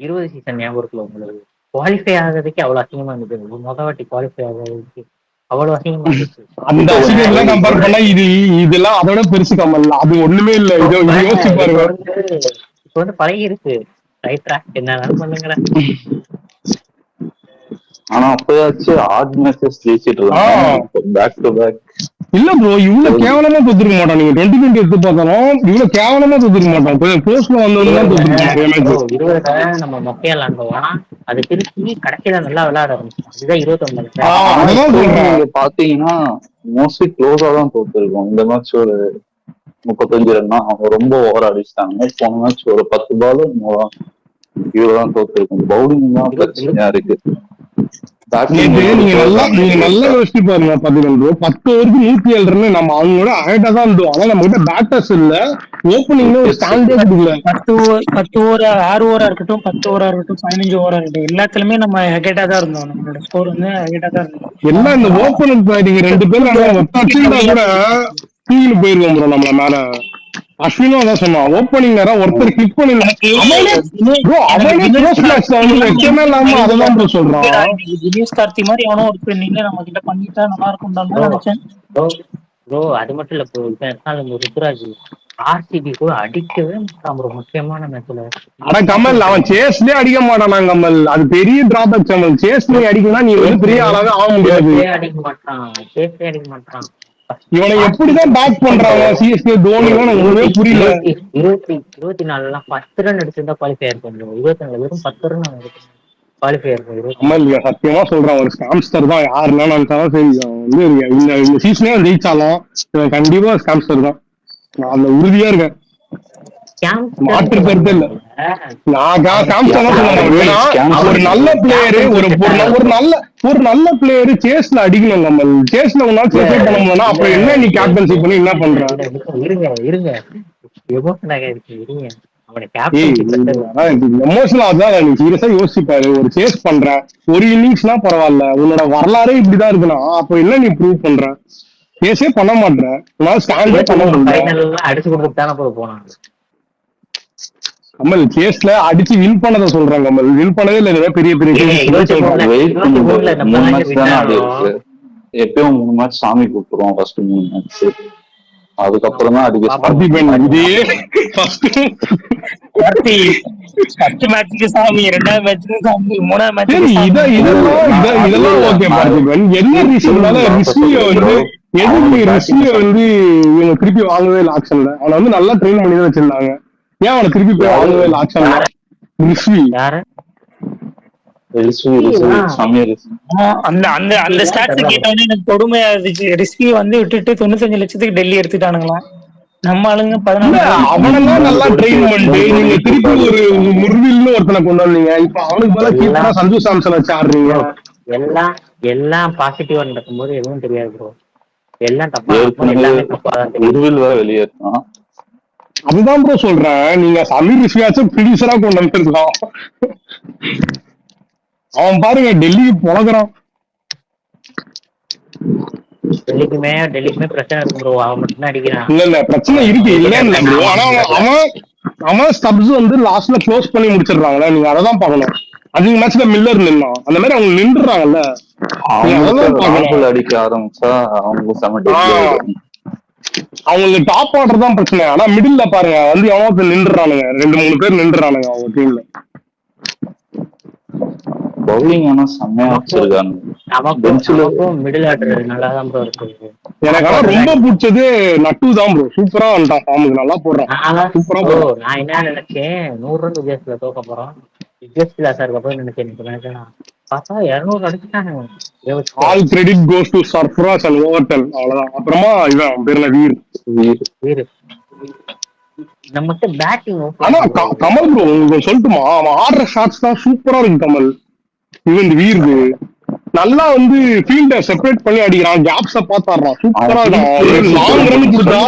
20 சீசன் ஞாபகத்துல உங்களுக்கு குவாலிஃபை ஆகிறதுக்கு அவ்வளவு அசிங்கமா இருந்தது. வாட்டி குவாலிஃபை ஆகிறதுக்கு அவ்வளவு அசிங்கமா இருந்துச்சு. அந்த அசிங்கம் கம்பேர் பண்ணா இதெல்லாம் அதோட பெருசு கமல். அது ஒண்ணுமே இல்ல. இதோ யோசிச்சு பாருங்க. இப்ப வந்து பழகி இருக்கு. ரைட்ரா என்ன பண்ணுங்களேன். ஆனா அப்பயாச்சும் ஆட் மேட்சஸ் ஜெயிச்சிட்டு இருக்காங்க பேக் டு பேக். இல்ல ப்ரோ இவ்வளவு கேவலமா தோத்துருக்க மாட்டான். நீங்க 2020 எடுத்து பார்த்தாலும் இவ்வளவு கேவலமா தோத்துருக்க மாட்டான். போஸ்ட்ல வந்தவங்க நம்ம மொக்கையா விளாண்டோம். அது திருப்பி கடைசியில நல்லா விளையாட ஆரம்பிச்சோம். அதுதான் 29 பாத்தீங்கன்னா மோஸ்ட்லி க்ளோஸா தான் தோத்துருக்கோம். இந்த மேட்ச் ஒரு 35 ரன்னா அவங்க ரொம்ப ஓவர் அடிச்சிட்டாங்க. போன மேட்ச் ஒரு 10 பால் இவ்வளவுதான் தோத்துருக்கோம். பவுலிங் தான் பிரச்சனையா இருக்கு. நீங்க நல்லா யோசிச்சு பாருங்க. 10 ஓவருக்கு 107 ரன் நம்ம அவங்களோட ஹைட்டா தான் இருந்தோம். ஆனா நம்ம கிட்ட பேட்டர்ஸ் இல்ல. ஓப்பனிங்ல ஒரு ஸ்டாண்டே கொடுக்கல. 10 ஓவர் 6 ஓவரா இருக்கட்டும் 10 ஓவரா இருக்கட்டும் 15 ஓவரா இருக்கட்டும் எல்லாத்துலயுமே நம்ம ஹெகேட்டா தான் இருந்தோம். நம்மளோட ஸ்கோர் வந்து ஹெகேட்டா தான் இருந்தோம். எல்லாம் இந்த ஓப்பனர் பேட்டிங் 2 பேரும் ஒத்தாச்சுன்னா கூட தூக்கிட்டு போயிருக்கோம் ப்ரோ நம்மள மேல. அஸ்வினும் அதான் சொன்னான். ஓப்பனிங் நேரம் ஒருத்தர் கிளிக் பண்ணி தினேஷ் கார்த்தி மாதிரி எவனோ ஒரு பெண்ணிங்க நம்ம கிட்ட பண்ணிட்டா நல்லா இருக்கும் நினைச்சேன். அது மட்டும் இல்ல ருத்ராஜ் ஆர்சிபி கூட அடிக்கவே மாட்டான் ப்ரோ. முக்கியமான மேட்ச்ல ஆனா கமல் அவன் சேஸ்லயே அடிக்க மாட்டானா கமல். அது பெரிய டிராபேக். கமல் சேஸ்லயே அடிக்கணும். நீ வந்து பெரிய ஆளாக ஆக முடியாது. அடிக்க மாட்டான். சேஸ்லயே அடிக்க மாட்டான். இவனை எப்படிதான் பேக் பண்றாங்க சிஎஸ்கே தோனி ஒண்ணுமே புரியல. 24 10 ரன் அடிச்சிருந்தா குவாலிஃபை ஆயிருக்கும். 24 வெறும் 10 ரன் குவாலிஃபயர் கமல் சத்தியமா சொல்றேன், ஒரு ஸ்காம்ஸ்டர் தான். யாருன்னா நினைச்சாலும் சரி, அவன் வந்து இந்த சீசனே ஜெயிச்சாலும் இவன் கண்டிப்பா ஸ்காம்ஸ்டர் தான். நான் அந்த உறுதியா இருக்கேன், மாற்று கருத்து இல்ல. நான் ஸ்காம்ஸ்டர் தான் சொல்லுவேன். ஏன்னா ஒரு நல்ல பிளேயரு, ஒரு நல்ல பிளேயரு சேஸ்ல அடிக்கணும். கமல் சேஸ்ல உன்னால சேஸே பண்ண முடியலன்னா அப்புறம் என்ன நீ கேப்டன்சி பண்ணி என்ன பண்ற? இருங்க எமோஷனல் அதான் நீ சீரியஸா யோசிப்பாரு. ஒரு சேஸ் பண்ற ஒரு இன்னிங்ஸ்னா பரவாயில்ல, உன்னோட வரலாறே இப்படிதான் இருக்குன்னா அப்ப என்ன நீ ப்ரூவ் பண்ற? சேஸே பண்ண மாட்டேற, உன்னால ஸ்டாண்டே பண்ண முடியல. அடிச்சு கொடுத்தானே போனாங்க. கமல் சேஸ்ல அடிச்சு வின் பண்ணதை சொல்றாங்க. கமல் வின் பண்ணதே இல்ல, பெரிய பெரிய எப்பயும் 3 மேட்ச் சாமி கூப்பிடுவோம். ஃபர்ஸ்ட் 3 மேட்ச், அதுக்கப்புறம் தான் அடிக்க சாமி, 2வது மேட்ச்க்கு சாமி, 3வது மேட்ச் இதெல்லாம் ஓகே. பார்த்திபன் என்ன ரீசன்னால இவங்க திருப்பி வாங்கவே இல்லை ஆக்ஷன்ல. அவனை வந்து நல்லா ட்ரெயின் பண்ணி தான் வச்சிருந்தாங்க. ஏன் அவனை திருப்பி போய் வாங்கவே இல்லை ஆக்ஷன்ல? ரிஷ்வி அந்த ஸ்டாட்ஸ் கேட்டோன்னே எனக்கு கொடுமையா இருந்துச்சு. ரிஸ்கி வந்து விட்டுட்டு 95 லட்சத்துக்கு டெல்லி எடுத்துட்டானுங்களா நம்ம ஆளுங்க. 14 அவனெல்லாம் நல்லா ட்ரெயின் பண்ணிட்டு நீங்க திருப்பி ஒரு முர்வில்னு ஒருத்தனை கொண்டு வந்தீங்க. இப்ப அவனுக்கு பதிலா கீப்பரா சஞ்சு சாம்சன் வச்சு ஆடுறீங்க. எல்லாம் பாசிட்டிவா நடக்கும்போது எதுவும் தெரியாது ப்ரோ. எல்லாம் தப்பா, எல்லாமே தப்பா தான் தெரியும். வெளியேறான். அதுதான் ப்ரோ சொல்றேன், நீங்க சமீர் ரிஷ்வியாச்சும் ப்ரொடியூசரா கொண்டு வந்துருக்கலாம். அவன் பாருங்க டெல்லிக்கு பொழகுறான். டெல்லிக்குமே பிரச்சனை இருக்கு ப்ரோ. அவன் மட்டும் அடிக்கிறான். இல்ல பிரச்சனை இருக்கு, இல்லன்னு ப்ரோ. ஆனா அவன் ஸ்டப்ஸ் வந்து லாஸ்ட்ல க்ளோஸ் பண்ணி முடிச்சிடுறாங்களே, நீங்க அததான் பாக்கணும். அதிக மேட்ச்ல மில்லர் நின்னான், அந்த மாதிரி அவங்க நின்றுறாங்கல்ல, அடிக்க ஆரம்பிச்சா அவங்களுக்கு டாப் ஆர்டர் தான் பிரச்சனை. ஆனா மிடில்ல பாருங்க வந்து எவனோ நின்றுறானுங்க, 2-3 பேர் நின்றுறானுங்க அவங்க டீம்ல. பவுலிங் ஆனா செம்மையா வச்சிருக்காங்க. மிடில் ஆர்டர் நல்லா தான் ப்ரோ இருக்கு. எனக்கு ஆனா ரொம்ப பிடிச்சது நட்டு தான் ப்ரோ. சூப்பரா வந்துட்டான், ஃபார்முக்கு நல்லா போடுறான். சூப்பரா போடுறான். நான் என்ன நினைச்சேன், 100 ரன் வித்தியாசத்துல தோக்க போறோம். வித்தியாசத்துல சார் அப்புறம் நினைச்சேன் பார்த்தா 200 அடிச்சுட்டாங்க. All credit goes to Sarfaraz and Overton. அவ்வளவுதான். அப்புறமா இவன் பேர்ல வீர். நம்மகிட்ட பேட்டிங். ஆனா கமல் ப்ரோ உங்களுக்கு சொல்லட்டுமா, அவன் ஆடுற ஷாட்ஸ் தான் சூப்பரா இருக்கு கமல். இவன் வீர் நல்லா வந்து ஃபீல்ட செப்பரேட் பண்ணி அடிக்கிறான், கேப்ஸ பாத்தாடுறான், சூப்பரா இருக்கும். லாங் ரன் கொடுத்தா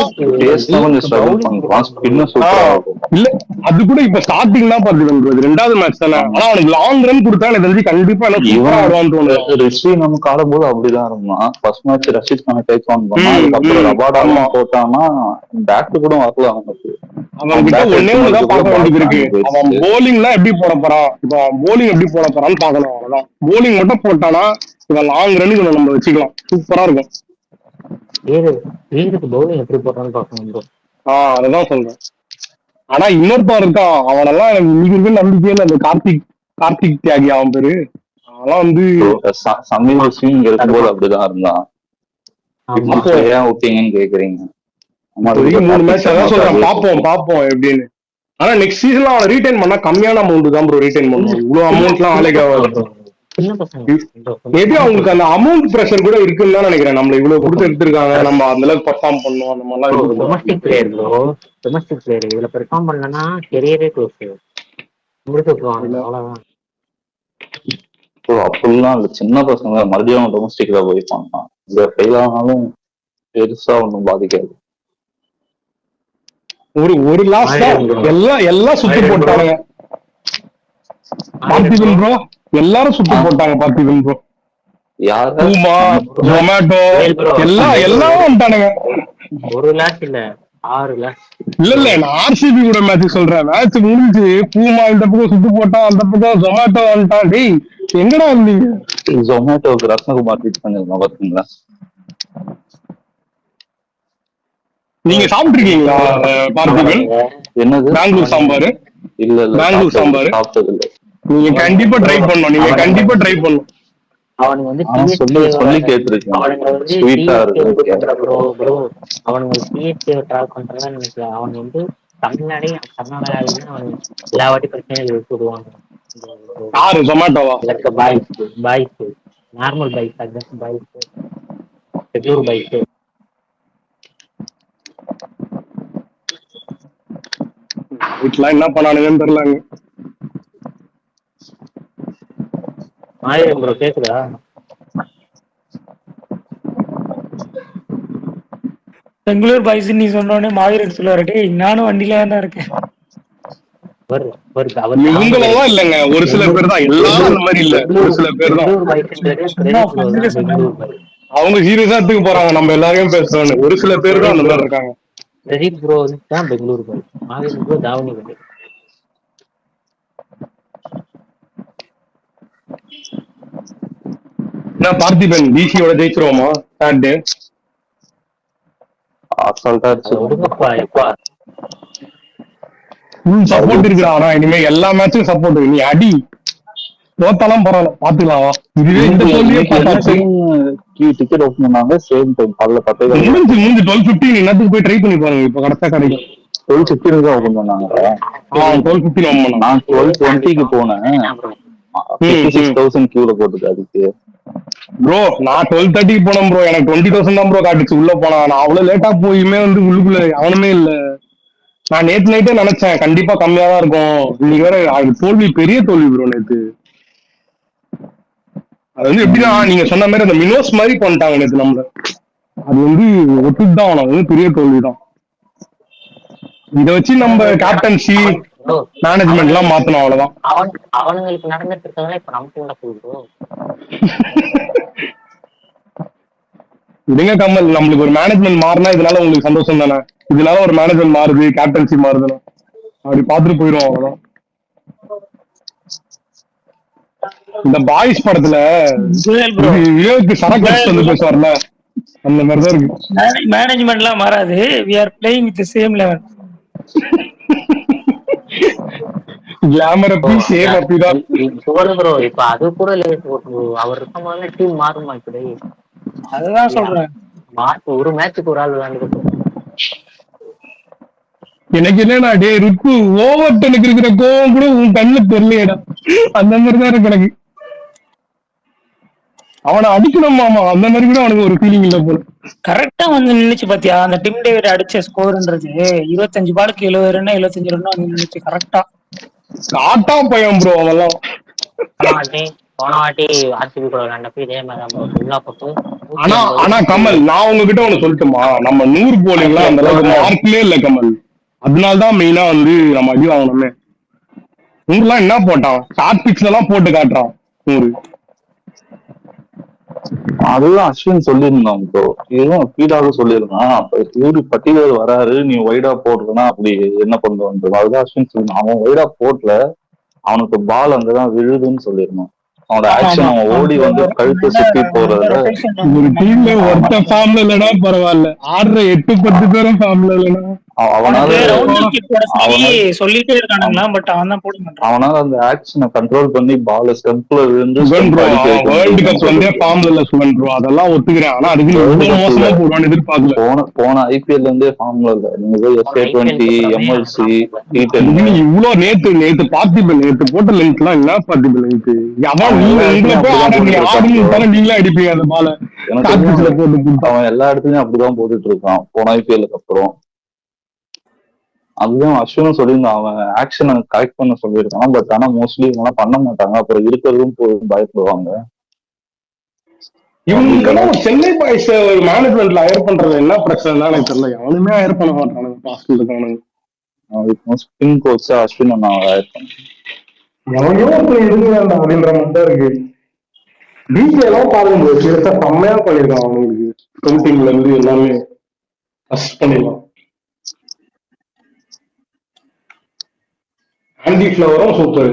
இல்ல, அது கூட இப்ப ஸ்டார்டிங் தான் பாத்துக்கிறது, 2வது மேட்ச் தானே. ஆனா அவனுக்கு லாங் ரன் கொடுத்தா எனக்கு தெரிஞ்சு கண்டிப்பா ஆடுவான்னு தோணுது. ரிஷி நமக்கு ஆடும்போது அப்படிதான் இருந்தான். ஃபர்ஸ்ட் மேட்ச் ரஷீத் கான டேக் ஆன் பண்ணா, அதுக்கப்புறம் ரபாடா போட்டானா பேட் கூட வரல அவனுக்கு. அவன் கிட்ட ஒன்னே ஒண்ணுதான் பார்க்க வேண்டியது இருக்கு, அவன் போலிங்லாம் எப்படி போட போறான். இப்போ போலிங் எப்படி போட போறான்னு பாக்கணும், அவ்வளவுதான். போலிங் மட்டும் போட்டானா இவன் லாங் ரன்னுக்கு நம்ம வச்சுக்கலாம், சூப்பரா இருக்கும். பவுலிங் எப்படி போட்டான்னு பாக்கணும். அதுதான் சொல்றேன். ஆனா இன்னொருத்தன் இருக்கான், அவனெல்லாம் எனக்கு இன்னைக்கு நம்பிக்கையே இல்லை. அந்த கார்த்திக் தியாகி அவன் பேரு. அதெல்லாம் வந்து சமீர் சிங் இருக்கும்போது அப்படிதான் இருந்தான். ஏன் விட்டீங்கன்னு கேக்குறீங்க. 3 மேட்ச் அதான் சொல்றேன், பாப்போம் எப்படின்னு. ஆனா நெக்ஸ்ட் சீசன்ல அவனை ரீடைன் பண்ணா கம்மியான அமௌண்ட் தான் ப்ரோ ரீடைன் பண்ணுவோம். இவ்வளவு அமௌண்ட் எல்லாம் ஆளுக்கு மேபி அவங்களுக்கு அந்த அமௌண்ட் பிரஷர் கூட இருக்குன்னு தான் நினைக்கிறேன். நம்மள இவ்வளவு கொடுத்து எடுத்திருக்காங்க, நம்ம அந்த அளவுக்கு பெர்ஃபார்ம் பண்ணோம், அந்த மாதிரிலாம். டொமஸ்டிக் பிளேயர் இதுல பெர்ஃபார்ம் பண்ணலன்னா கெரியரே க்ளோஸ் முடிச்சு விட்டுருவாங்க, அவ்வளவுதான். அப்படிலாம் இல்ல, சின்ன பசங்க மறுபடியும் டொமஸ்டிக்ல போய் பண்ணான். இத ஃபெயில் ஆனாலும் பெருசா ஒன்றும் பாதிக்காது. ஒரு லாஸ் தான், எல்லாம் சுத்தி போட்டாங்க பார்த்திபன் ப்ரோ. எல்லாரும் சுத்தி போட்டாங்க பார்த்திபன் ப்ரோ. பூமா, ஜொமேட்டோ எல்லாம் வந்துட்டானுங்க. 1 லாஸ் இல்ல 6 லாஸ். இல்ல நான் ஆர்சிபி கூட மேட்ச் சொல்றேன். மேட்ச் முடிஞ்சு பூமா இந்த பக்கம் சுத்தி போட்டான், அந்த பக்கம் ஜொமேட்டோ வந்துட்டான். டேய் எங்கடா இருந்தீங்க? ஜொமேட்டோக்கு ரத்னகுமார் ட்வீட் பண்ணிருந்தோம் பாத்தீங்களா? நீங்க சாப்பிட்டுருக்கீங்களா பார்த்திபன்? என்னது? பெங்களூர் சாம்பார். இல்ல பெங்களூர் சாம்பார் சாப்பிட்டது இல்ல. நீங்க கண்டிப்பா ட்ரை பண்ணணும். அவனுக்கு வந்து சொல்லி கேட்டிருக்கேன். அவனுக்கு சிஎஸ்கே ட்ராவல் பண்றதா நினைக்கிறேன். அவன் வந்து கர்நாடகாவில அவன் எல்லா வாட்டி பிரச்சனை விட்டுடுவாங்க. யாரு ஜொமேட்டோவா? இருக்க பாய்ஸ் பாய்ஸ் நார்மல் பைக் அதுதான் பைக் பெங்களூர் பைக். வீட்டுல என்ன பண்ணானுங்கன்னு தெரியலங்க. ஆயிரம் ப்ரோ கேக்குதா? பெங்களூர் பாய்ஸ் நீ சொன்னோடனே மாவீரன் சொல்லுவாரு, டேய் நானும் வண்டியில தான் இருக்கேன். இவங்களெல்லாம் இல்லைங்க, ஒரு சில பேர் தான், எல்லாரும் அந்த மாதிரி இல்ல, ஒரு சில பேர் தான். சும்மா பண்ணுங்க சொன்னாங்க. அவங்க சீரியஸா எடுத்துக்க போறாங்க நம்ம எல்லாரையும் பேசுறோம்னு. ஒரு சில பேர் தான் அந்த மாதிரி இருக்காங்க. பிரதீப் ப்ரோ தான் பெங்களூர் பாய், மாவீரன் ப்ரோ தாவணி பாய். என்ன பார்த்திபன் டிசியோட ஜெயிச்சிருவோமா சாட்டர்டே? அசால்ட்டா ஃபுல் சப்போர்ட் இருக்குடா. ஆனா இனிமே எல்லா மேட்சும் சப்போர்ட். நீ அடி தோத்தாலும் பரவாயில்ல, பாத்துக்கலாம். இதுவே இந்த தோல்வியே டிக்கெட் ஓபன் பண்ணாங்க சேம் டைம் காலைல 10 முடிஞ்சு 12:15 என்னத்துக்கு போய் ட்ரை பண்ணி பாருங்க. இப்ப கரெக்டா கிடைக்கும். 12:15 தான் ஓபன் பண்ணாங்க. 12:15 ஓபன் பண்ணாங்க. நான் 12:20 போனேன். 56,000 கியூல போட்டுருக்கு அதுக்கு. ப்ரோ நான் 12:30 போனேன் ப்ரோ. எனக்கு 20,000 தான் ப்ரோ காட்டுச்சு உள்ள போனா. நான் அவ்வளவு லேட்டா போயுமே வந்து உள்ளுக்குள்ள அவனுமே இல்ல. நான் நேத்து நைட்டே நினைச்சேன் கண்டிப்பா கம்மியா தான் இருக்கும். இன்னைக்கு வேற தோல்வி, பெரிய தோல்வி ப்ரோ நேத்து. அது வந்து எப்படின்னா நீங்க சொன்ன மாதிரி அந்த மினோஸ் மாதிரி பண்ணிட்டாங்க நேத்து நம்மள. அது வந்து ஒத்துதான் ஆகணும். அது வந்து பெரிய தோல்விதான். இதை வச்சு நம்ம கேப்டன்சி மேனேஜ்மெண்ட் எல்லாம் மாத்தணும், அவ்வளவுதான். அவனுங்களுக்கு நடந்துட்டு இருக்கதெல்லாம் இப்ப நமக்கு நடக்குது. இதுங்க கமல், நம்மளுக்கு ஒரு மேனேஜ்மெண்ட் மாறினா இதனால உங்களுக்கு சந்தோஷம் தானே? இதனால ஒரு மேனேஜ்மெண்ட் மாறுது, கேப்டன்சி மாறுதுன்னா அப்படி பாத்துட்டு போயிடும், அவ்வளவுதான். இந்த பாய்ஸ் படத்துல விவேக்கு சரக்கு வந்து பேசுவார்ல, அந்த மாதிரிதான் இருக்கு. மேனேஜ்மெண்ட் எல்லாம் மாறாது. we are playing with the same level. Glamour அப்படி சேம் அப்படிதான் ப்ரோ. இப்ப அது கூட அவர் இருக்கும் போது டீம் மாறுமா? இப்படி அதுதான் சொல்றேன். ஒரு மேட்சுக்கு ஒரு ஆள் விளையாண்டு. எனக்கு என்னன்னா டே ருக்கு ஓவர் டெனுக்கு இருக்கிற கோவம் கூட உன் கண்ணுல தெரியலையடா, அந்த மாதிரிதான் இருக்கு எனக்கு. அவனை அடிக்கணும் மாமா, அந்த மாதிரி கூட அவனுக்கு ஒரு ஃபீலிங் இல்ல போல. கரெக்டா வந்து நின்னுச்சு பாத்தியா அந்த டிம் டேவிட் அடிச்ச ஸ்கோர்ன்றது 25 பாலுக்கு 70 ரன் 75 ரன் வந்து நின்னுச்சு கரெக்டா. காட்டா பையன் ப்ரோ அவெல்லாம். போன வாட்டி ஆர்சிபி கூட விளையாண்டப்ப இதே மாதிரி. ஆனா கமல், நான் உங்ககிட்ட ஒண்ணு சொல்லட்டுமா? நம்ம 100 போலிங்லாம் அந்த அளவுக்கு மார்க்லயே இல்ல கமல். அதனால்தான் மெயினா வந்து நம்ம அடி வாங்கணுமே. 100 என்ன போட்டான்? ஷார்ட் பிக்ஸ்ல எல்லாம் போட்டு காட்டுறான் 100. அதுதான் அஸ்வின் சொல்லியிருந்தான் ப்ரோ. இதுவும் ஃபீடாக சொல்லியிருந்தான். இவரு பட்டியல் வராரு, நீ வைடா போடுறதுன்னா அப்படி என்ன பண்ணுவான்? அதுதான் அஸ்வின் சொல்லியிருந்தான். அவன் வைடா போடல, அவனுக்கு பால் அங்கதான் விழுதுன்னு சொல்லியிருந்தான். அவனோட ஆக்ஷன், அவன் ஓடி வந்து கழுத்தை சுத்தி போறதுல ஒரு டீம்ல ஒருத்த ஃபார்ம்ல இல்லைன்னா பரவாயில்ல, 6-8-10 பேரும் ஃபார்ம்ல இல்லைன்னா அவனால அந்த ஆக்ஷனை கண்ட்ரோல் பண்ணி பால் ஸ்டெம்ப்ல விழுந்து வேர்ல்ட் கப் வந்து ஃபார்ம்ல இல்ல சுவன் ப்ரோ, அதெல்லாம் ஒத்துக்கிறேன். ஆனா அதுக்கு இவ்வளவு மோசமா போடுவான்னு எதிர்பார்க்கல. போன ஐபிஎல் இருந்தே ஃபார்ம்ல இல்ல. நீங்க SA20 MLC இவ்வளவு நேத்து பார்த்திபன் நேத்து போட்ட லென்த் எல்லாம் என்ன பார்த்திபன் லென்த்? நீங்களே அடிப்பீங்க அந்த பால. அவன் எல்லா இடத்துலயும் அப்படிதான் போட்டுட்டு இருக்கான் போன ஐபிஎல்லுக்கு அப்புறம். அதுதான் அஸ்வினும் சொல்லியிருந்தான், அவன் ஆக்ஷனை கரெக்ட் பண்ண சொல்லியிருக்கான். பட் ஆனா மோஸ்ட்லி இவங்கெல்லாம் பண்ண மாட்டாங்க, அப்புறம் இருக்கிறதும் பயப்படுவாங்க. இவங்களுக்கெல்லாம் சென்னை பாய்ஸ் ஒரு மேனேஜ்மெண்ட்ல ஹயர் பண்றது என்ன பிரச்சனை எனக்கு தெரியல. எவனுமே ஹயர் பண்ண மாட்டானுங்க. ஸ்பின் கோச் அஸ்வின் நான் ஹயர் பண்ணேன். எவனையோ இருக்கு வேண்டாம் அப்படின்ற மாதிரி தான் இருக்கு. டிஜே எல்லாம் பாருங்க, பெருசா செம்மையா பண்ணிருக்கான். அவங்களுக்கு ஸ்கவுட்டிங்ல இருந்து எல்லாமே ஃபர்ஸ்ட் பண்ணிடலாம். ஆண்டி ஃபிளவரும் சூப்பர்.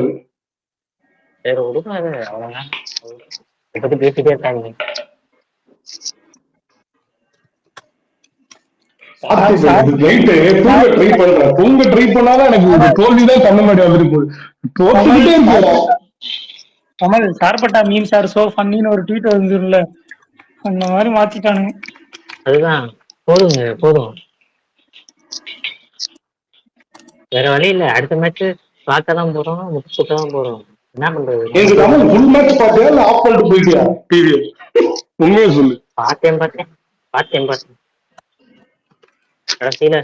பேசிட்டே இருக்காங்க. தூங்க ட்ரை பண்ணாதான் எனக்கு தோல்விதான் கண்ண மாடி வந்துட்டு போகுது. கமல் சார்பட்டா மீன் சார் சோ ஃபன்னின்னு ஒரு ட்வீட் வந்துருல, அந்த மாதிரி மாத்திட்டானுங்க. அதுதான் போதும். வேற வழி இல்ல. அடுத்த மேட்ச் பார்க்க தான் போறோம், முட்டு சுத்த தான் போறோம். என்ன பண்றது எனக்கு நமக்கு கமல் ஃபுல் மேட்ச் பார்த்தியா இல்ல ஆஃப் பண்ணிட்டு போயிட்டியா டிவி? உண்மையை சொல்லு. பார்த்தேன் பார்த்தேன் கடைசியில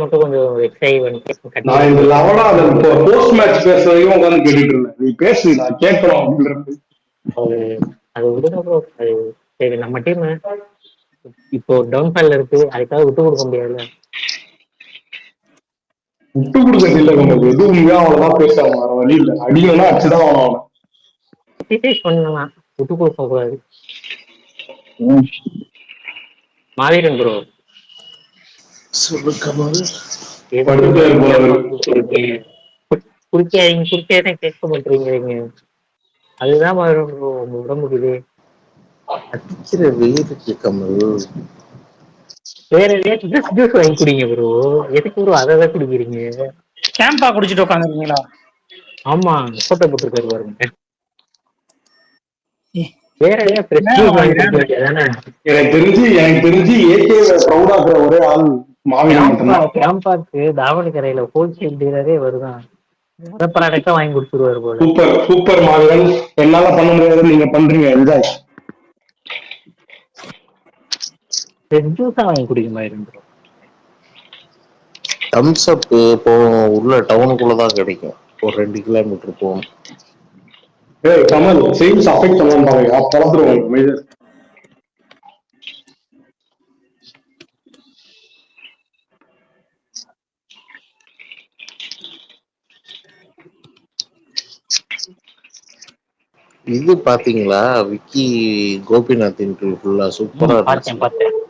மட்டும் கொஞ்சம் வெக்ஸாகி வந்து நான் இந்த கட்டி லெவலா அதை போஸ்ட் மேட்ச் பேசுறதையும் உட்காந்து கேட்டுட்டு இருந்தேன். நீ பேசு, நான் கேட்கணும் அப்படின்றது. அது அது விடுங்க ப்ரோ. அது சரி, நம்ம டீம் இப்போ டவுன்ஃபால்ல இருக்கு, அதுக்காக விட்டு கொடுக்க முடியாதுல்ல. விட்டு கொடுக்கறது இல்லை கமல், எது உண்மையா அவ்வளவுதான் பேசுவாங்க, வேற வழி இல்லை. அடிக்கணும்னா அடிச்சுதான் ஆகணும் அவனை. கிரிட்டிசைஸ் பண்ணலாம், விட்டு கொடுக்க கூடாது. மாவீரன் ப்ரோ சொல்லு கமல். படுத்து போறவர். குறுக்கியாதீங்க கேட்க மாட்டீங்க. அதுதான் மாவீரன் ப்ரோ, உங்க உடம்புக்கு இது. அடிக்கிற வெயிலுக்கு கமல். வேற ஏதாச்சும் ஜூஸ் வாங்கி குடிங்க ப்ரோ. எதுக்கு ப்ரோ அதை தான் குடிக்கிறீங்க? கேம்பா குடிச்சிட்டு உட்காந்துருக்கீங்களா? ஆமா, போட்டோ போட்டுருக்காரு பாருங்க. ஏ, வேற ஏதாவது ஃப்ரெஷ் ஜூஸ் வாங்கி குடிக்க வேண்டியதானே? எனக்கு தெரிஞ்சு ஏகே ப்ரௌட் ஆக்குற ஒரே ஆள் மாவீரன் மட்டும்தான். கேம்பாக்கு தாவணி ஹோல்சேல் டீலரே வருதான். ப்ராடக்டா வாங்கி கொடுத்துருவாரு போல. சூப்பர் சூப்பர் மாவீரன். என்னால பண்ண முடியாது, நீங்க பண்றீங்க, என்ஜாய். ஃப்ரெஷ் ஜூஸா வாங்கி குடிக்க மாதிரி ப்ரோ. தம்ஸ் அப் போவோம், உள்ள டவுனுக்குள்ளதான் கிடைக்கும். ஒரு 2 கிலோமீட்டர் போகணும். ஏய் கமல், சேல்ஸ் அஃபெக்ட் பண்ணுவாங்க, பழந்துருவாங்க மேஜர். இது பாத்தீங்களா விக்கி கோபிநாத் இன்டர்வியூ ஃபுல்லா சூப்பரா இருந்துச்சு.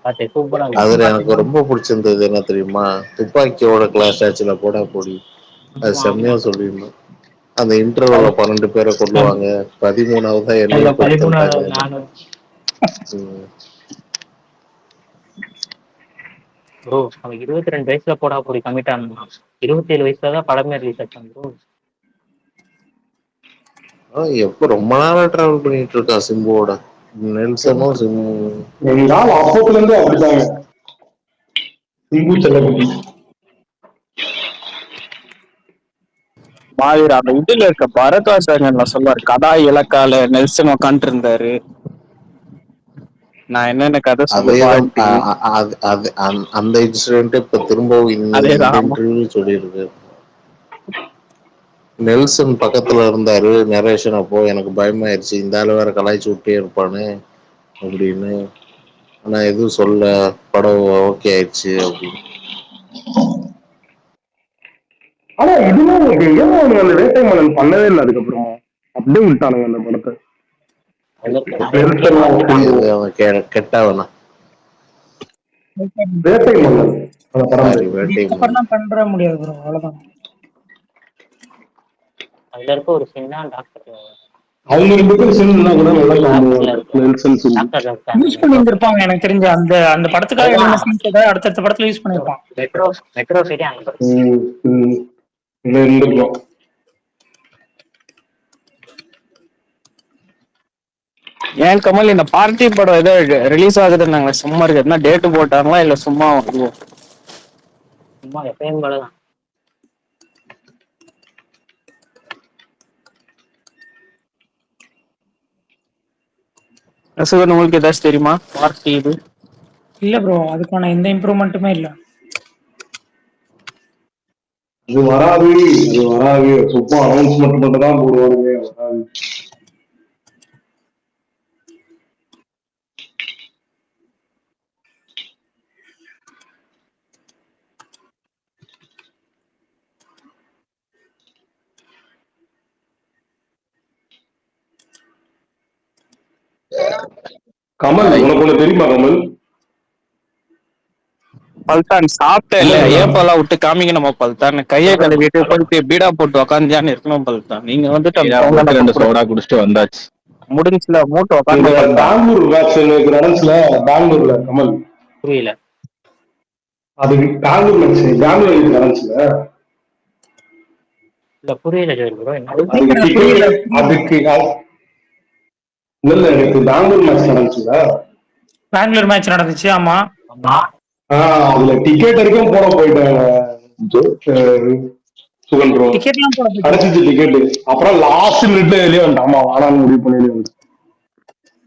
பார்த்தேன் சூப்பரா அதுல எனக்கு ரொம்ப பிடிச்சிருந்தது என்ன தெரியுமா? துப்பாக்கியோட கிளாஸ் ஆச்சுல போடா போடி, அது செம்மையா சொல்லிடணும். அந்த இன்டர்வியூல 12 பேரை கொல்லுவாங்க, 13ஆவதா என்னையும் கொடுத்துட்டாங்க. ப்ரோ அவன் 22 வயசுல போடா போடி கமிட் ஆனான். 27 வயசுலதான் படமே ரிலீஸ் ஆச்சான் ப்ரோ. எப்ப ரொம்ப நாளா டிராவல் பண்ணிட்டு இருக்கான் சிம்புவோட. நெல்சனும் சிம்பு எங்கால் அப்பத்துல இருந்து அப்படித்தாங்க. சிம்பு செல்லப்பட்டி மாவீர் அந்த இதுல இருக்க பரத்வாஜ் சொல்லுவாரு, கதா இலக்கால நெல்சன் உக்காந்துட்டு இருந்தாரு, நான் என்னென்ன கதை அதேதான். சொல்லுவேன். அந்த இன்சிடென்ட் இப்ப திரும்பவும் இந்த இன்டர்வியூ சொல்லியிருக்கு. நெல்சன் பக்கத்துல இருந்தாரு நரேஷன். அப்போ எனக்கு பயமாயிருச்சு, இந்த ஆளு வேற கலாய்ச்சி விட்டே இருப்பானு அப்படின்னு. ஆனா எதுவும் சொல்ல, படம் ஓகே ஆயிடுச்சு அப்படின்னு. ஆனா இதுவும் ஏன் அவங்க அந்த வேட்டை மன்னன் பண்ணவே இல்லை, அதுக்கப்புறம் அப்படியே விட்டானுங்க அந்த படத்தை. கெட்டவனா வேட்டை மன்னன் இதுக்கப்புறம் பண்ற முடியாது ப்ரோ, அவ்வளவுதான். அதுல இருக்க ஒரு சின்ன டாக்டர் அவங்க 2 பேரும் சேர்ந்துனா கூட நல்லா நெல்சன் யூஸ் பண்ணிருப்பாங்க எனக்கு தெரிஞ்ச. அந்த அந்த படத்துக்காக எழுதின சீன்ஸ் அடுத்தடுத்த படத்துல யூஸ் பண்ணிருப்பான். மெட்ரோ சிட்டி அங்க இருந்திருக்கும். ஏன் கமல் இந்த பார்ட்டி படம் ஏதோ ரிலீஸ் ஆகுதுன்னாங்க, சும்மா இருக்கு, என்ன டேட்டு போட்டாங்களா இல்ல சும்மா சும்மா எப்பயும் போலதான். ரசிகன் உங்களுக்கு ஏதாச்சும் தெரியுமா பார்ட்டி? இது இல்ல ப்ரோ, அதுக்கான எந்த இம்ப்ரூவ்மெண்ட்டுமே இல்ல. இது வராது, அது வராது, சும்மா அனௌன்ஸ்மெண்ட் மட்டும் தான் போடுவாங்க, வராது. கமல், உனக்கு ஒண்ணு தெரியுமா கமல்? பல்தான் சாப்பிட்ட இல்ல, ஏப்பெல்லாம் விட்டு காமிங்க நம்ம பல்தான். கையை கழுவிட்டு போயிட்டு பீடா போட்டு உக்காந்தான்னு இருக்கணும் பல்தான். நீங்க வந்துட்டு 2 சோடா குடிச்சிட்டு வந்தாச்சு, முடிஞ்சுல மூட்டை உட்காந்து. பெங்களூர் மேட்ச் நடந்துச்சுல பெங்களூர்ல கமல், புரியல. அது பெங்களூர் மேட்ச் பெங்களூர் நடந்துச்சுல, இல்ல புரியல ப்ரோ. அதுக்கு இல்ல எனக்கு பெங்களூர் மேட்ச் நடந்துச்சுல. பெங்களூர் மேட்ச் நடந்துச்சு, ஆமா. அதுல டிக்கெட் வரைக்கும் போட போயிட்டாங்க. சுகன் ப்ரோ. டிக்கெட்லாம் போட போயிட்டீங்களா? கிடைச்சிச்சு டிக்கெட். அப்புறம் லாஸ்ட் மினிட்ல வெளியே வந்துட்டேன். ஆமா வாடான்னு முடிவு பண்ணி வெளியே வந்துட்டேன்.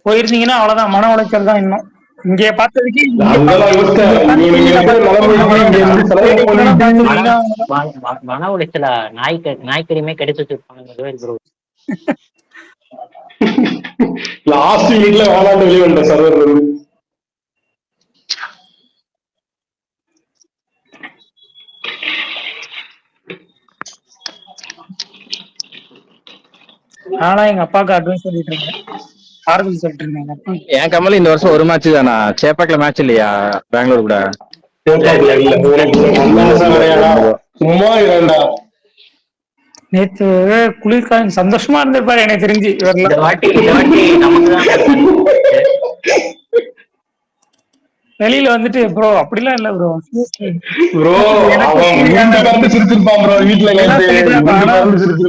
போயிருந்தீங்கன்னா அவ்வளவுதான், மன உளைச்சல் தான் இன்னும். இங்க பார்த்ததுக்கு அங்கெல்லாம் யோசிச்சேன். இவனுங்க இருக்கிற நிலைமைக்கு இங்க இருந்து செலவு பண்ணிட்டு மன உளைச்சலா? நாய்க்கறியுமே கிடைச்சு வச்சிருப்பாங்க ப்ரோ. லாஸ்ட் மினிட்ல வேணாண்டு வெளியே வந்துட்டேன் சர்வர் இருந்து. ஆனா எங்க அப்பாவுக்கு அட்வைஸ் சொல்லிட்டு இருந்தேன், ஆறுதல் சொல்லிட்டு இருந்தேன் எங்க அப்பா. ஏன் கமல் இந்த வருஷம் ஒரு மேட்ச் தானா? சேப்பாக்ல மேட்ச் இல்லையா பெங்களூர் கூட? இல்ல சும்மா இரண்டா. நேத்து குளிர்காலம் சந்தோஷமா இருந்திருப்பாரு எனக்கு தெரிஞ்சு. இந்த இவரெல்லாம் வாட்டி நமக்கு தான் வெளியில வந்துட்டு ப்ரோ அப்படிலாம் இல்ல ப்ரோ ப்ரோ அவன் மூணு பேருந்து சிரிச்சிருப்பான் ப்ரோ வீட்டுல நேத்து.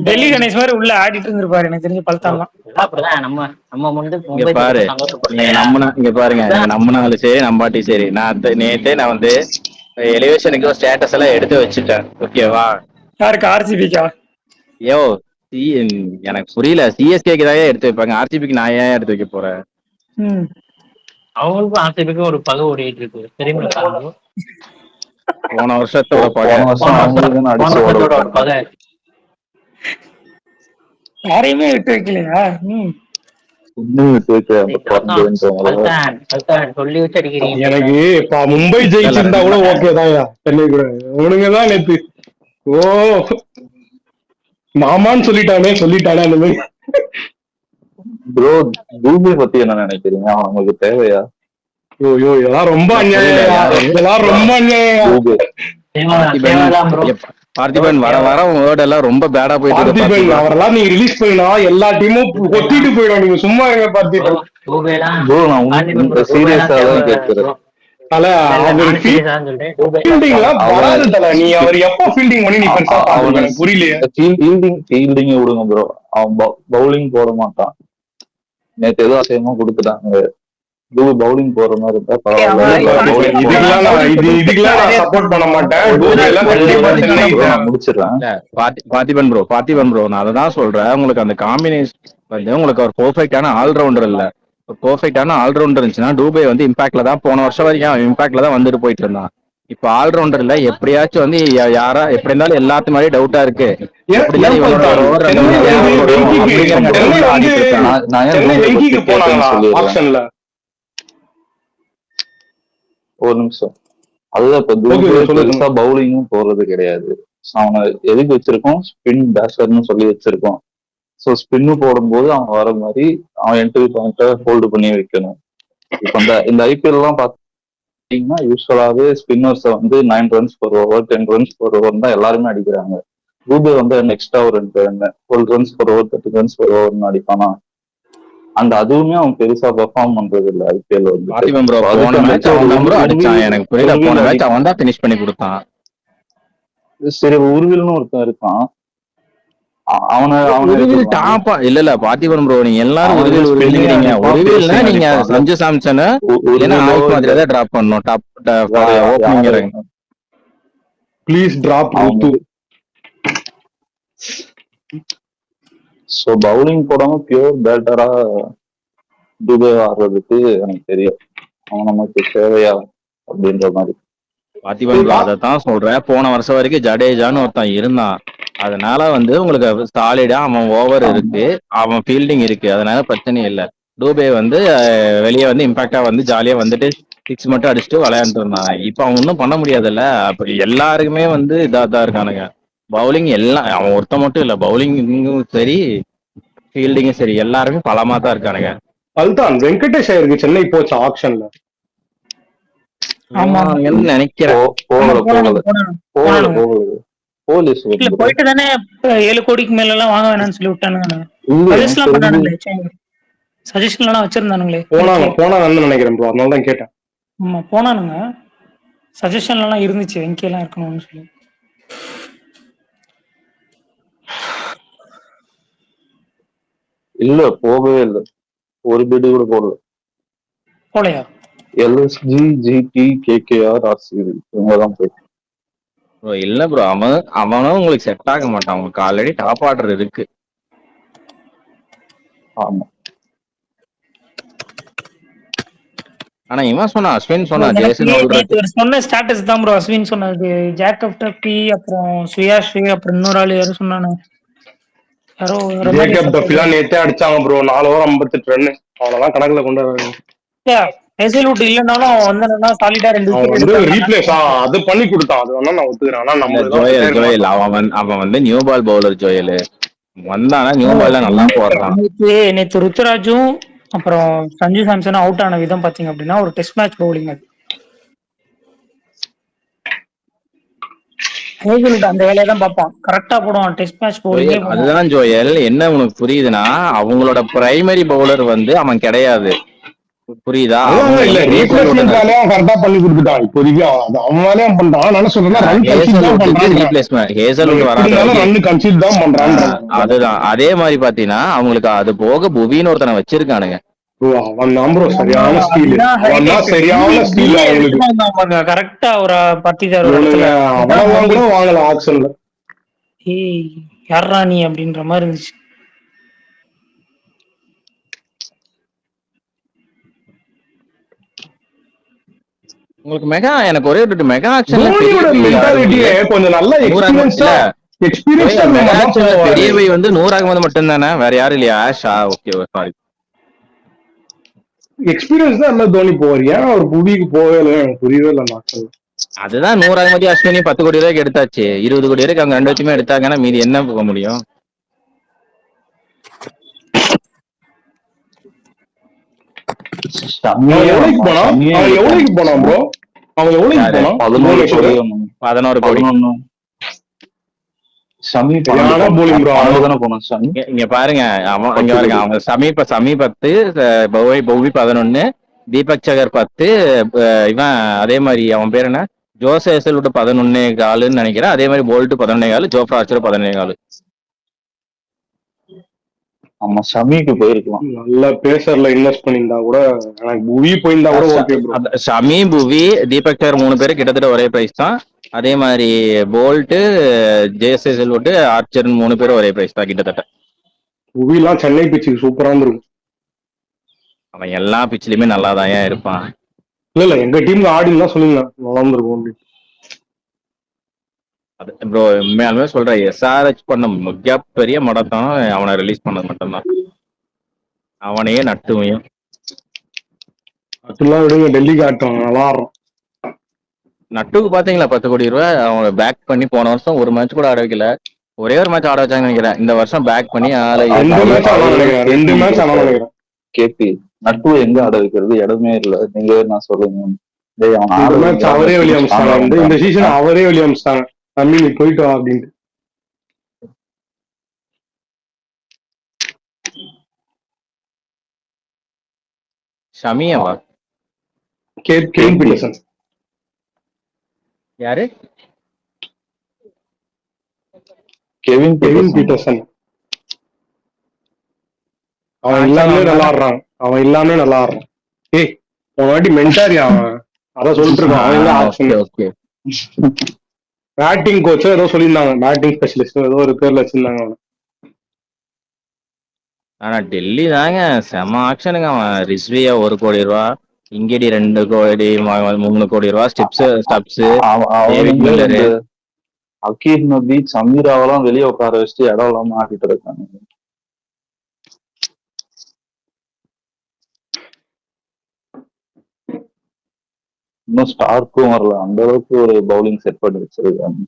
டெல்லி கணேஷ் மாதிரி உள்ள ஆடிட்டு இருந்திருப்பாரு எனக்கு தெரிஞ்சு பல்தான்லாம். அப்படிதான் நம்ம வந்து இங்க பாரு, நீங்க இங்க பாருங்க, நீங்க நம்பினாலும் சரி நம்பாட்டி சரி, நேத்தே நான் வந்து எலிவேஷனுக்கு ஸ்டேட்டஸ் எல்லாம் எடுத்து வச்சுட்டேன். ஓகேவா? யாருக்கு? ஆர்சிபிக்கா? யோ எனக்கு புரியல. சிஎஸ்கேக்கு தான் எடுத்து வைப்பாங்க, ஆர்சிபிக்கு நான் ஏன் எடுத்து வைக்க போறேன்? அவங்களுக்கும் ஆர்சிபிக்கும் ஒரு பகை ஓடிட்டு இருக்கு தெரியுமா? போன வருஷத்தோட பகை. பகை யாரையுமே விட்டு வைக்கலையா? சொல்லி வச்சு அடிக்கிறீங்க. எனக்கு மும்பை ஜெயிச்சிருந்தா கூட ஓகே தான். சென்னை கூட இவனுங்கதான் நேத்து ஓ மாமான்னு சொல்லிட்டானே அந்த மாதிரி. ப்ரோ தூபே பத்தி என்ன நினைக்கிறீங்க? அவங்களுக்கு தேவையா? இதெல்லாம் ரொம்ப அநியாயம். இதெல்லாம் ரொம்ப அநியாயம். பார்த்திபன் வர வேர்ட் எல்லாம் ரொம்ப பேடா போயிட்டு. அவரெல்லாம் நீங்க ரிலீஸ் பண்ணினா எல்லா டீமும் கொத்திட்டு போயிடும். நீங்க சும்மா இருங்க பார்த்திபன். ப்ரோ நான் சீரியஸா தான் கேட்கிறேன். ஃபீல்டிங் விடுங்க ப்ரோ. அவன் பவுலிங் போட மாட்டான். நேற்று ஏதோ அசையமா கொடுத்துட்டாங்க. பவுலிங் போற மாதிரி இருந்தா பார்த்திபன் ப்ரோ நான் அதான் சொல்றேன். உங்களுக்கு அந்த காம்பினேஷன் வந்து உங்களுக்கு ஒரு பெர்ஃபெக்டான ஆல்ரவுண்டர் இல்ல. பெர்ஃபெக்டான ஆல்ரவுண்டர் இருந்துச்சுன்னா டூபே வந்து இம்பாக்ட்ல தான் போன வருஷம் வரைக்கும் இம்பாக்ட்ல தான் வந்துட்டு போயிட்டு இருந்தான். இப்ப ஆல்ரவுண்டர் இல்ல. எப்படியாச்சும் வந்து யாரா எப்படி இருந்தாலும் எல்லாத்து மாதிரி டவுட்டா இருக்கு. ஒரு நிமிஷம். அதுதான் இப்ப பெருசா பவுலிங்கும் போறது கிடையாது. அவனை எதுக்கு வச்சிருக்கோம்? ஸ்பின் பேட்ஸ்மேன் சொல்லி வச்சிருக்கோம். சோ ஸ்பின்னு போடும்போது அவன் வர மாதிரி அவன் என்ட்ரி பாயிண்ட ஹோல்டு பண்ணி வைக்கணும். இப்ப இந்த ஐபிஎல் எல்லாம் பாத்தீங்கன்னா யூஸ்வலாவே ஸ்பின்னர்ஸை வந்து 9 runs per over 10 runs per over தான் எல்லாருமே அடிக்கிறாங்க. டூபே வந்து எக்ஸ்ட்ரா ஒரு 12 runs per over 30 runs per over அடிப்பானா? அந்த அதுவுமே அவன் பெருசா பெர்ஃபார்ம் பண்றது இல்ல ஐபிஎல் வந்து. சரி உருவில்னு ஒருத்தன் இருக்கான். இல்ல பார்த்திபன் ப்ரோ நீங்க எல்லாரும் உருவில்னா நீங்க சஞ்சு சாம்சன் மாதிரி டிராப் பண்ணணும். Top opening please drop Ruthu. So bowling போடாம பியூர் பேட்டரா டூபே ஆடுறதுக்கு எனக்கு தெரியும். அவன் நமக்கு தேவையா அப்படின்ற மாதிரி. பார்த்திபன் அதான் சொல்றேன். போன வருஷம் வரைக்கும் ஜடேஜான்னு ஒருத்தன் இருந்தான். அதனால வந்து உங்களுக்கு சாலிடா அவன் ஓவர் இருக்கு, அவன் ஃபீல்டிங் இருக்கு, அதனால பிரச்சனையே இல்லை. டூபே வந்து வெளியே வந்து இம்பாக்டா வந்து ஜாலியா வந்துட்டு 6 மட்டும் அடிச்சுட்டு விளையாண்டு இருந்தான். இப்ப அவன் ஒன்றும் பண்ண முடியாதுல்ல. அப்படி எல்லாருக்குமே வந்து இதாதான் இருக்கானுங்க. பவுலிங் எல்லாம் அவன் ஒருத்த மட்டும் இல்ல, பவுலிங்கும் சரி ஃபீல்டிங்கும் சரி எல்லாருமே பலமா தான் இருக்கானுங்க. அதுதான் வெங்கடேஷ் ஐயருக்கு சென்னை போச்சு ஆக்ஷன்ல. நினைக்கிறேன் போயிட்டு தானே 7 கோடிக்கு மேல எல்லாம் வாங்க வேணாம்னு சொல்லி விட்டானுங்க. சஜஷன் எல்லாம் வச்சிருந்தானுங்களே. போனாங்கன்னு நினைக்கிறேன் ப்ரோ, அதனால தான் கேட்டேன். ஆமா போனானுங்க, சஜஷன் எல்லாம் இருந்துச்சு வெங்கி எல்லாம் இருக்கணும்னு சொல்லி. இல்ல போகவே இல்லை, ஒரு பிடி கூட போடல. போலையா? எல்எஸ்ஜி, ஜிடி, கேகேஆர், ஆர்சிபி இவங்கதான் போயிட்டு. ப்ரோ இல்ல ப்ரோ, அவனும் உங்களுக்கு செட் ஆக மாட்டான். உங்களுக்கு ஆல்ரெடி டாப் ஆர்டர் இருக்கு. ஆமா ஆனா இவன் சொன்னா, அஸ்வின் ப்ரோ சொன்னா எனக்கு ஜேசன் நேத்து ஹோல்டருக்கு. ஒரு சொன்ன ஸ்டேட்டஸ் தான் ப்ரோ அஸ்வின் சொன்னது. ஜேக்கப் டப்பி அப்புறம் சுயாஸ்ரீ அப்புறம் இன்னொரு ஆள் யாரும் சொன்னானு யாரோ வேற மாதிரி ஜேக்கப் டஃபிலாம் நேத்தே அடிச்சாங்க ப்ரோ, 4 ஓவர் 58 ரன். அவனெல்லாம் கணக்குல கொண்டு வராங்க. ஹேசல்வுட் இல்லைனாலும் அவன் வந்தானா சாலிடா 2 அவன் விக்கெட் வந்து ரீப்ளேஸ் எடுப்பான். அது பண்ணி கொடுத்தான், அது வேணா நான் ஒத்துக்கிறேன். ஆனா இல்ல நம்மளுக்கு செட் ஜோயல் ஆயிருக்க ஜோயல் மாட்டான். அவன் வந்து நியூ பால் பவுலர் ஜோயல். வந்தானா நியூ பால்ல நல்லா போடுறான். நேத்து ருத்துராஜும் அப்புறம் சஞ்சு சாம்சன் அவுட் ஆன விதம் பாத்தீங்க அப்படின்னா ஒரு டெஸ்ட் மேட்ச் பவுலிங் அது. ஹேசல்வுட் அந்த வேலையை தான் பார்ப்பான், கரெக்டா போடுவான் டெஸ்ட் மேட்ச் பவுலிங்கே ஜோயல் போடுவான். அதுதான் ஜோயல். என்ன உனக்கு புரியுதுன்னா, அவங்களோட பிரைமரி பவுலர் வந்து அவன் கிடையாது. புரியுதா? அதான் அவங்க இல்ல, வந்து ரீப்ளேஸ்மெண்ட் வேலையை அவன் கரெக்டா பண்ணி கொடுத்துட்டான். இப்போதைக்கு அவன் வேலையை அவன் பண்றான். நான் சொல்றேன் ரன் கன்சிட் தான் ஹேசல்வுட்டுக்கு பண்றான். ரீப்ளேஸ்மெண்ட் ஹேசல்வுட் எப்படி வராத இருந்தாலும் வரைக்கும். ரன் கன்சிட் தான் பண்றான். அதுதான் அதே மாதிரி பாத்தீங்கன்னா அவங்களுக்கு அது போக புவின்னு ஒருத்தனை வச்சிருக்கானுங்க. அவன் தான் ப்ரோ சரியான ஸ்டீல். அவன் தான் சரியான ஸ்டீல் அவங்களுக்கு. கரெக்டா ஒரு பத்திதார் அவனெல்லாம் கூட வாங்கல ஆக்ஷன்ல. ஏய் யாரா நீ அப்படின்ற மாதிரி இருந்துச்சு. உங்களுக்கு மெகா, எனக்கு ஒரே ஒரு மெகா தோனியோட மென்டாலிட்டியே கொஞ்சம் நல்ல எக்ஸ்பீரியன்ஸா பெரிய பை வந்து 100 ஆகும்போது மட்டும் தானே, வேற யாரும் இல்லையா? ஆஷா ஓகே சாரி, எக்ஸ்பீரியன்ஸ் தான் என்ன தோனி போவார். ஏன் அவர் புவிக்கு போகவே இல்லை எனக்கு புரியவே இல்லை நாட்கள். அதுதான் 100 ஆகும்போது அஸ்வினி 10 கோடி ரூபாய்க்கு எடுத்தாச்சு. 20 கோடி ரூபாய்க்கு அவங்க 2 வச்சுமே எடுத்தாங்கன்னா மீதி என்ன போக முடியும்? எவ்வளவுக்கு போனான் ப்ரோ? அவன் எவ்வளவுக்கு போனான்? 11 கோடி. இங்க பாருங்க, அவங்க சமீபத்து பௌவி 11, தீபக் சகர் 10, இவன் அதே மாதிரி அவன் பேர் என்ன, ஜோஸ் ஹேசல்வுட் 11.4 நினைக்கிறேன். அதே மாதிரி போல்ட் 11.4, ஜோஃப்ரா ஆர்ச்சர் 11.4. ஆமா ஷமிக்கு போயிருக்கலாம். நல்ல பேசர்ல இன்வெஸ்ட் பண்ணியிருந்தா கூட, எனக்கு புவி போயிருந்தா கூட ஓகே ப்ரோ. ஷமி, புவி, தீபக் சகர் 3 பேரும் கிட்டத்தட்ட ஒரே பிரைஸ் தான். அதே மாதிரி போல்ட், ஜேஎஸ் ஹேசல்வுட், ஆர்ச்சர் 3 பேரும் ஒரே பிரைஸ் தான் கிட்டத்தட்ட. புவிலாம் சென்னை பிச்சுக்கு சூப்பரா இருந்திருக்கும். அவன் எல்லா பிச்சிலுமே நல்லா தான் இருப்பான். இல்ல எங்க டீமுக்கு ஆடின்னு தான் சொல்லுங்க, நல்லா இருந்திருக்கும். ப்ரோ உண்மையாலுமே சொல்றேன், எஸ்ஆர்ஹெச் பண்ண மிகப்பெரிய மடத்தான் அவனை ரிலீஸ் பண்ணது மட்டும்தான். அவனையே நட்டுமையும் அதெல்லாம் விடுங்க, டெல்லிக்கு ஆட்டம் நல்லா ஆடுறான். நட்டுக்கு பாத்தீங்களா 10 கோடி ரூபாய் அவங்க பேக் பண்ணி போன வருஷம் ஒரு மேட்ச் கூட ஆட வைக்கல. ஒரே ஒரு மேட்ச் ஆட வச்சாங்கன்னு நினைக்கிறேன். இந்த வருஷம் பேக் பண்ணி 2 மேட்ச் ஆனா நினைக்கிறேன். கேபி நட்டு எங்க ஆட வைக்கிறது இடமே இல்ல. நீங்க நான் சொல்லுங்க, அவரே வெளியே அமிச்சிட்டாங்க. இந்த சீசன் அவரே வெளியே அமிச்சிட்டாங்க. தம்பி நீ போயிட்டு வா அப்படின்ட்டு. ஷமியாவா? Kevin Pietersen. யாரு? Kevin Pietersen. அவன் எல்லாமே நல்லா ஆடுறான். ஏய் ஒரு வாட்டி மென்டாரி அவன் அதான் சொல்லிட்டு இருக்கான். பேட்டிங் கோச்சோ ஏதோ சொல்லியிருந்தாங்க, பேட்டிங் ஸ்பெஷலிஸ்ட் ஏதோ ஒரு பேர்ல வச்சிருந்தாங்க அவன். ஆனா டெல்லி தாங்க செம ஆக்ஷனுங்க. அவன் ரிஸ்வியா 1 கோடி ரூபா, இங்கடி 2 கோடி 3 கோடி ரூபா, ஸ்டப்ஸ், அகீர் நபி, சமீராவெல்லாம் வெளியே உட்கார வச்சுட்டு இடம் இல்லாம ஆட்டிட்டு இருக்காங்க. இன்னும் ஸ்டார்க்கும் வரல, அந்த அளவுக்கு ஒரு பவுலிங் செட் பண்ணி வச்சிருக்காங்க.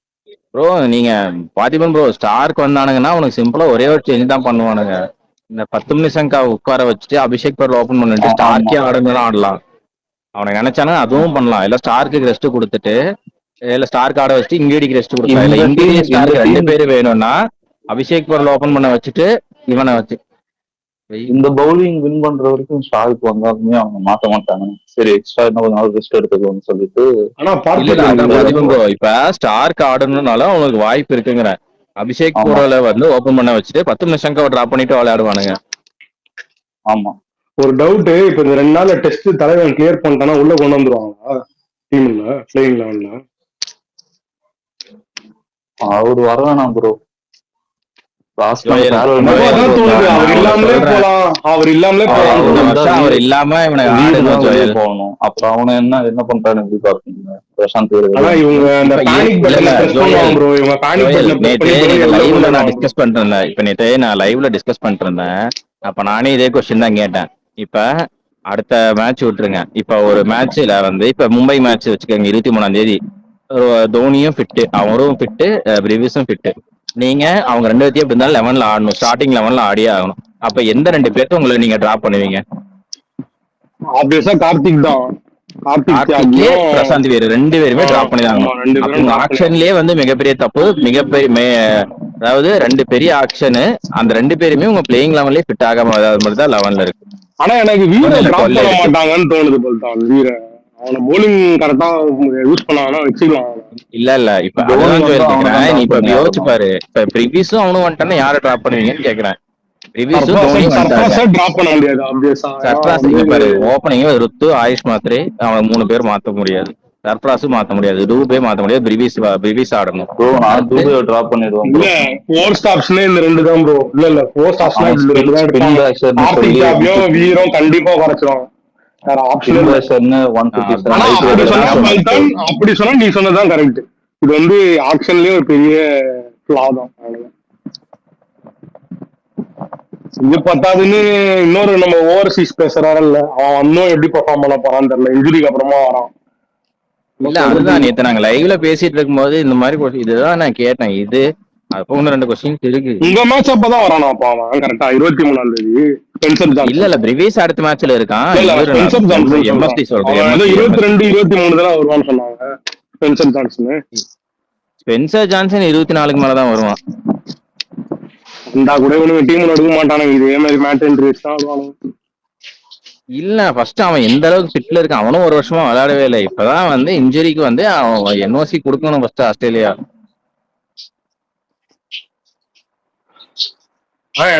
ப்ரோ நீங்க பாத்திபன் ப்ரோ, ஸ்டார்க்கு வந்தானுங்கன்னா உனக்கு சிம்பிளா ஒரே ஒரு சேஞ்ச் தான் பண்ணுவானுங்க. இந்த 10 நிமிஷம் உட்கார வச்சுட்டு அபிஷேக் பேர்ல ஓபன் பண்ணிட்டு ஸ்டார்க்கே ஆடுனா ஆடலாம். அவனை நினைச்சானு அதுவும் பண்ணலாம். இல்ல ஸ்டார்க்கு ரெஸ்ட் கொடுத்துட்டு, இல்ல ஸ்டார்க் ஆட வச்சுட்டு இங்கேடிக்கு ரெஸ்ட் கொடுக்கலாம். இல்ல இங்கேடி ஸ்டார்க் 2 பேரு வேணும்னா அபிஷேக் பேர்ல ஓபன் பண்ண வச்சுட்டு இவனை வச்சு இந்த பவுலிங் வின் பண்ற வரைக்கும் ஸ்டார்க் வந்தாலுமே அவங்க மாத்த மாட்டாங்க. சரி எக்ஸ்ட்ரா என்ன கொஞ்ச நாள் ரெஸ்ட் எடுத்துக்கோன்னு சொல்லிட்டு. இப்ப ஸ்டார்க் ஆடணும்னால அவங்களுக்கு வாய்ப்பு இருக்குங்கிற. அபிஷேக் பேர்ல வந்து ஓபன் பண்ண வச்சுட்டு 10 நிமிஷம் டிராப் பண்ணிட்டு விளையாடுவானுங்க. ஆமா ஒரு டவுட், இப்ப இந்த 2 நாள் டெஸ்ட் தலைவன் கிளியர் பண்ணிட்டானா உள்ள கொண்டு வந்துருவாங்களா டீம்ல பிளேயிங் லெவல்ல? அவரு வர வேணாம் ப்ரோ. லாஸ்ட் அந்த ஜோயல் ஃபேர்வெல் எனக்கும் மேட்ச் அதான் தோணுது. நான் அவர் உனக்கு இல்லாமலே சொல்றேன், போலாம், அவர் இல்லாமலே போலாம்னு இந்த அவர் தோணுது. தான் வருஷம் அவர் இல்லாம இவனை வீடு ஆடணும் தான் வெளியே ஜோயல். போகணும். அப்புறம் அவனை என்ன பண்றான்னு எப்படி பாப்பீங்க? பிரசாந்த் வீடு ஆனா வெளியே இவங்க அந்த இப்ப பேனிக் இல்ல இல்ல பட்டனை பிரஸ் ஜோயல், பண்ணுவாங்க ப்ரோ. இவங்க பேனிக் ஜோயல் பட்டனை பிரஸ் நேத்து பண்ணி நேத்து தோனி வெளில லைவ்ல கொண்டு நான் வருவாங்க ப்ரோ. டிஸ்கஸ் பண்ணிட்டு இருந்தேன். இப்ப நேத்து நான் லைவ்ல டிஸ்கஸ் பண்ணிட்டு இருந்தேன். அப்ப நானே இதே கொஸ்டின் தான் கேட்டேன். இப்ப அடுத்த மேட்ச் விட்டுருங்க. இப்ப ஒரு மேட்ச்ல வந்து இப்ப மும்பை மேட்ச் வச்சுக்கோங்க 23ஆம் தேதி. தோனியும் ஃபிட்டு, அவரும் ஃபிட்டு, பிரிவிஸும் ஃபிட்டு. நீங்க அவங்க ரெண்டு பேர்த்தையும் எப்படி இருந்தாலும் 11ல ஆடணும், ஸ்டார்டிங் 11ல ஆடியே ஆகணும். அப்ப எந்த ரெண்டு பேர்த்த உங்களுக்கு நீங்க டிராப் பண்ணுவீங்க? ஆப்வியஸா கார்த்திக் தான். கார்த்திக் கார்த்திகே தியாகியும் பிரசாந்த் வேறு ரெண்டு பேருமே டிராப் பண்ணி தான் ஆமா, ஆகணும். 2 அப்ப பேரும் உங்க டிராப் பண்ணி ஆகணும். ஆக்ஷன்லயே வந்து மிகப்பெரிய தப்பு, அதாவது ரெண்டு பெரிய ஆக்ஷனு. அந்த ரெண்டு பேருமே உங்க பிளேயிங் லெவன்லயே ஃபிட் ஆகாம மாதிரி தான் 11ல இருக்கு. ஆனா எனக்கு வீர ஒண்ணு இல்ல டிராப் 12 பண்ண இருக்கு. மாட்டாங்கன்னு தோணுது போல்தான். வீர அவனை போலிங் கரெக்டா யூஸ் பண்ணாங்கன்னா வச்சுக்கலாம் அவனை. இல்ல இல்ல இப்ப தோனி அதுதான் வந்து ஜோயல் அவனை கேக்குறேன். தான் நீ ட்ராப் இப்ப பண்ணி யோசிச்சு ஆடணும். பாரு. இப்ப பிரிவிஸும் அவனும் வந்துட்டானே யாரை டிராப் பண்ணுவீங்கன்னு கேக்குறேன். பிரிவிஸும் சர்ஃப்ராஸை தோனியும் வந்துட்டாங்க. சர்ஃப்ராஸை டிராப் பண்ண முடியாது ஆப்வியஸா. ஏன்னா சர்ஃப்ராஸ் வந்து இங்க பாரு, ஓப்பனிங் ருத்து, ஆயுஷ் மாத்ரே, அவன் 3 பேர் மாத்த முடியாது. சர்ஃப்ராஸும் மாத்த முடியாது, டூபே மாத்த முடியாது. பிரிவிஸ் ஆடணும். ப்ரோ நான் அடுத்து டூபே டிராப் பண்ணிடுவேன் இல்ல ப்ரோ. ஃபோர்ஸ்ட் ஆப்ஷனே இந்த 2 தான் ப்ரோ. இல்ல ஃபோர்ஸ்ட் ஆப்ஷனா அவன் இந்த 2 தான் ஸ்பின் எடுப்பாங்க. பேஷர்னு கார்த்திக் சொல்லி தியாகியும் வீரம் கண்டிப்பா குறைச்சிருவாங்க. வேற ஆப்ஷன் ஸ்பின் இல்ல. பேஷர்னு 157 ஆனா ஐபிஎல் அப்படி சொன்னா எடுத்தாங்க. பல்தான், அப்படி சொன்னா நீ சொன்னதுதான் கரெக்ட். இது வந்து ஆப்ஷன்லயே ஒரு பெரிய ஃபிளா தான். அவ்வளவுதான். இது பத்தாதுன்னு இன்னொரு நம்ம ஓவர்சீஸ் பேசுறாருல்ல, அவன் இன்னும் எப்படி பெர்ஃபார்ம் பண்ண போறான்னு தெரியல. இன்ஜுரிக்கு அப்புறமா வரான். இல்ல அதுதான் நேத்து நாங்க லைவ்ல பேசிட்டு இருக்கும்போது இந்த மாதிரி இதுதான் நான் கேட்டேன். இது அப்போ இன்னும் 2 கொஸ்டின் இருக்கு. உங்க மேட்ச் அப்பதான் வரானா அப்ப அவன் கரெக்டா 23ஆம் தேதி ஸ்பென்சர் இல்ல ஜான்சன். இல்ல பிரிவிஸ் அடுத்த மேட்ச்ல இருக்கான். இல்ல இவரு ஸ்பென்சர் ஜான்சன் சொல்றான். எம்எஸ்டி சொல்றேன். அவன் ஏதோ எம்எஸ்டி 22 23 தானே வருவான்னு சொன்னாங்க ஸ்பென்சர் ஜான்சன். ஸ்பென்சர் ஜான்சன் 24க்கு மேலதான் வருவான். இந்த கூட இவனுக்கு டீம் எடுக்க மாட்டானுங்க. இதே மாதிரி மேட்ச் இன்ட்ரெஸ்ட் தான் வருவானுங்க. இல்ல ஃபர்ஸ்ட் அவன் எந்த அளவுக்கு ஃபிட்ல இருக்கான். அவனும் ஒரு வருஷமா விளையாடவே இல்லை. இப்பதான் வந்து இன்ஜுரிக்கு வந்து அவன் என்ஓசி கொடுக்கணும் ஃபர்ஸ்ட் ஆஸ்திரேலியா.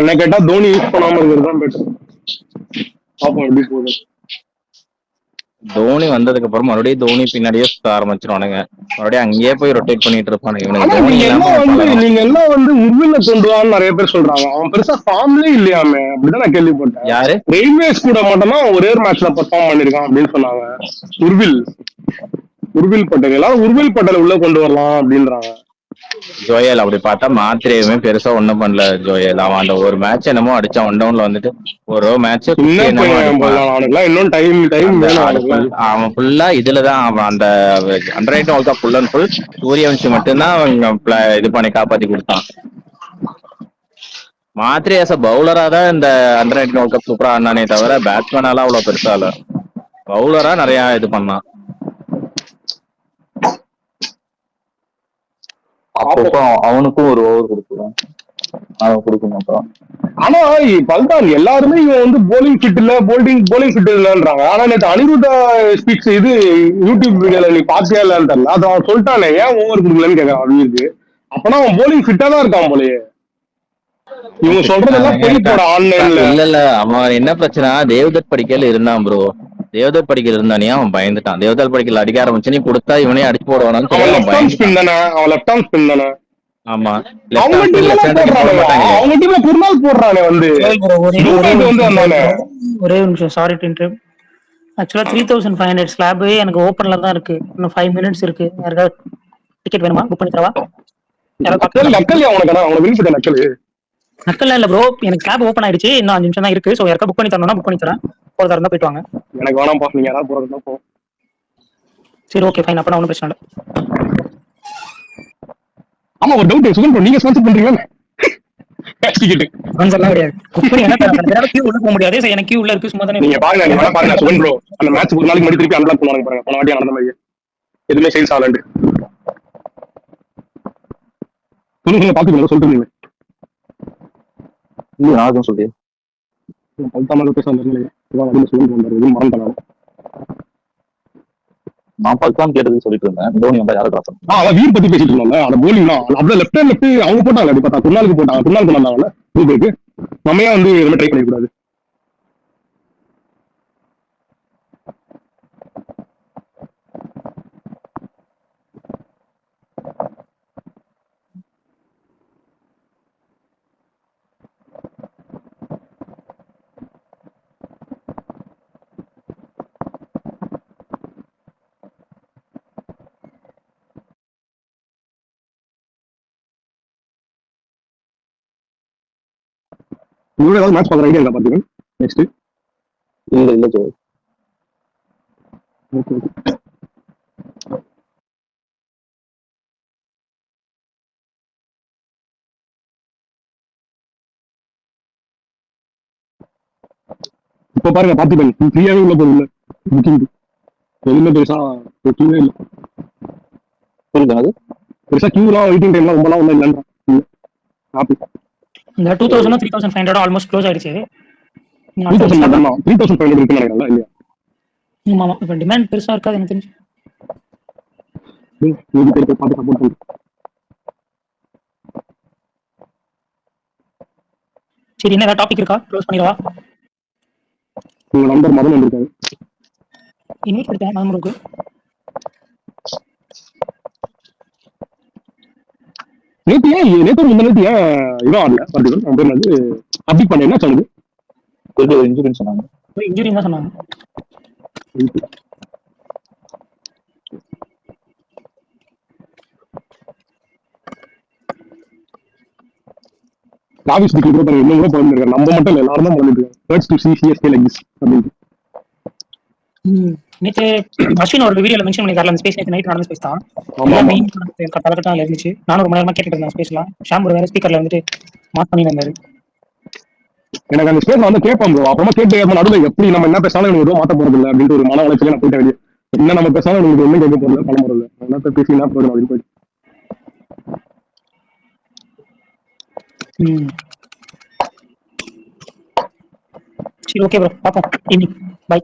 என்ன கேட்டா தோனி யூஸ் பண்ணாம இருக்கிறது தான் பெட்டர். பாப்போம் எப்படி போகுது. தோனி வந்ததுக்கு அப்புறம் மறுபடியும் தோனி பின்னாடியே சுத்த ஆரம்பிச்சிருவானுங்க. மறுபடியும் அங்கேயே போய் ரொட்டேட் பண்ணிட்டு இருப்பானுங்க. இவனுக்கு ஆனா தோனி நீங்க இல்லாம எல்லாம் வந்து பழகணும். நீங்க எல்லாம் வந்து உர்வில்ல கொண்டு வான்னு நிறைய பேர் சொல்றாங்க. அவன் பெருசா ஃபார்ம்லயே இல்லையாமே, அப்படிதான் நான் கேள்விப்பட்டேன். யாரு? ரெயில்வேஸ் கூட மட்டும் தான் ஒரே ஒரு மேட்ச்ல பெர்ஃபார்ம் பண்ணிருக்கான் அப்படின்னு சொன்னாங்க. உர்வில் உர்வில் பட்டேல். எல்லாரும் உர்வில் பட்டேல் உள்ள கொண்டு வரலாம் அப்படின்றாங்க. ஜோயல் அப்படி பார்த்தா மாத்திரையுமே பெருசா ஒண்ணும் பண்ணல ஜோயல். அவன் அந்த ஒரு மேட்ச் என்னமோ அடிச்சான். ஒன் டவுன்ல வந்துட்டு ஒரு மேட்ச் அவனுக்குலாம் இன்னும் டைம் வேணும் அவனுக்கு. அவன் ஃபுல்லா இதுலதான் அவன் அந்த under 18 world cup full and full Suryavanshi மட்டும்தான் அவங்க இது பண்ணி காப்பாத்தி கொடுத்தான். மாத்திரை ஆஸ் அ பவுலரா தான் இந்த அண்டர் 19 வேர்ல்ட் கப் சூப்பரா ஆனானே தவிர பேட்ஸ்மேனாலாம் அவ்வளவு பெருசா இல்ல. பவுலரா நிறைய இது பண்ணான். அப்பப்போ அவனுக்கும் ஒரு ஓவர் கொடுக்குறான், அவன் கொடுக்க மாட்டான். ஆனா பல்தான் எல்லாருமே இவன் வந்து போலிங் ஃபிட் இல்ல, போலிங் ஃபிட் இல்லன்றாங்க. ஆனா நேற்று அனிருத்தா ஸ்பீக்ஸ் இது யூடியூப் வீடியோல நீ பாத்தியா இல்லன்னு தெரியல, அது அவன் சொல்லிட்டானே ஏன் ஓவர் கொடுக்கலன்னு கேட்கறான் அனிருத். அப்பனா அவன் போலிங் ஃபிட்டா தான் இருக்கான் போலயே. இவங்க சொல்றதெல்லாம் போய் போட ஆன்லைன்ல. இல்ல அவன் என்ன பிரச்சனை, தேவதத் படிக்கல இருந்தான் ப்ரோ. தேவதத் படிக்கல இருந்தானே அவன் பயந்துட்டான். தேவதத் படிக்கல அடிக்க ஆரம்பிச்சு நீ கொடுத்தா இவனே அடிச்சு போடுவானு சொல்லி அவன் பயந்துட்டான். அவன் லெஃப்ட் ஆர்ம் ஸ்பின் தானே. ஆமா அவங்க டீம்ல குர்னால் போடுறானே வந்து ஒரே நிமிஷம் சாரி டு இன்டரப்ட். ஆக்சுவலா 3500 ஸ்லாப் எனக்கு ஓப்பன்ல தான் இருக்கு. இன்னும் 5 மினிட்ஸ் இருக்கு. யாருக்காவது டிக்கெட் வேணுமா? புக் பண்ணி தரவா? நக்கல்ல இல்ல ப்ரோ, எனக்கு ஸ்லாப் ஓப்பன் ஆயிடுச்சு. இன்னும் 5 நிமிஷம் தான் இருக்கு. சோ யாருக்கா புக் பண்ணி தரணும்னா புக் பண்ணி தரேன். போறதா இருந்தா போயிட்டு வாங்க. எனக்கு வேணாம், நீங்க யாராவது போறதுனா போ. சரி ஓகே ஃபைன், அப்ப ஒன்றும் பிரச்சனை இல்லை. ஆமா ஒரு டவுட் சுகன் ப்ரோ, நீங்க ஸ்பான்சர் பண்றீங்களா? டிக்கெட் ஸ்பான்சர்லாம் கிடையாது. புக் பண்ணி என்ன தரேன். கியூ உள்ள போக முடியாது. சோ எனக்கு கியூ உள்ள இருக்கு. சும்மா தானே நீங்க பாருங்க, நீங்க பாருங்க சுகன் ப்ரோ அந்த மேட்ச் ஒரு நாளைக்கு முன்னாடி திருப்பி அன்லாக் பண்ணுவாங்க பாருங்க. போன வாட்டி நடந்த மாதிரி எதுவுமே சேல்ஸ் ஆகலண்டு சொல்லுங்க. பாத்துக்கோங்க சொல்றீங்க. இல்ல நான் சொல்லி பல்தாமல் பேச சுகன் மறந்துட்டாங்க. நான் பல்தான் கேட்டதுன்னு சொல்லிட்டு இருந்தேன். தோனி வந்தா யாரை டிராப் பண்ணா? அதான் வீர் பத்தி பேசிட்டு இருந்தாங்க. அந்த போலிங் தான் அப்படியே லெஃப்ட் அவங்க போட்டாங்க. அப்படி பார்த்தா குர்னாலுக்கு போட்டாங்க. குர்னாலுக்கு வந்தாங்கல்ல ரூபேக்கு. நம்ம ஏன் வந்து எதுவுமே ட்ரை பண்ணிக்கூடாது? உங்களோட ஏதாவது மேட்ச் பார்க்குற ஐடியா இருக்கா பார்த்துக்கேன் நெக்ஸ்ட்? இல்ல இல்ல ஜோ. ஓகே இப்போ பாருங்க பார்த்துப்பேன் ஃப்ரீயாவே உள்ள போகுது புக்கிங் எதுவுமே பெருசா கியூவே இல்லை. புரியுது அது. பெருசா கியூலாம் வெயிட்டிங் டைம்லாம் ரொம்பலாம் ஒன்றும் இல்லைன்றா. ஹாப்பி இந்த 2000 3500 ஆல்மோஸ்ட் க்ளோஸ் ஆயிடுச்சு. 3000 மட்டும் தான் 3500 இருக்குன்னு நினைக்கிறேன் இல்லையா? ஆமா இப்போ டிமாண்ட் பெருசா இருக்காது எனக்கு தெரிஞ்சு. மீதி பேருக்கு பார்த்து சப்போர்ட் பண்ணுறேன். சரி, என்ன ஏதாவது டாபிக் இருக்கா? க்ளோஸ் பண்ணிடவா? உங்க நம்பர் மதன் வந்திருக்காரு. இன்வைட் கொடுத்தேன் நம்பருக்கு. நேற்று முந்தினத்து ஏன் இவன் ஆடல பார்த்துக்கணும் அவன் பேர் வந்து அப்டேட் பண்ண என்ன சொல்லுது இன்சூரன்ஸ் சொன்னாங்க. இன்ஜுரி தான் சொன்னாங்க. ராவிஸ் டிக்கி கூட இன்னும் கூட பண்ணிருக்காரு. நம்ம மட்டும் இல்லை எல்லாரும் தான் பண்ணிட்டு இருக்காங்க. To C CSK like this அப்படின்னு. நேற்று அஸ்வின் ஒரு வீடியோல மென்ஷன் பண்ணிருக்காரு அந்த ஸ்பேஸ். நேற்று நைட் நடந்த ஸ்பேஸ் தான். ஆமா ஆமா மெயின் கரெக்டாக இருந்துச்சு. நானும் ரொம்ப நேரமா கேட்டுட்டு இருந்தேன் ஸ்பேஸ்லாம். ஷாம்பூர் வேற ஸ்பீக்கர்ல வந்துட்டு மார்க் பண்ணி வந்தாரு. எனக்கு அந்த ஸ்பேஸ் வந்து கேட்போம் ப்ரோ. அப்புறமா கேட்டு நடுவில் எப்படி நம்ம என்ன பேசாலும் எனக்கு எதுவும் மாற்ற போறது இல்லை அப்படின்ட்டு ஒரு மன உளைச்சல நான் போயிட்டு வெளியே என்ன நம்ம பேசாலும் உங்களுக்கு ஒன்றும் கேட்க போறது பண்ண போறது என்ன பேசி என்ன போயிடும் அப்படின்னு போயிட்டு. சரி, ஓகே ப்ரோ, பார்ப்போம். பை.